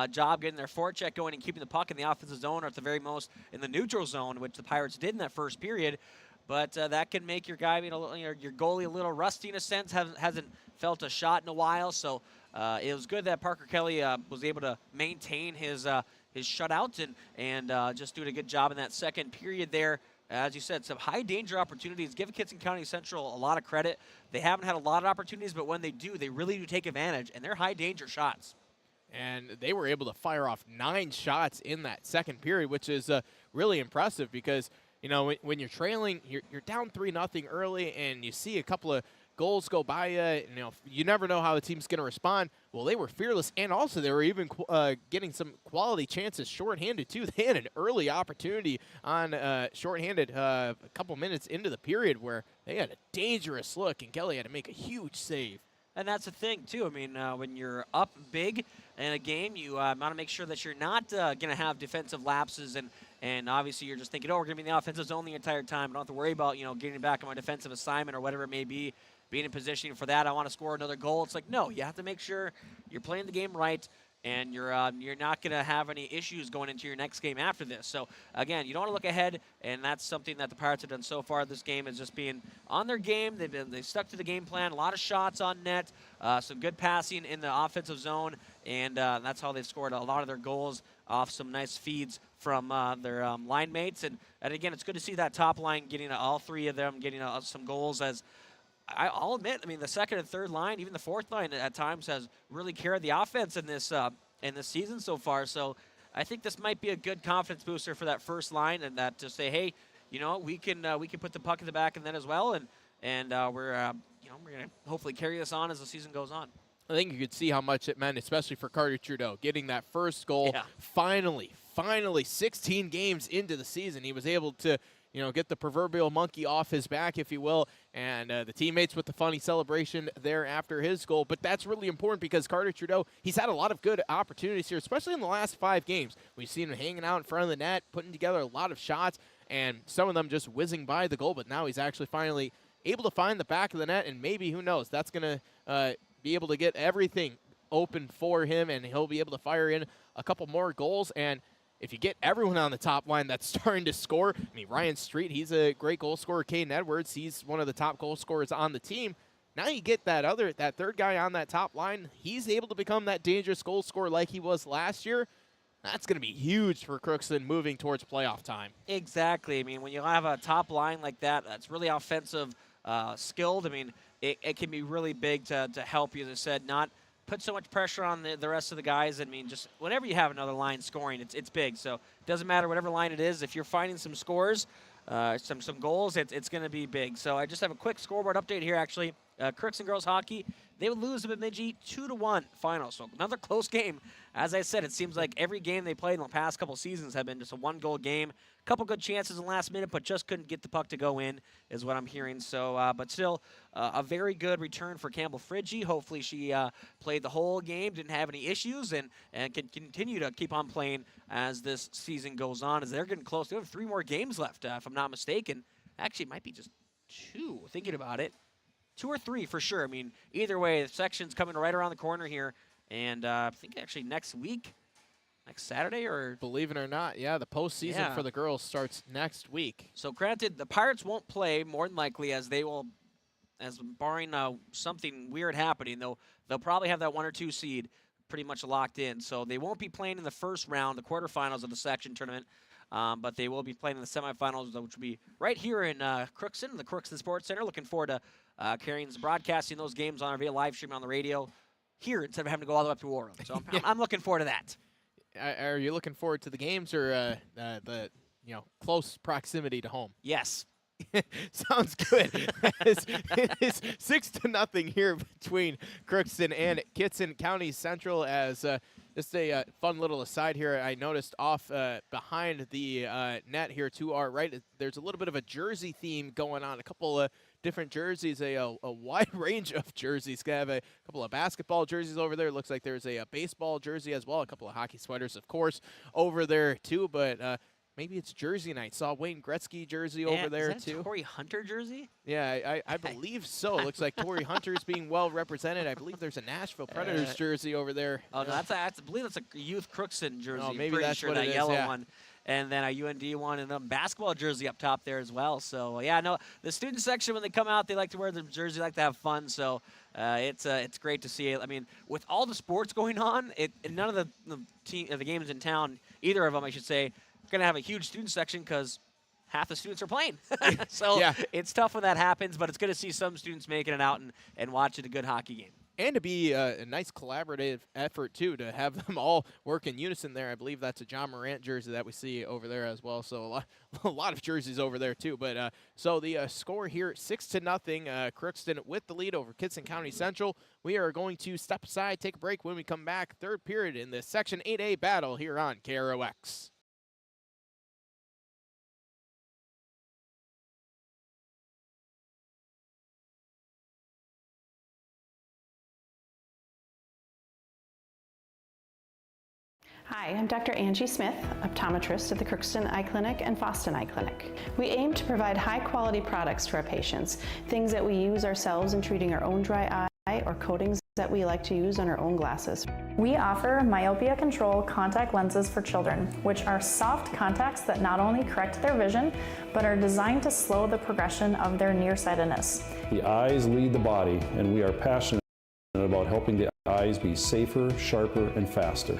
job getting their forecheck going and keeping the puck in the offensive zone, or at the very most in the neutral zone, which the Pirates did in that first period. But that can make your guy, your goalie, a little rusty in a sense. Hasn't felt a shot in a while. So it was good that Parker Kelly was able to maintain his shutout and just doing a good job in that second period there. As you said, some high danger opportunities. Give Kittson County Central a lot of credit. They haven't had a lot of opportunities, but when they do, they really do take advantage, and they're high danger shots. And they were able to fire off 9 shots in that second period, which is really impressive because, when you're trailing, you're down 3-0 early, and you see a couple of goals go by you. You never know how the team's going to respond. Well, they were fearless, and also they were even getting some quality chances shorthanded, too. They had an early opportunity on shorthanded a couple minutes into the period where they had a dangerous look, and Kelly had to make a huge save. And that's the thing, too. I mean, when you're up big in a game, you want to make sure that you're not going to have defensive lapses. And obviously, you're just thinking, we're going to be in the offensive zone the entire time. I don't have to worry about, getting back on my defensive assignment or whatever it may be, being in position for that. I want to score another goal. It's like, no, you have to make sure you're playing the game right, and you're not going to have any issues going into your next game after this. So, again, you don't want to look ahead, and that's something that the Pirates have done so far this game is just being on their game. They've stuck to the game plan, a lot of shots on net, some good passing in the offensive zone, and that's how they've scored a lot of their goals off some nice feeds from their line mates. And again, it's good to see that top line getting all 3 of them getting some goals as I'll admit, the second and third line, even the fourth line at times has really carried the offense in this season so far. So I think this might be a good confidence booster for that first line, and that to say, hey, we can put the puck in the back of the net as well, and we're going to hopefully carry this on as the season goes on. I think you could see how much it meant, especially for Carter Trudeau, getting that first goal. Yeah. Finally, 16 games into the season, he was able to get the proverbial monkey off his back, if you will, and the teammates with the funny celebration there after his goal. But that's really important because Carter Trudeau, he's had a lot of good opportunities here, especially in the last 5 games. We've seen him hanging out in front of the net, putting together a lot of shots, and some of them just whizzing by the goal. But now he's actually finally able to find the back of the net, and maybe, who knows, that's going to be able to get everything open for him, and he'll be able to fire in a couple more goals. And if you get everyone on the top line that's starting to score, Ryan Street, he's a great goal scorer. Caden Edwards, he's one of the top goal scorers on the team. Now you get that third guy on that top line. He's able to become that dangerous goal scorer like he was last year. That's going to be huge for Crookston moving towards playoff time. Exactly. When you have a top line like that, that's really offensive, skilled. It can be really big to help you, as I said, not put so much pressure on the rest of the guys. Just whenever you have another line scoring, it's big. So it doesn't matter whatever line it is. If you're finding some scores, some goals, it's going to be big. So I just have a quick scoreboard update here, actually, Crookston girls hockey, they would lose to Bemidji 2-1 final. So another close game. As I said, it seems like every game they played in the past couple seasons have been just a one-goal game. Couple good chances in the last minute, but just couldn't get the puck to go in, is what I'm hearing. So, but still, a very good return for Campbell Friggy. Hopefully she played the whole game, didn't have any issues, and can continue to keep on playing as this season goes on, as they're getting close. They have 3 more games left, if I'm not mistaken. Actually, it might be just 2, thinking about it. 2 or 3 for sure. I mean, either way, the section's coming right around the corner here, and I think actually next week, next Saturday, or believe it or not, yeah, the postseason for the girls starts next week. So granted, the Pirates won't play more than likely, as they will, as barring something weird happening, they'll probably have that 1 or 2 seed pretty much locked in. So they won't be playing in the first round, the quarterfinals of the section tournament, but they will be playing in the semifinals, which will be right here in Crookston, the Crookston Sports Center. Looking forward to broadcasting those games on our via live stream on the radio here instead of having to go all the way up to War Room. So I'm looking forward to that. Are you looking forward to the games or the close proximity to home? Yes. Sounds good. It is 6-0 here between Crookston and Kittson County Central. As just a fun little aside here, I noticed off behind the net here to our right, there's a little bit of a jersey theme going on. A couple of different jerseys, a wide range of jerseys. Gonna have a couple of basketball jerseys over there. Looks like there's a baseball jersey as well. A couple of hockey sweaters, of course, over there too. But maybe it's jersey night. Saw Wayne Gretzky jersey over there is that too. Torrey Hunter jersey? Yeah, I believe so. Looks like Torrey Hunter's being well represented. I believe there's a Nashville Predators jersey over there. Oh no, I believe that's a Youth Crookston jersey. Oh, maybe pretty that's sure what that it is, yellow yeah. one. And then a UND one, and a basketball jersey up top there as well. So yeah, no, the student section, when they come out, they like to wear the jersey, like to have fun. So it's great to see it. I mean, with all the sports going on, none of the games in town, either of them, I should say, are going to have a huge student section because half the students are playing. So it's tough when that happens, but it's good to see some students making it out and watching a good hockey game. And to be a nice collaborative effort, too, to have them all work in unison there. I believe that's a John Morant jersey that we see over there as well. So a lot of jerseys over there, too. But so the score here, 6-0, Crookston with the lead over Kittson County Central. We are going to step aside, take a break. When we come back, third period in the Section 8A battle here on KROX. Hi, I'm Dr. Angie Smith, optometrist at the Crookston Eye Clinic and Foston Eye Clinic. We aim to provide high-quality products to our patients, things that we use ourselves in treating our own dry eye or coatings that we like to use on our own glasses. We offer myopia control contact lenses for children, which are soft contacts that not only correct their vision, but are designed to slow the progression of their nearsightedness. The eyes lead the body, and we are passionate about helping the eyes be safer, sharper, and faster.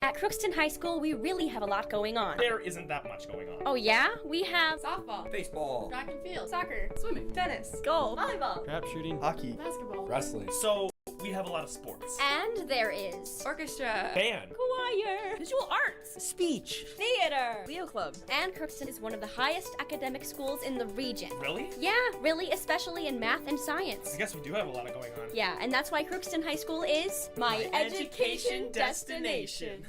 At Crookston High School, we really have a lot going on. There isn't that much going on. Oh yeah? We have softball, baseball, track and field, soccer, swimming, tennis, golf, volleyball, trap shooting, hockey, basketball, wrestling. So we have a lot of sports. and there is orchestra, Band. choir, visual arts, speech, theater, Leo Club. and Crookston is one of the highest academic schools in the region. Really? Yeah, really, especially in math and science. I guess we do have a lot of going on. Yeah, and that's why Crookston High School is My education destination.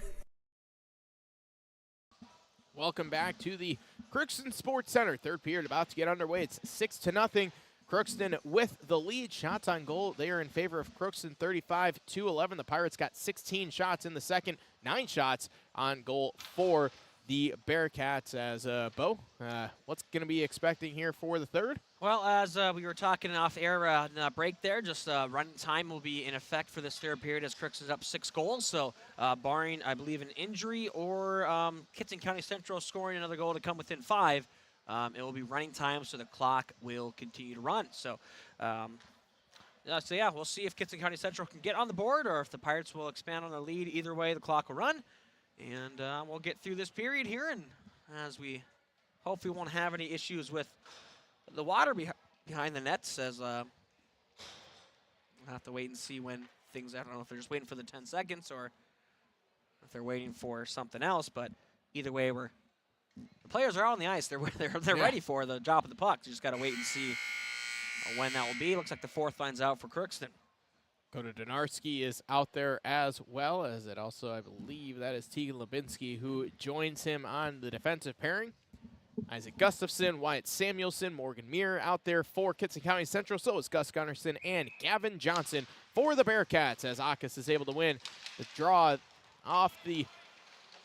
Welcome back to the Crookston Sports Center. Third period about to get underway. It's 6-0. Crookston with the lead. Shots on goal, they are in favor of Crookston, 35-11. The Pirates got 16 shots in the second, 9 shots on goal for the Bearcats. As Bo, what's going to be expecting here for the third? Well, as we were talking off air in the break there, just running time will be in effect for this third period as Crookston's up 6 goals. So barring, I believe, an injury or Kittson County Central scoring another goal to come within 5, it will be running time, so the clock will continue to run. So, yeah, we'll see if Kittson County Central can get on the board or if the Pirates will expand on the lead. Either way, the clock will run. And we'll get through this period here, and as we hopefully won't have any issues with the water behind the nets, as we'll have to wait and see when things, I don't know if they're just waiting for the 10 seconds or if they're waiting for something else, but either way, we're The players are out on the ice. They're ready for the drop of the puck. You just got to wait and see when that will be. Looks like the fourth line's out for Crookston. Coda Donarski is out there as well, as it also, I believe, that is Tegan Lubinsky who joins him on the defensive pairing. Isaac Gustafson, Wyatt Samuelson, Morgan Muir out there for Kittson County Central. So is Gus Gunnarsson and Gavin Johnson for the Bearcats, as Akis is able to win the draw off the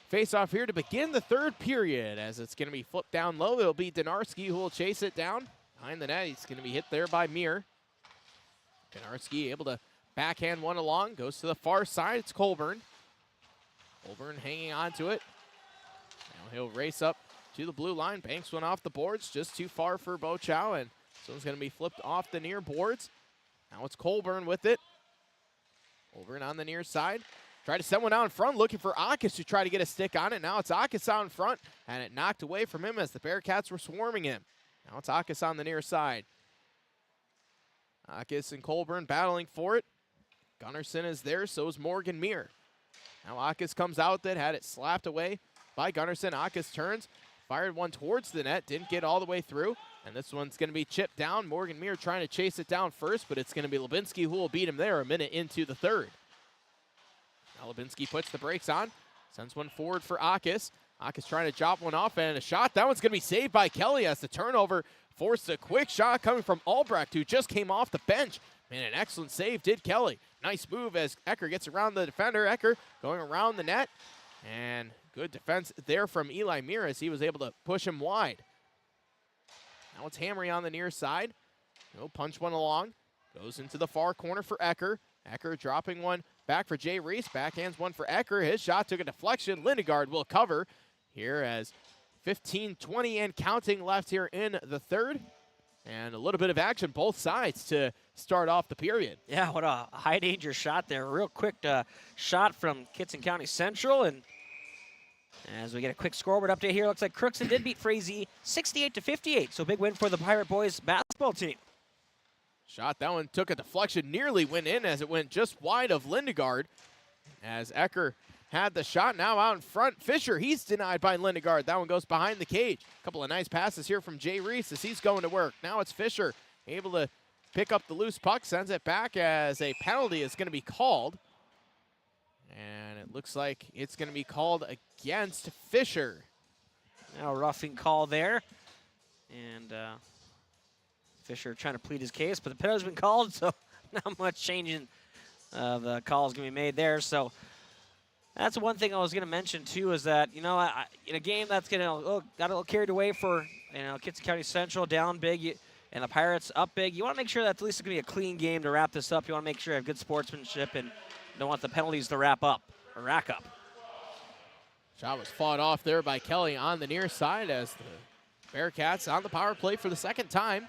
face-off here to begin the third period. As it's going to be flipped down low, it'll be Donarski who will chase it down behind the net. He's going to be hit there by Muir. Donarski able to backhand one along, goes to the far side. It's Colburn. Colburn hanging on to it. Now he'll race up to the blue line, banks one off the boards, just too far for Bo Chow, and so it's going to be flipped off the near boards. Now it's Colburn with it. Colburn on the near side. Try to send one out in front, looking for Akis to try to get a stick on it. Now it's Akis out in front, and it knocked away from him as the Bearcats were swarming him. Now it's Akis on the near side. Akis and Colburn battling for it. Gunnarsson is there, so is Morgan Muir. Now Akis comes out with it, had it slapped away by Gunnarsson. Akis turns, fired one towards the net, didn't get all the way through, and this one's going to be chipped down. Morgan Muir trying to chase it down first, but it's going to be Lubinsky who will beat him there a minute into the third. Now Lubinsky puts the brakes on, sends one forward for Akis. Akis trying to chop one off, and a shot. That one's going to be saved by Kelly as the turnover forced a quick shot coming from Albrecht, who just came off the bench. Man, an excellent save did Kelly. Nice move as Ecker gets around the defender. Ecker going around the net, and good defense there from Eli Muir as he was able to push him wide. Now it's Hamry on the near side. He'll punch one along. Goes into the far corner for Ecker. Ecker dropping one back for Jay Reese. Backhands one for Ecker. His shot took a deflection. Lindegaard will cover here as 15-20 and counting left here in the third. And a little bit of action both sides to start off the period. Yeah, what a high-danger shot there. Real quick shot from Kittson County Central. And as we get a quick scoreboard update here, looks like Crookston did beat Frazee 68-58. So big win for the Pirate Boys basketball team. Shot, that one took a deflection, nearly went in as it went just wide of Lindegaard. As Ecker had the shot, now out in front. Fisher, he's denied by Lindegaard. That one goes behind the cage. A couple of nice passes here from Jay Reese as he's going to work. Now it's Fisher, able to pick up the loose puck, sends it back as a penalty is going to be called. And it looks like it's going to be called against Fisher. Now a roughing call there. And Fisher trying to plead his case, but the penalty's been called, so not much changing the call is going to be made there. So that's one thing I was going to mention, too, is that, you know, in a game that's got a little carried away for, you know, Kittson County Central down big and the Pirates up big, you want to make sure that at least it's going to be a clean game to wrap this up. You want to make sure you have good sportsmanship and don't want the penalties to rack up. Shot was fought off there by Kelly on the near side as the Bearcats on the power play for the second time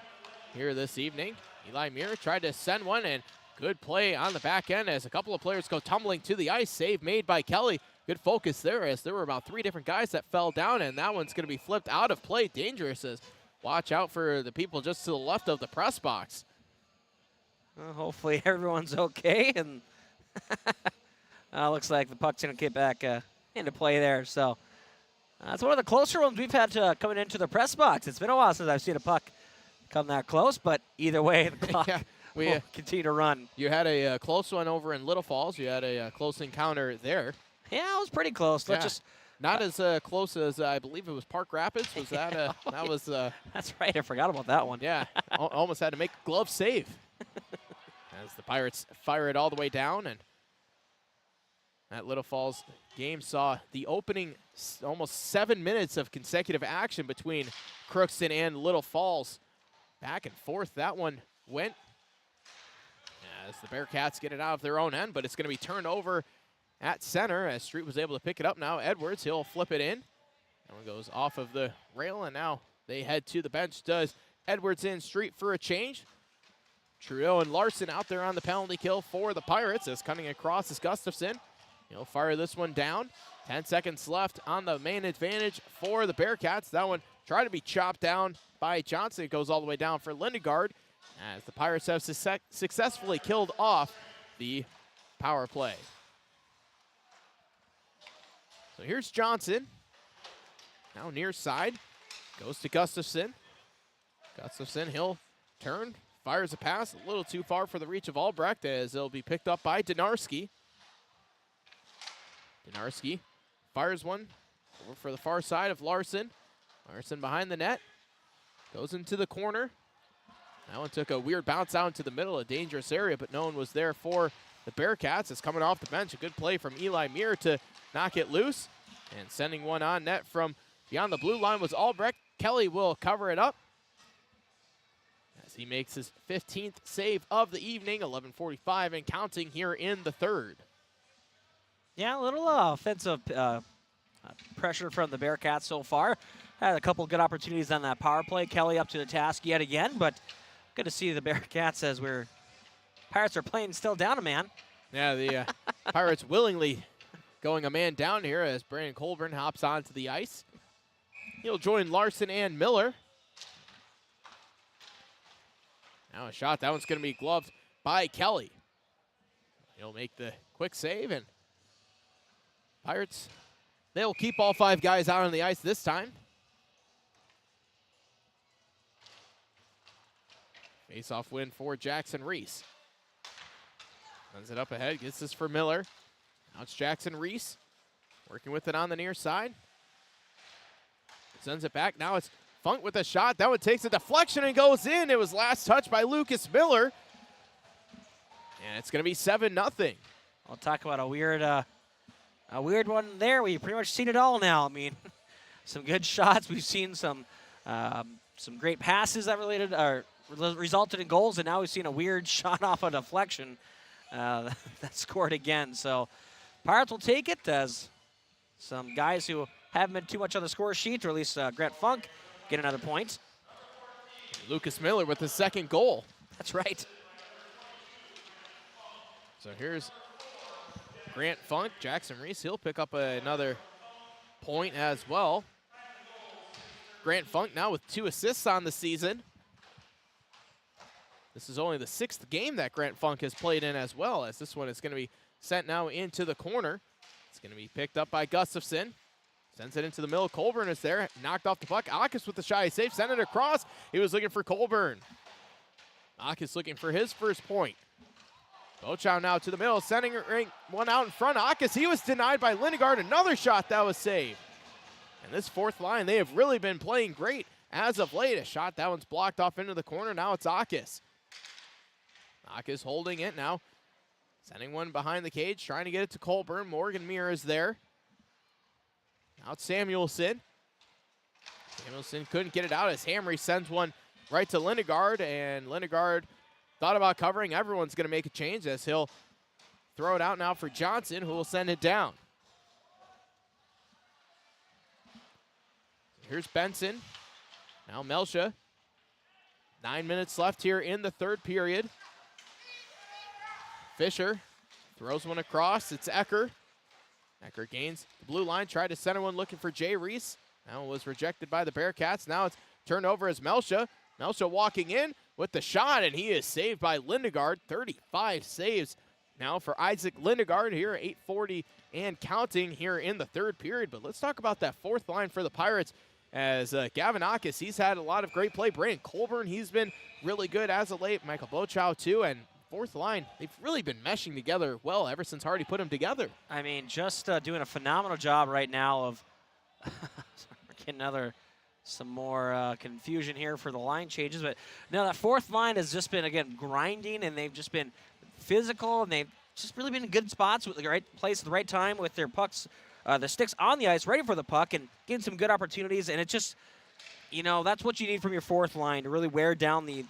here this evening. Eli Muir tried to send one, and good play on the back end as a couple of players go tumbling to the ice. Save made by Kelly. Good focus there as there were about 3 different guys that fell down, and that one's going to be flipped out of play. Dangerous as watch out for the people just to the left of the press box. Well, hopefully everyone's okay, and looks like the puck's going to get back into play there. So that's one of the closer ones we've had coming into the press box. It's been a while since I've seen a puck come that close, but either way, the clock will continue to run. You had a close one over in Little Falls. You had a close encounter there. Yeah, it was pretty close. Not as close as I believe it was Park Rapids. Was that? That was. That's right. I forgot about that one. Yeah, almost had to make a glove save as the Pirates fire it all the way down, and that Little Falls game saw the opening almost 7 minutes of consecutive action between Crookston and Little Falls. Back and forth that one went as the Bearcats get it out of their own end, but it's going to be turned over at center as Street was able to pick it up. Now Edwards, he'll flip it in. That one goes off of the rail, and now they head to the bench. Does Edwards in Street for a change? Trudeau and Larson out there on the penalty kill for the Pirates as coming across is Gustafson. He'll fire this one down. 10 seconds left on the main advantage for the Bearcats. That one tried to be chopped down by Johnson. It goes all the way down for Lindegaard as the Pirates have successfully killed off the power play. So here's Johnson. Now near side. Goes to Gustafson. Gustafson, he'll turn. Fires a pass a little too far for the reach of Albrecht as it'll be picked up by Donarski. Donarski fires one over for the far side of Larson. Larson behind the net. Goes into the corner. That one took a weird bounce out into the middle, a dangerous area, but no one was there for the Bearcats. It's coming off the bench. A good play from Eli Muir to knock it loose. And sending one on net from beyond the blue line was Albrecht. Kelly will cover it up as he makes his 15th save of the evening. 11:45 and counting here in the third. Yeah, a little offensive pressure from the Bearcats so far. Had a couple good opportunities on that power play. Kelly up to the task yet again, but good to see the Bearcats as Pirates are playing still down a man. Yeah, the Pirates willingly going a man down here as Brandon Colburn hops onto the ice. He'll join Larson and Miller. Now a shot. That one's going to be gloved by Kelly. He'll make the quick save, and Pirates, they'll keep all 5 guys out on the ice this time. Face-off win for Jackson Reese. Runs it up ahead, gets this for Miller. Now it's Jackson Reese working with it on the near side. Sends it back. Now it's Funk with a shot. That one takes a deflection and goes in. It was last touched by Lucas Miller. And it's going to be 7-0. I'll talk about a weird one there. We've pretty much seen it all now. I mean, some good shots. We've seen some great passes that resulted in goals, and now we've seen a weird shot off a deflection that scored again. So Pirates will take it as some guys who haven't been too much on the score sheet, or at least Grant Funk, get another point. Lucas Miller with the second goal. That's right. So here's Grant Funk. Jackson Reese, he'll pick up another point as well. Grant Funk now with 2 assists on the season. This is only the 6th game that Grant Funk has played in as well, as this one is going to be sent now into the corner. It's going to be picked up by Gustafson. Sends it into the middle. Colburn is there. Knocked off the puck. Akis with the shy save. Sent it across. He was looking for Colburn. Akis looking for his first point. Bochow now to the middle. Sending one out in front. Akis, he was denied by Lindegaard. Another shot that was saved. And this fourth line, they have really been playing great as of late. A shot, that one's blocked off into the corner. Now it's Akis. Akis holding it now. Sending one behind the cage, trying to get it to Colburn. Morgan Muir is there. Now it's Samuelson. Samuelson couldn't get it out as Hamry sends one right to Lindegaard, and Lindegaard thought about covering. Everyone's going to make a change as he'll throw it out now for Johnson, who will send it down. Here's Benson. Now Melsha. 9 minutes left here in the third period. Fisher throws one across. It's Ecker. Ecker gains the blue line. Tried to center one looking for Jay Reese. That one was rejected by the Bearcats. Now it's turned over as Melsha. Melsha walking in with the shot, and he is saved by Lindegaard. 35 saves now for Isaac Lindegaard here at 8:40 and counting here in the third period. But let's talk about that fourth line for the Pirates. As Gavin Akis, he's had a lot of great play. Brandon Colburn, he's been really good as of late. Michael Bochow too, and fourth line, they've really been meshing together well ever since Hardy put them together. I mean, just doing a phenomenal job right now of getting some more confusion here for the line changes. But no, that fourth line has just been, again, grinding, and they've just been physical, and they've just really been in good spots with the right place at the right time with their pucks, the sticks on the ice, ready for the puck, and getting some good opportunities. And it just, that's what you need from your fourth line to really wear down the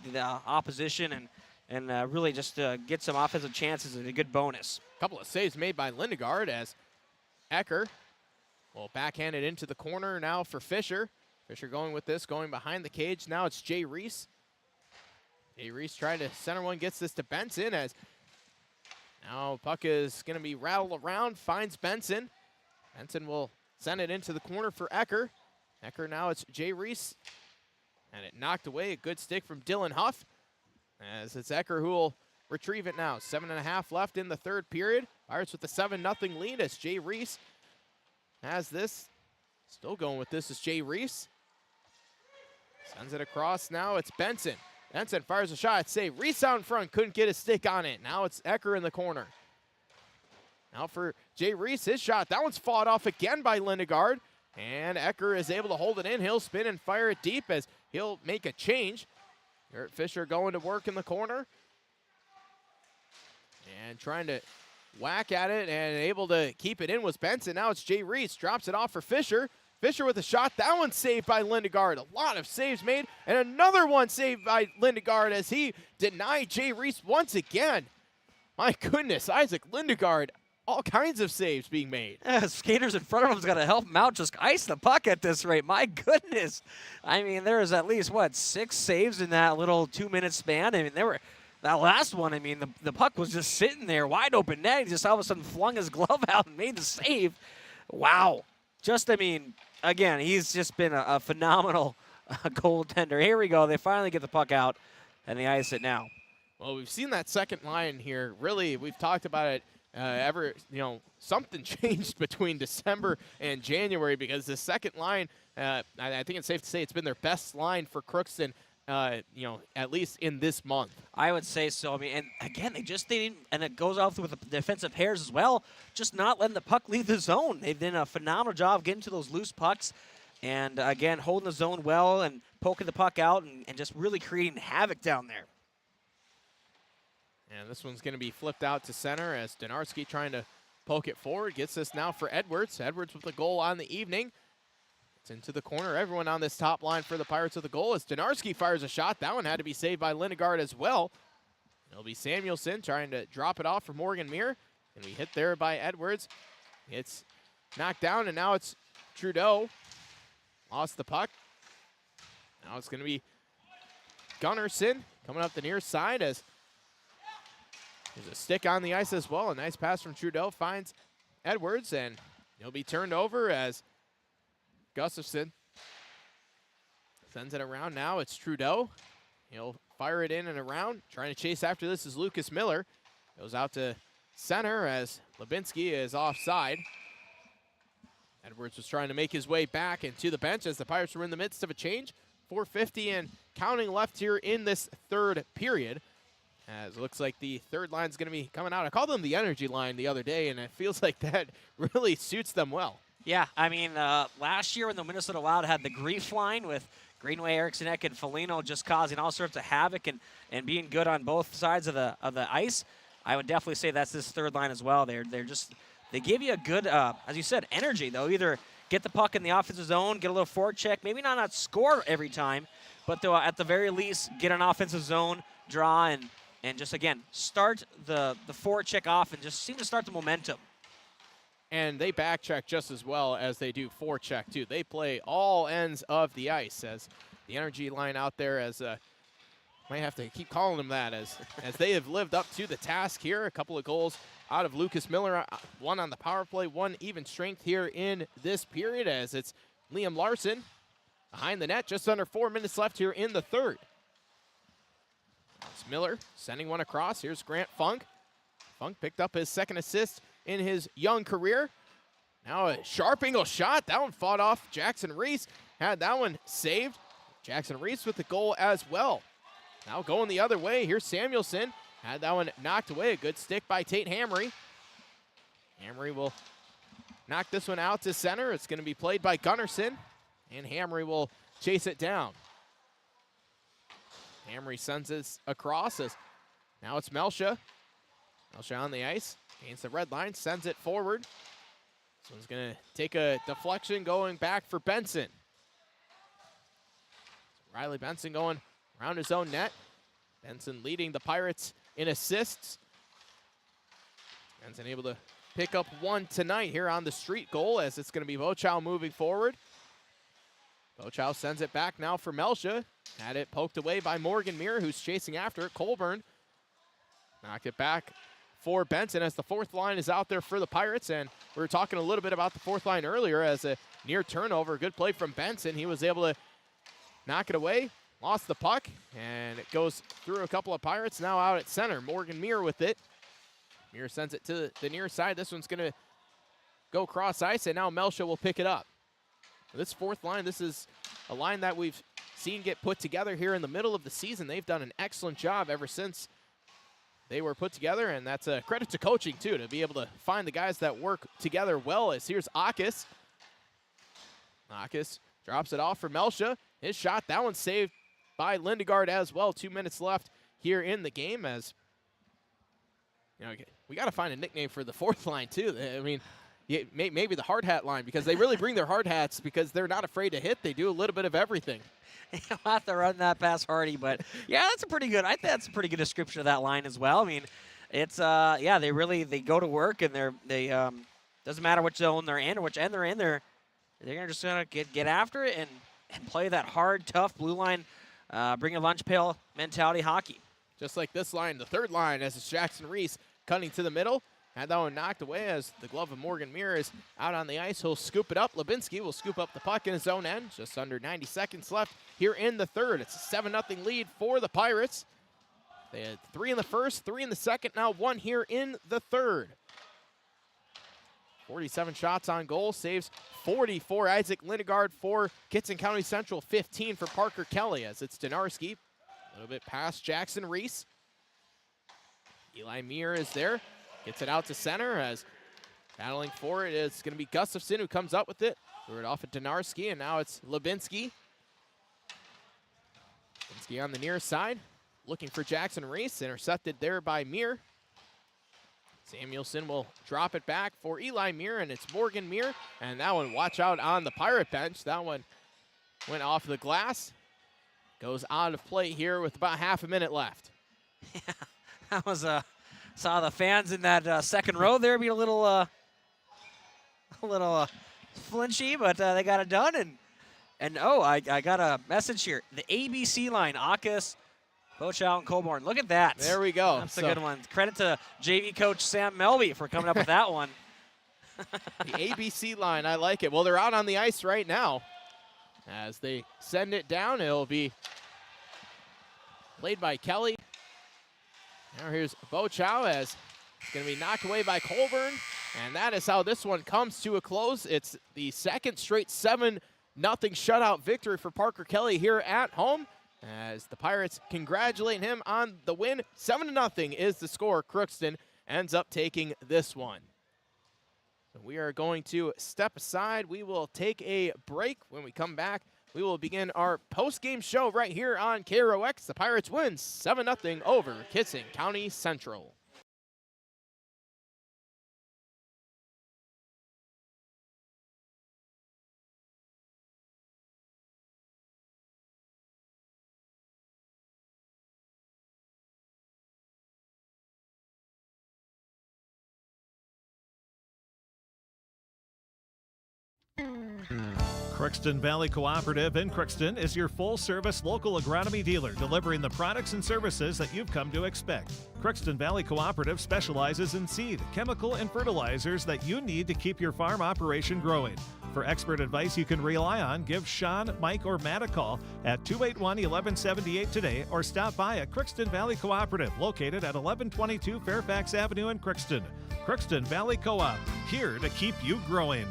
opposition and really just get some offensive chances and a good bonus. A couple of saves made by Lindegaard as Ecker will backhand it into the corner now for Fisher. Fisher going with this, going behind the cage. Now it's Jay Reese. Jay Reese trying to center one, gets this to Benson as now puck is going to be rattled around, finds Benson. Benson will send it into the corner for Ecker. Ecker now it's Jay Reese. And it knocked away, a good stick from Dylan Huff. As it's Ecker who will retrieve it now. 7.5 left in the third period. Pirates with a 7-0 lead as Jay Reese has this. Still going with this is Jay Reese. Sends it across. Now it's Benson. Benson fires a shot. Save. Reese out in front. Couldn't get a stick on it. Now it's Ecker in the corner. Now for Jay Reese, his shot. That one's fought off again by Lindegard. And Ecker is able to hold it in. He'll spin and fire it deep as he'll make a change. Garrett Fisher going to work in the corner. And trying to whack at it and able to keep it in was Benson. Now it's Jay Reese. Drops it off for Fisher. Fisher with a shot. That one's saved by Lindegard. A lot of saves made. And another one saved by Lindegard as he denied Jay Reese once again. My goodness, Isaac Lindegard. All kinds of saves being made. Yeah, skaters in front of him's got to help him out. Just ice the puck at this rate. My goodness. I mean, there was at least, 6 saves in that little 2-minute span. I mean, that last one, I mean, the puck was just sitting there, wide open net. He just all of a sudden flung his glove out and made the save. Wow. Just, I mean, again, he's just been a phenomenal goaltender. Here we go. They finally get the puck out, and they ice it now. Well, we've seen that second line here. Really, we've talked about it. Something changed between December and January because the second line, I think it's safe to say it's been their best line for Crookston, at least in this month. I would say so. I mean, and again, they didn't, and it goes off with the defensive pairs as well, just not letting the puck leave the zone. They've done a phenomenal job getting to those loose pucks and, again, holding the zone well and poking the puck out and just really creating havoc down there. And this one's going to be flipped out to center as Donarski trying to poke it forward. Gets this now for Edwards. Edwards with the goal on the evening. It's into the corner. Everyone on this top line for the Pirates of the goal as Donarski fires a shot. That one had to be saved by Lindegard as well. It'll be Samuelson trying to drop it off for Morgan Muir. And we hit there by Edwards. It's knocked down, and now it's Trudeau. Lost the puck. Now it's going to be Gunnarsson coming up the near side as there's a stick on the ice as well. A nice pass from Trudeau finds Edwards, and he'll be turned over as Gustafson sends it around. Now it's Trudeau. He'll fire it in and around. Trying to chase after this is Lucas Miller. Goes out to center as Lubinsky is offside. Edwards was trying to make his way back into the bench as the Pirates were in the midst of a change. 4:50 and counting left here in this third period. As it looks like the third line's going to be coming out. I called them the energy line the other day, and it feels like that really suits them well. Yeah, I mean, last year when the Minnesota Wild had the grief line with Greenway, Erikssonek, and Foligno just causing all sorts of havoc and being good on both sides of the ice, I would definitely say that's this third line as well. They give you a good, as you said, energy. They'll either get the puck in the offensive zone, get a little forecheck, maybe not score every time, but they'll at the very least get an offensive zone, draw, and just, again, start the forecheck off and just seem to start the momentum. And they back check just as well as they do forecheck, too. They play all ends of the ice as the energy line out there as might have to keep calling them that as they have lived up to the task here. A couple of goals out of Lucas Miller, one on the power play, one even strength here in this period as it's Liam Larson behind the net. Just under 4 minutes left here in the third. It's Miller sending one across. Here's Grant Funk. Funk picked up his second assist in his young career. Now a sharp angle shot. That one fought off. Jackson Reese had that one saved. Jackson Reese with the goal as well. Now going the other way. Here's Samuelson. Had that one knocked away. A good stick by Tate Hamry. Hamry will knock this one out to center. It's going to be played by Gunnarsson. And Hamry will chase it down. Hamry sends this across as now it's Melsha. Melsha on the ice. Gains the red line. Sends it forward. This one's going to take a deflection going back for Benson. Riley Benson going around his own net. Benson leading the Pirates in assists. Benson able to pick up one tonight here on the street goal as it's going to be Bochow moving forward. Bochow sends it back now for Melsha. Had it poked away by Morgan Muir, who's chasing after it. Colburn knocked it back for Benson as the fourth line is out there for the Pirates. And we were talking a little bit about the fourth line earlier as a near turnover. Good play from Benson. He was able to knock it away. Lost the puck, and it goes through a couple of Pirates. Now out at center. Morgan Muir with it. Muir sends it to the near side. This one's going to go cross ice, and now Melsha will pick it up. This fourth line, this is a line that we've seen get put together here in the middle of the season. They've done an excellent job ever since they were put together, and that's a credit to coaching, too, to be able to find the guys that work together well. As here's Akis. Akis drops it off for Melsha. His shot, that one's saved by Lindegaard as well. 2 minutes left here in the game, as we got to find a nickname for the fourth line, too. I mean, yeah, maybe the hard hat line, because they really bring their hard hats because they're not afraid to hit. They do a little bit of everything. You'll have to run that past Hardy, but yeah, that's a pretty good. I think that's a pretty good description of that line as well. I mean, it's they go to work, and they doesn't matter which zone they're in or which end they're in. They're just gonna get after it and play that hard, tough blue line, bring a lunch pail mentality hockey. Just like this line, the third line, as it's Jackson Reese cutting to the middle. Had that one knocked away as the glove of Morgan Muir is out on the ice. He'll scoop it up. Lebinski will scoop up the puck in his own end. Just under 90 seconds left here in the third. It's a 7-0 lead for the Pirates. They had 3 in the first, 3 in the second, now 1 here in the third. 47 shots on goal, saves 40 for Isaac Lindegaard for Kittson County Central, 15 for Parker Kelly, as it's Donarski. A little bit past Jackson Reese. Eli Muir is there. Gets it out to center, as battling for it is going to be Gustafson, who comes up with it. Threw it off at Donarski, and now it's Lebinski. Lebinski on the near side, looking for Jackson Reese, intercepted there by Muir. Samuelson will drop it back for Eli Muir, and it's Morgan Muir. And that one, watch out on the Pirate bench. That one went off the glass. Goes out of play here with about half a minute left. Yeah, that was saw the fans in that second row there be a little flinchy, but they got it done. And I got a message here. The ABC line, Akis, Bochow, and Colborn. Look at that. There we go. That's a good one. Credit to JV coach Sam Melby for coming up with that one. The ABC line, I like it. Well, they're out on the ice right now. As they send it down, it'll be played by Kelly. Now here's Bochow, as it's going to be knocked away by Colburn. And that is how this one comes to a close. It's the second straight 7-0 shutout victory for Parker Kelly here at home, as the Pirates congratulate him on the win. 7-0 is the score. Crookston ends up taking this one. So we are going to step aside. We will take a break. When we come back, we will begin our post-game show right here on KROX. The Pirates win 7-0 over Kittson County Central. Crookston Valley Cooperative in Crookston is your full-service local agronomy dealer, delivering the products and services that you've come to expect. Crookston Valley Cooperative specializes in seed, chemical, and fertilizers that you need to keep your farm operation growing. For expert advice you can rely on, give Sean, Mike, or Matt a call at 281-1178 today, or stop by at Crookston Valley Cooperative, located at 1122 Fairfax Avenue in Crookston. Crookston Valley Co-op, here to keep you growing.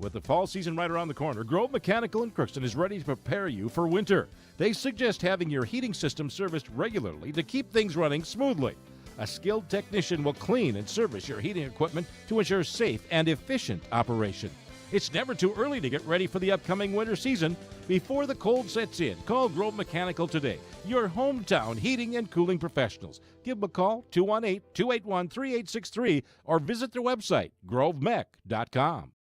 With the fall season right around the corner, Grove Mechanical in Crookston is ready to prepare you for winter. They suggest having your heating system serviced regularly to keep things running smoothly. A skilled technician will clean and service your heating equipment to ensure safe and efficient operation. It's never too early to get ready for the upcoming winter season. Before the cold sets in, call Grove Mechanical today, your hometown heating and cooling professionals. Give them a call, 218-281-3863, or visit their website, grovemech.com.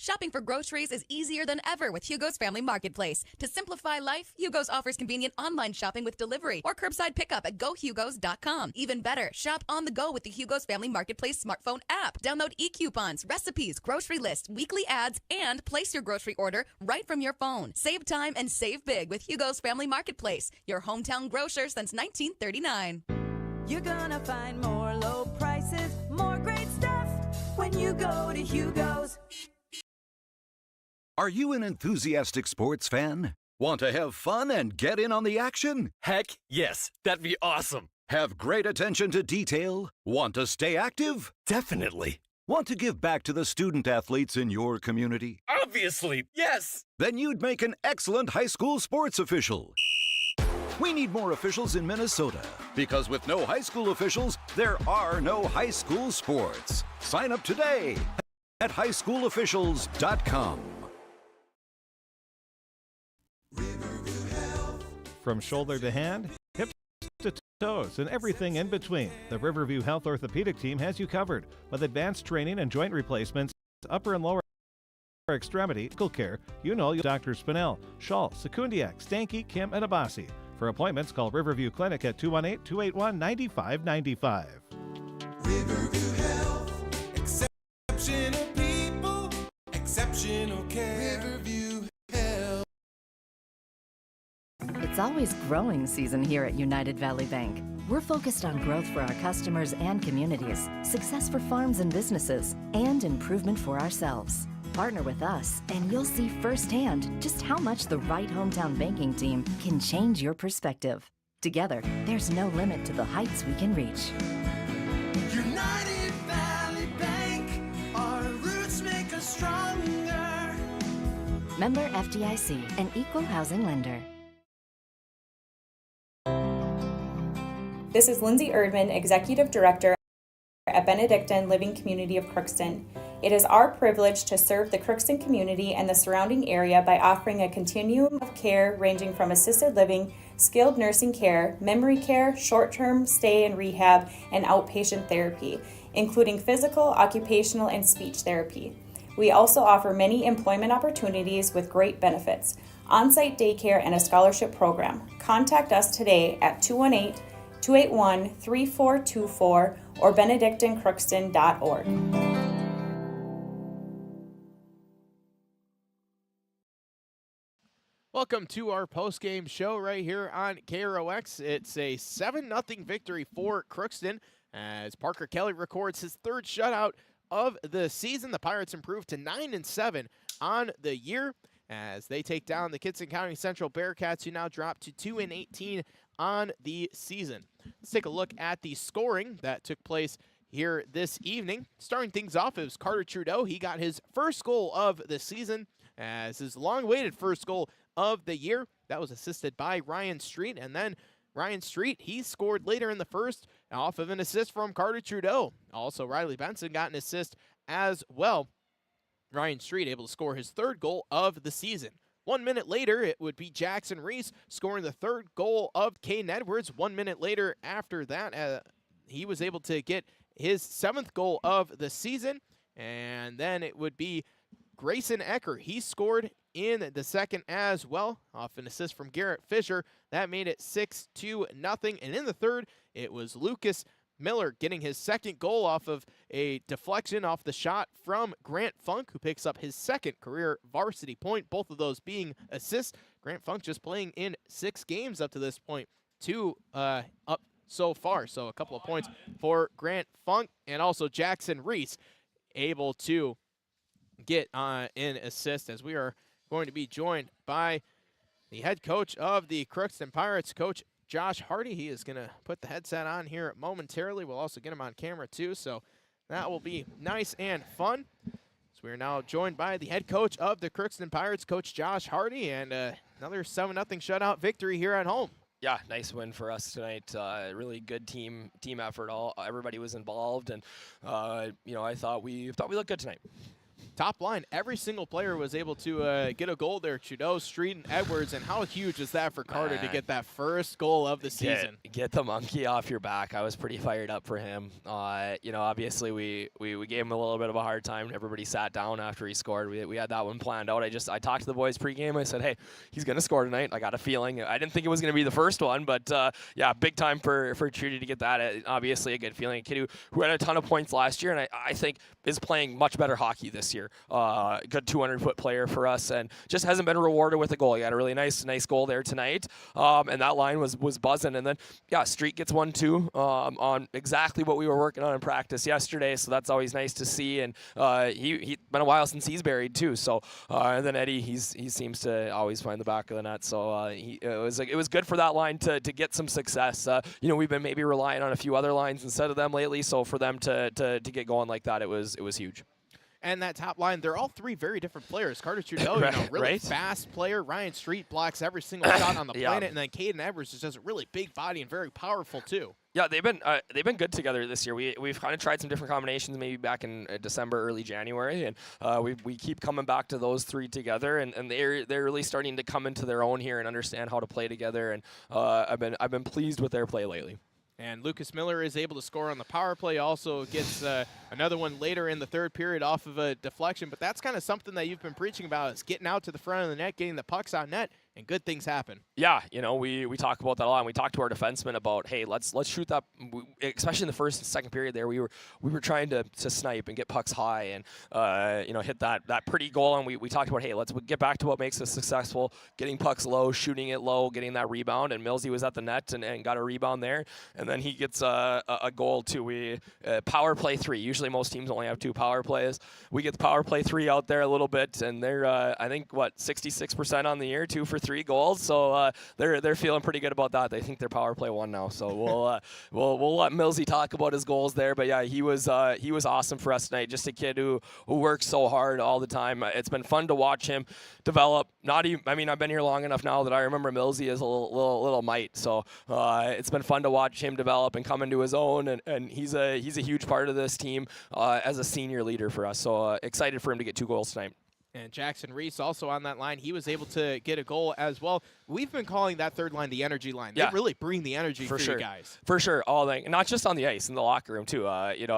Shopping for groceries is easier than ever with Hugo's Family Marketplace. To simplify life, Hugo's offers convenient online shopping with delivery or curbside pickup at gohugos.com. Even better, shop on the go with the Hugo's Family Marketplace smartphone app. Download e-coupons, recipes, grocery lists, weekly ads, and place your grocery order right from your phone. Save time and save big with Hugo's Family Marketplace, your hometown grocer since 1939. You're gonna find more low prices, more great stuff when you go to Hugo's. Are you an enthusiastic sports fan? Want to have fun and get in on the action? Heck, yes. That'd be awesome. Have great attention to detail? Want to stay active? Definitely. Want to give back to the student athletes in your community? Obviously, yes. Then you'd make an excellent high school sports official. We need more officials in Minnesota because with no high school officials, there are no high school sports. Sign up today at highschoolofficials.com. From shoulder to hand, hips to toes, and everything in between, the Riverview Health Orthopedic Team has you covered with advanced training and joint replacements, upper and lower extremity, medical care. You know Dr. Spinell, Schall, Secundiak, Stanky, Kim, and Abasi. For appointments, call Riverview Clinic at 218-281-9595. Riverview Health, exceptional people, exceptional care. Riverview Health. It's always growing season here at United Valley Bank. We're focused on growth for our customers and communities, success for farms and businesses, and improvement for ourselves. Partner with us, and you'll see firsthand just how much the right hometown banking team can change your perspective. Together, there's no limit to the heights we can reach. United Valley Bank, our roots make us stronger. Member FDIC, an equal housing lender. This is Lindsay Erdman, Executive Director at Benedictine Living Community of Crookston. It is our privilege to serve the Crookston community and the surrounding area by offering a continuum of care ranging from assisted living, skilled nursing care, memory care, short-term stay and rehab, and outpatient therapy, including physical, occupational, and speech therapy. We also offer many employment opportunities with great benefits, on-site daycare, and a scholarship program. Contact us today at 218-281-3424 or benedictinecrookston.org. Welcome to our post-game show right here on KROX. It's a 7-0 victory for Crookston as Parker Kelly records his third shutout of the season. The Pirates improved to 9-7 on the year as they take down the Kittson County Central Bearcats, who now drop to 2-18 on the season. Let's take a look at the scoring that took place here this evening. Starting things off, it was Carter Trudeau. He got his first goal of the season as his long-awaited first goal of the year. That was assisted by Ryan Street, and then Ryan Street, he scored later in the first off of an assist from Carter Trudeau. Also, Riley Benson got an assist as well. Ryan Street able to score his third goal of the season. 1 minute later, it would be Jackson Reese scoring the third goal of Caden Edwards. 1 minute later after that, he was able to get his 7th goal of the season, and then it would be Grayson Ecker. He scored in the second as well, off an assist from Garrett Fisher. That made it 6-0. And in the third, it was Lucas Miller getting his second goal off of a deflection off the shot from Grant Funk, who picks up his second career varsity point, both of those being assists. Grant Funk just playing in 6 games up to this point, 2 up so far. So a couple of points for Grant Funk, and also Jackson Reese able to get an assist, as we are going to be joined by the head coach of the Crookston Pirates, Coach Josh Hardy. He is going to put the headset on here momentarily. We'll also get him on camera too, so that will be nice and fun. So we are now joined by the head coach of the Crookston Pirates, Coach Josh Hardy, and another 7-0 shutout victory here at home. Yeah, nice win for us tonight. Really good team effort. Everybody was involved, and I thought we looked good tonight. Top line, every single player was able to get a goal there. Trudeau, Street, and Edwards, and how huge is that for Carter to get that first goal of the season? Get the monkey off your back. I was pretty fired up for him. Obviously we gave him a little bit of a hard time. Everybody sat down after he scored. We had that one planned out. I talked to the boys pregame. I said, hey, he's going to score tonight. I got a feeling. I didn't think it was going to be the first one, but yeah, big time for Trudy to get that. Obviously a good feeling. A kid who had a ton of points last year, and I think is playing much better hockey this this year. Good 200-foot player for us, and just hasn't been rewarded with a goal. He had a really nice goal there tonight, and that line was buzzing. And then, yeah, Street gets one too on exactly what we were working on in practice yesterday, so that's always nice to see. And he's been a while since he's buried too. So and then Eddie, he seems to always find the back of the net. So it was good for that line to get some success. We've been maybe relying on a few other lines instead of them lately. So for them to get going like that, it was huge. And that top line, they're all three very different players. Carter Trudeau, really fast player. Ryan Street blocks every single shot on the planet, and then Caden Edwards is just a really big body and very powerful too. Yeah, they've been good together this year. We've kind of tried some different combinations, maybe back in December, early January, and we keep coming back to those three together, and they're really starting to come into their own here and understand how to play together. And I've been pleased with their play lately. And Lucas Miller is able to score on the power play. Also gets another one later in the third period off of a deflection. But that's kind of something that you've been preaching about, is getting out to the front of the net, getting the pucks on net, and good things happen. Yeah, we talk about that a lot. And we talk to our defensemen about, hey, let's shoot that. Especially in the first and second period there, we were trying to snipe and get pucks high and hit that pretty goal. And we talked about, hey, let's get back to what makes us successful: getting pucks low, shooting it low, getting that rebound. And Millsy was at the net and got a rebound there. And then he gets a goal too. We power play 3. Usually most teams only have 2 power plays. We get the power play 3 out there a little bit, and they're I think 66% on the year, 2 for 3 goals. So they're feeling pretty good about that. They think they're power play 1 now. So we'll let Millsy talk about his goals there. But yeah, he was awesome for us tonight. Just a kid who works so hard all the time. It's been fun to watch him develop. I've been here long enough now that I remember Millsy as a little mite. So it's been fun to watch him develop and come into his own. And he's a huge part of this team as a senior leader for us. So excited for him to get 2 goals tonight. And Jackson Reese also on that line. He was able to get a goal as well. We've been calling that third line the energy line. They really bring the energy for you guys. For sure. Not just on the ice, in the locker room too. Even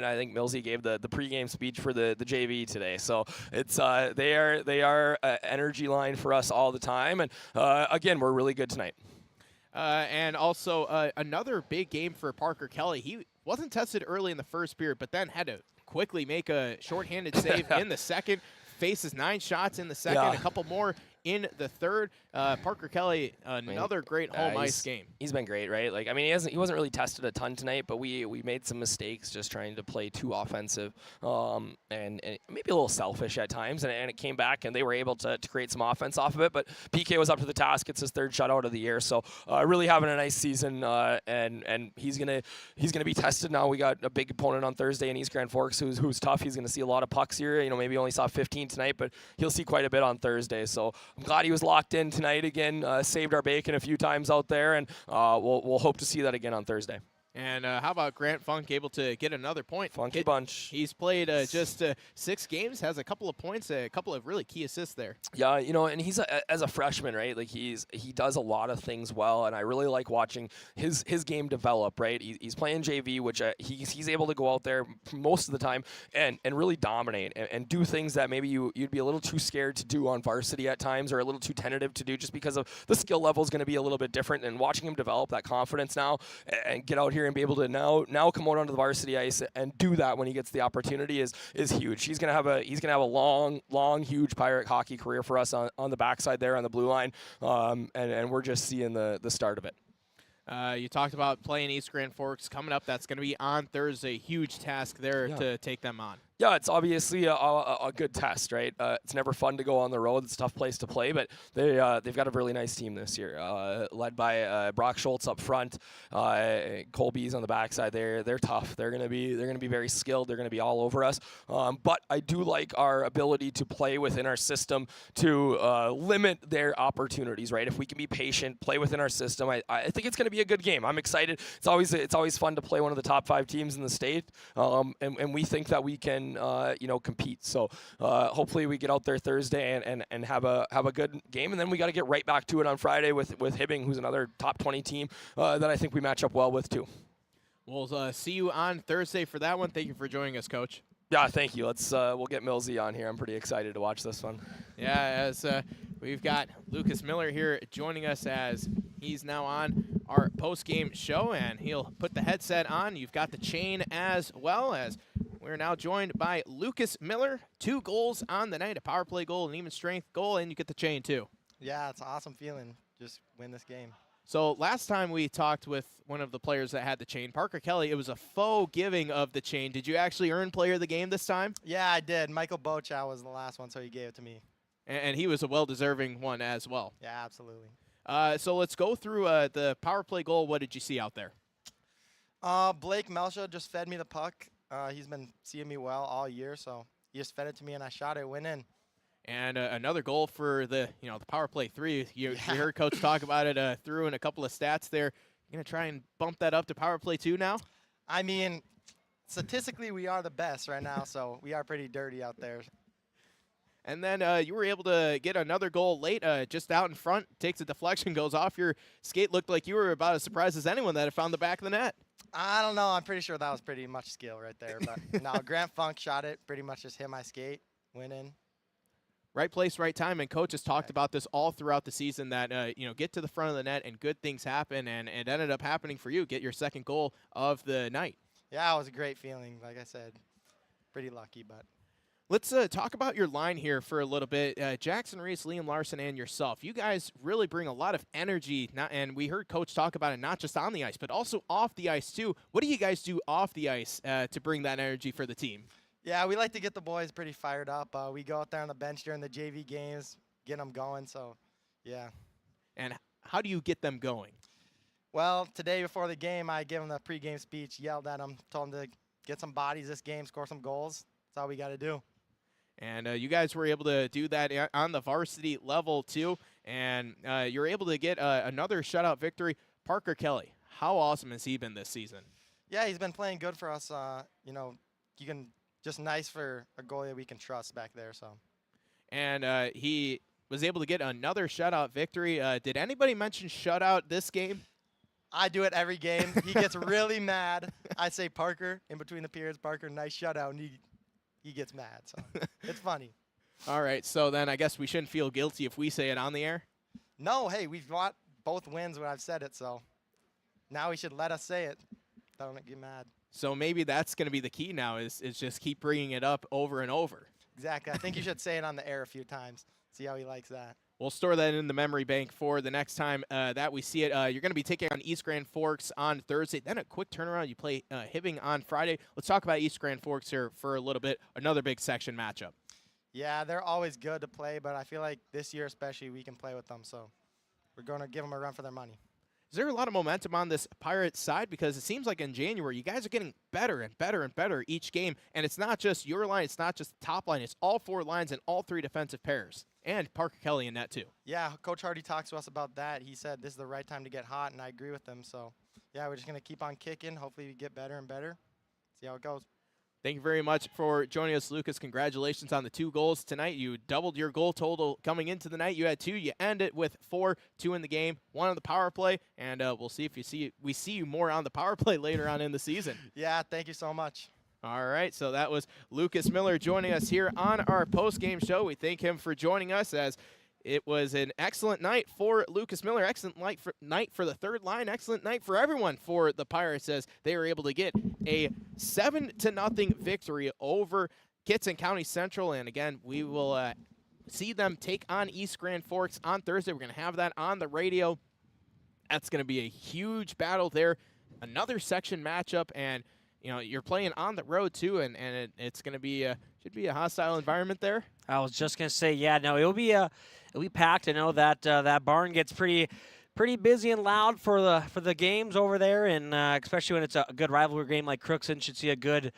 I think Millsy gave the pregame speech for the JV today. So it's they are energy line for us all the time. And again, we're really good tonight. And also another big game for Parker Kelly. He wasn't tested early in the first period, but then had to quickly make a shorthanded save in the second. Faces 9 shots in the second, a couple more in the third. Parker Kelly, another great home ice game. He's been great, right? He wasn't really tested a ton tonight, but we made some mistakes just trying to play too offensive and maybe a little selfish at times. And it came back, and they were able to create some offense off of it. But PK was up to the task. It's his 3rd shutout of the year, so really having a nice season. And he's gonna be tested now. We got a big opponent on Thursday in East Grand Forks, who's tough. He's gonna see a lot of pucks here. Maybe only saw 15 tonight, but he'll see quite a bit on Thursday. So I'm glad he was locked in tonight again. Saved our bacon a few times out there, and we'll hope to see that again on Thursday. And how about Grant Funk able to get another point? Funky bunch. He's played just 6 games, has a couple of points, a couple of really key assists there. Yeah, and he's as a freshman, right? He does a lot of things well, and I really like watching his game develop, right? He's playing JV, which he's able to go out there most of the time and really dominate and do things that maybe you'd be a little too scared to do on varsity at times, or a little too tentative to do, just because of the skill level is going to be a little bit different. And watching him develop that confidence now and get out here and be able to now come out onto the varsity ice and do that when he gets the opportunity is huge. He's gonna have a long huge Pirate hockey career for us on the backside there on the blue line, and we're just seeing the start of it. You talked about playing East Grand Forks coming up. That's going to be on Thursday. Huge task there to take them on. Yeah, it's obviously a good test, right? It's never fun to go on the road. It's a tough place to play, but they've got a really nice team this year, led by Brock Schultz up front, Colby's on the backside. They're tough. They're gonna be very skilled. They're gonna be all over us. But I do like our ability to play within our system to limit their opportunities, right? If we can be patient, play within our system, I think it's gonna be a good game. I'm excited. It's always fun to play one of the top 5 teams in the state, and we think that we can compete. So hopefully we get out there Thursday and have a good game, and then we got to get right back to it on Friday with Hibbing, who's another top 20 team that I think we match up well with too. We'll see you on Thursday for that one. Thank you for joining us, Coach. Yeah, thank you. We'll get Millsy on here. I'm pretty excited to watch this one. Yeah, as we've got Lucas Miller here joining us as he's now on our post-game show, and he'll put the headset on. You've got the chain as well as We're now joined by Lucas Miller. 2 goals on the night, a power play goal, an even strength goal, and you get the chain too. Yeah, it's an awesome feeling. Just win this game. So last time we talked with one of the players that had the chain, Parker Kelly, it was a faux giving of the chain. Did you actually earn player of the game this time? Yeah, I did. Michael Bochow was the last one, so he gave it to me. And he was a well-deserving one as well. Yeah, absolutely. So let's go through the power play goal. What did you see out there? Blake Melsha just fed me the puck. He's been seeing me well all year, so he just fed it to me, and I shot it, went in. And another goal for the power play 3. You heard Coach talk about it, threw in a couple of stats there. You going to try and bump that up to power play 2 now? I mean, statistically, we are the best right now, so we are pretty dirty out there. And then you were able to get another goal late, just out in front, takes a deflection, goes off your skate. Looked like you were about as surprised as anyone that had found the back of the net. I don't know. I'm pretty sure that was pretty much skill right there. But no, Grant Funk shot it, pretty much just hit my skate, went in. Right place, right time, and Coach has talked about this all throughout the season that, get to the front of the net and good things happen, and it ended up happening for you. Get your second goal of the night. Yeah, it was a great feeling. Like I said, pretty lucky, but. Let's talk about your line here for a little bit. Jackson Reese, Liam Larson, and yourself. You guys really bring a lot of energy, and we heard Coach talk about it not just on the ice, but also off the ice too. What do you guys do off the ice to bring that energy for the team? Yeah, we like to get the boys pretty fired up. We go out there on the bench during the JV games, get them going, so yeah. And how do you get them going? Well, today before the game, I gave them the pregame speech, yelled at them, told them to get some bodies this game, score some goals. That's all we got to do. And you guys were able to do that on the varsity level too, and you're able to get another shutout victory. Parker Kelly, how awesome has he been this season? Yeah, he's been playing good for us. You can just nice for a goalie that we can trust back there. So, and he was able to get another shutout victory. Did anybody mention shutout this game? I do it every game. He gets really mad. I say Parker in between the periods. Parker, nice shutout, and he gets mad, so it's funny. All right, so then I guess we shouldn't feel guilty if we say it on the air? No, hey, we've got both wins when I've said it, so now he should let us say it. Don't get mad. So maybe that's going to be the key now is just keep bringing it up over and over. Exactly. I think you should say it on the air a few times, see how he likes that. We'll store that in the memory bank for the next time that we see it. You're going to be taking on East Grand Forks on Thursday. Then a quick turnaround. You play Hibbing on Friday. Let's talk about East Grand Forks here for a little bit. Another big section matchup. Yeah, they're always good to play, but I feel like this year especially we can play with them. So we're going to give them a run for their money. Is there a lot of momentum on this Pirates side? Because it seems like in January, you guys are getting better and better and better each game. And it's not just your line. It's not just the top line. It's all 4 lines and all 3 defensive pairs. And Parker Kelly in that too. Yeah, Coach Hardy talks to us about that. He said this is the right time to get hot, and I agree with him. So, yeah, we're just going to keep on kicking. Hopefully we get better and better. See how it goes. Thank you very much for joining us, Lucas. Congratulations on the 2 goals tonight. You doubled your goal total coming into the night. You had 2. You end it with 4, 2 in the game, 1 on the power play, and we'll see if we see you more on the power play later on in the season. Yeah, thank you so much. All right, so that was Lucas Miller joining us here on our post-game show. We thank him for joining us as it was an excellent night for Lucas Miller, excellent night for the third line, excellent night for everyone for the Pirates as they were able to get a 7-0 victory over Kittson County Central. And again, we will see them take on East Grand Forks on Thursday. We're going to have that on the radio. That's going to be a huge battle there. Another section matchup, and you're playing on the road too, and it's going to be should be a hostile environment there. I was just gonna say, yeah, no, it'll be packed. I know that that barn gets pretty busy and loud for the games over there, and especially when it's a good rivalry game like Crookston, should see a good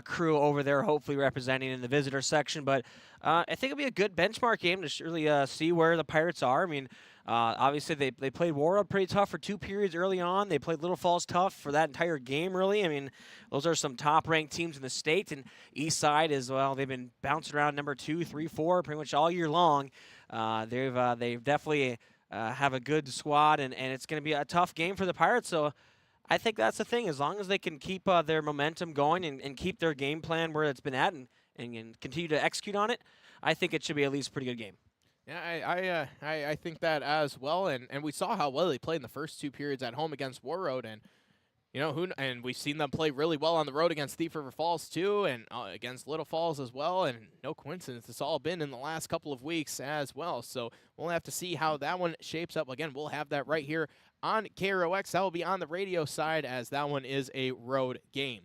crew over there, hopefully representing in the visitor section. But I think it'll be a good benchmark game to really see where the Pirates are. I mean, obviously they played Warroad pretty tough for 2 periods early on. They played Little Falls tough for that entire game, really. I mean, those are some top-ranked teams in the state, and East Side as well. They've been bouncing around number 2, 3, 4 pretty much all year long. They've definitely have a good squad, and it's going to be a tough game for the Pirates. So I think that's the thing. As long as they can keep their momentum going and keep their game plan where it's been at and continue to execute on it, I think it should be at least a pretty good game. Yeah, I think that as well, and we saw how well they played in the first 2 periods at home against Warroad, and You know, and we've seen them play really well on the road against Thief River Falls, too, and against Little Falls as well. And no coincidence, it's all been in the last couple of weeks as well. So we'll have to see how that one shapes up. Again, we'll have that right here on KROX. That will be on the radio side, as that one is a road game.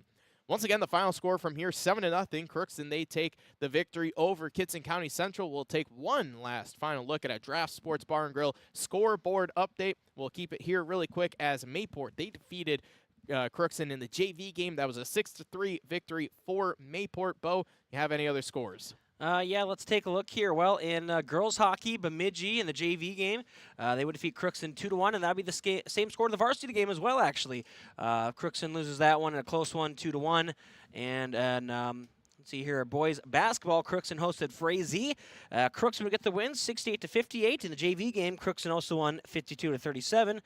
Once again, the final score from here, 7-0. Crookston, they take the victory over Kittson County Central. We'll take one last final look at a Draft Sports Bar and Grill scoreboard update. We'll keep it here really quick, as Mayport, they defeated Crookston in the JV game. That was a 6-3 victory for Mayport. Bo, you have any other scores? Yeah, let's take a look here. Well, in girls hockey, Bemidji in the JV game, they would defeat Crookston 2-1, and that would be the same score in the varsity game as well, actually. Crookston loses that one in a close one, 2-1. And let's see here, boys basketball, Crookston hosted Frazee. Crookston would get the win, 68-58. In the JV game, Crookston also won 52-37.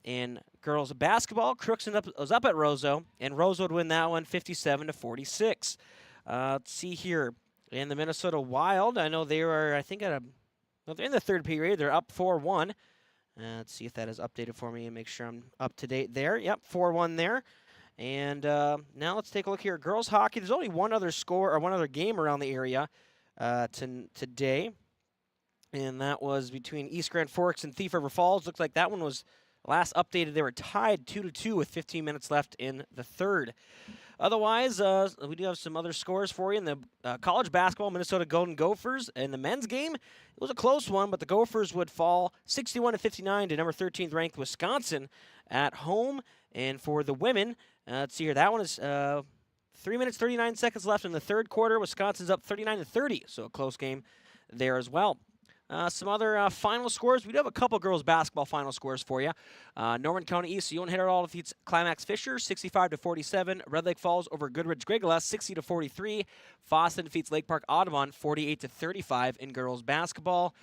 In girls basketball, Crookston was up at Roseau, and Roseau would win that one 57-46. Let's see here. In the Minnesota Wild, I know they were, I think, they're in the third period. They're up 4-1. Let's see if that is updated for me and make sure I'm up to date there. Yep, 4-1 there. And now let's take a look here. Girls hockey, there's only one other score or one other game around the area today. And that was between East Grand Forks and Thief River Falls. Looks like that one was last updated. They were tied 2-2 with 15 minutes left in the third. Otherwise, we do have some other scores for you. In the college basketball, Minnesota Golden Gophers. In the men's game, it was a close one, but the Gophers would fall 61-59 to number 13th ranked Wisconsin at home. And for the women, let's see here, that one is 3 minutes, 39 seconds left in the third quarter. Wisconsin's up 39-30, so a close game there as well. Some other final scores. We do have a couple girls basketball final scores for you. Norman County East, Ewan Hitterall defeats Climax Fisher 65-47. Red Lake Falls over Goodridge Grigla 60-43. Fosston defeats Lake Park Audubon 48-35 in girls basketball.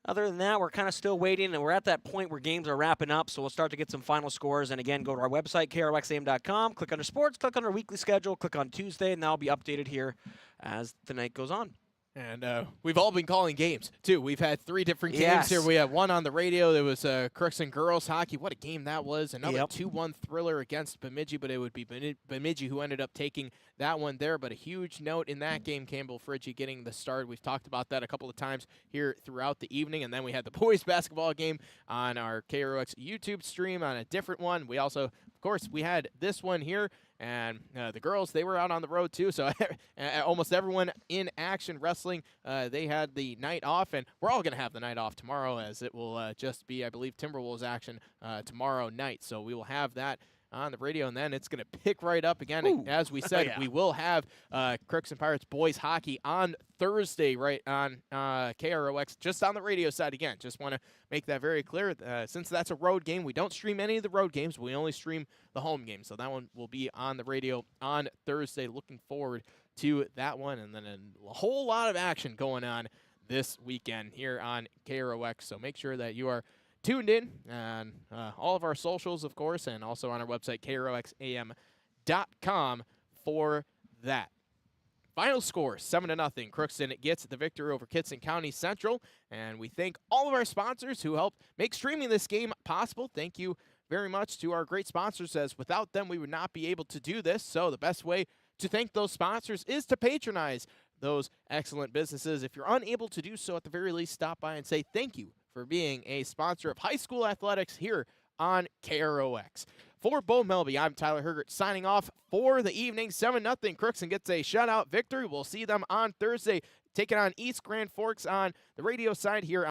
Other than that, we're kind of still waiting, and we're at that point where games are wrapping up, so we'll start to get some final scores. And again, go to our website, kroxam.com, click under sports, click on our weekly schedule, click on Tuesday, and that'll be updated here as the night goes on. And we've all been calling games, too. We've had 3 different games here. We had one on the radio. There was Crookston girls hockey. What a game that was. Another 2-1 thriller against Bemidji, but it would be Bemidji who ended up taking that one there. But a huge note in that game, Campbell Friggi getting the start. We've talked about that a couple of times here throughout the evening. And then we had the boys basketball game on our KROX YouTube stream on a different one. We also, of course, we had this one here. And the girls, they were out on the road, too. So almost everyone in action wrestling, they had the night off. And we're all going to have the night off tomorrow, as it will just be, I believe, Timberwolves action tomorrow night. So we will have that on the radio, and then it's going to pick right up again. Ooh. As we said, we will have Crookston Pirates boys hockey on Thursday right on KROX, just on the radio side again. Just want to make that very clear. Since that's a road game, we don't stream any of the road games. We only stream the home games. So that one will be on the radio on Thursday. Looking forward to that one. And then a whole lot of action going on this weekend here on KROX. So make sure that you are tuned in on all of our socials, of course, and also on our website, kroxam.com, for that. Final score, 7-0. Crookston gets the victory over Kittson County Central, and we thank all of our sponsors who helped make streaming this game possible. Thank you very much to our great sponsors, as without them, we would not be able to do this. So the best way to thank those sponsors is to patronize those excellent businesses. If you're unable to do so, at the very least, stop by and say thank you for being a sponsor of high school athletics here on KROX. For Bo Melby, I'm Tyler Hergert signing off for the evening. 7-0. Crookston gets a shutout victory. We'll see them on Thursday, taking on East Grand Forks on the radio side here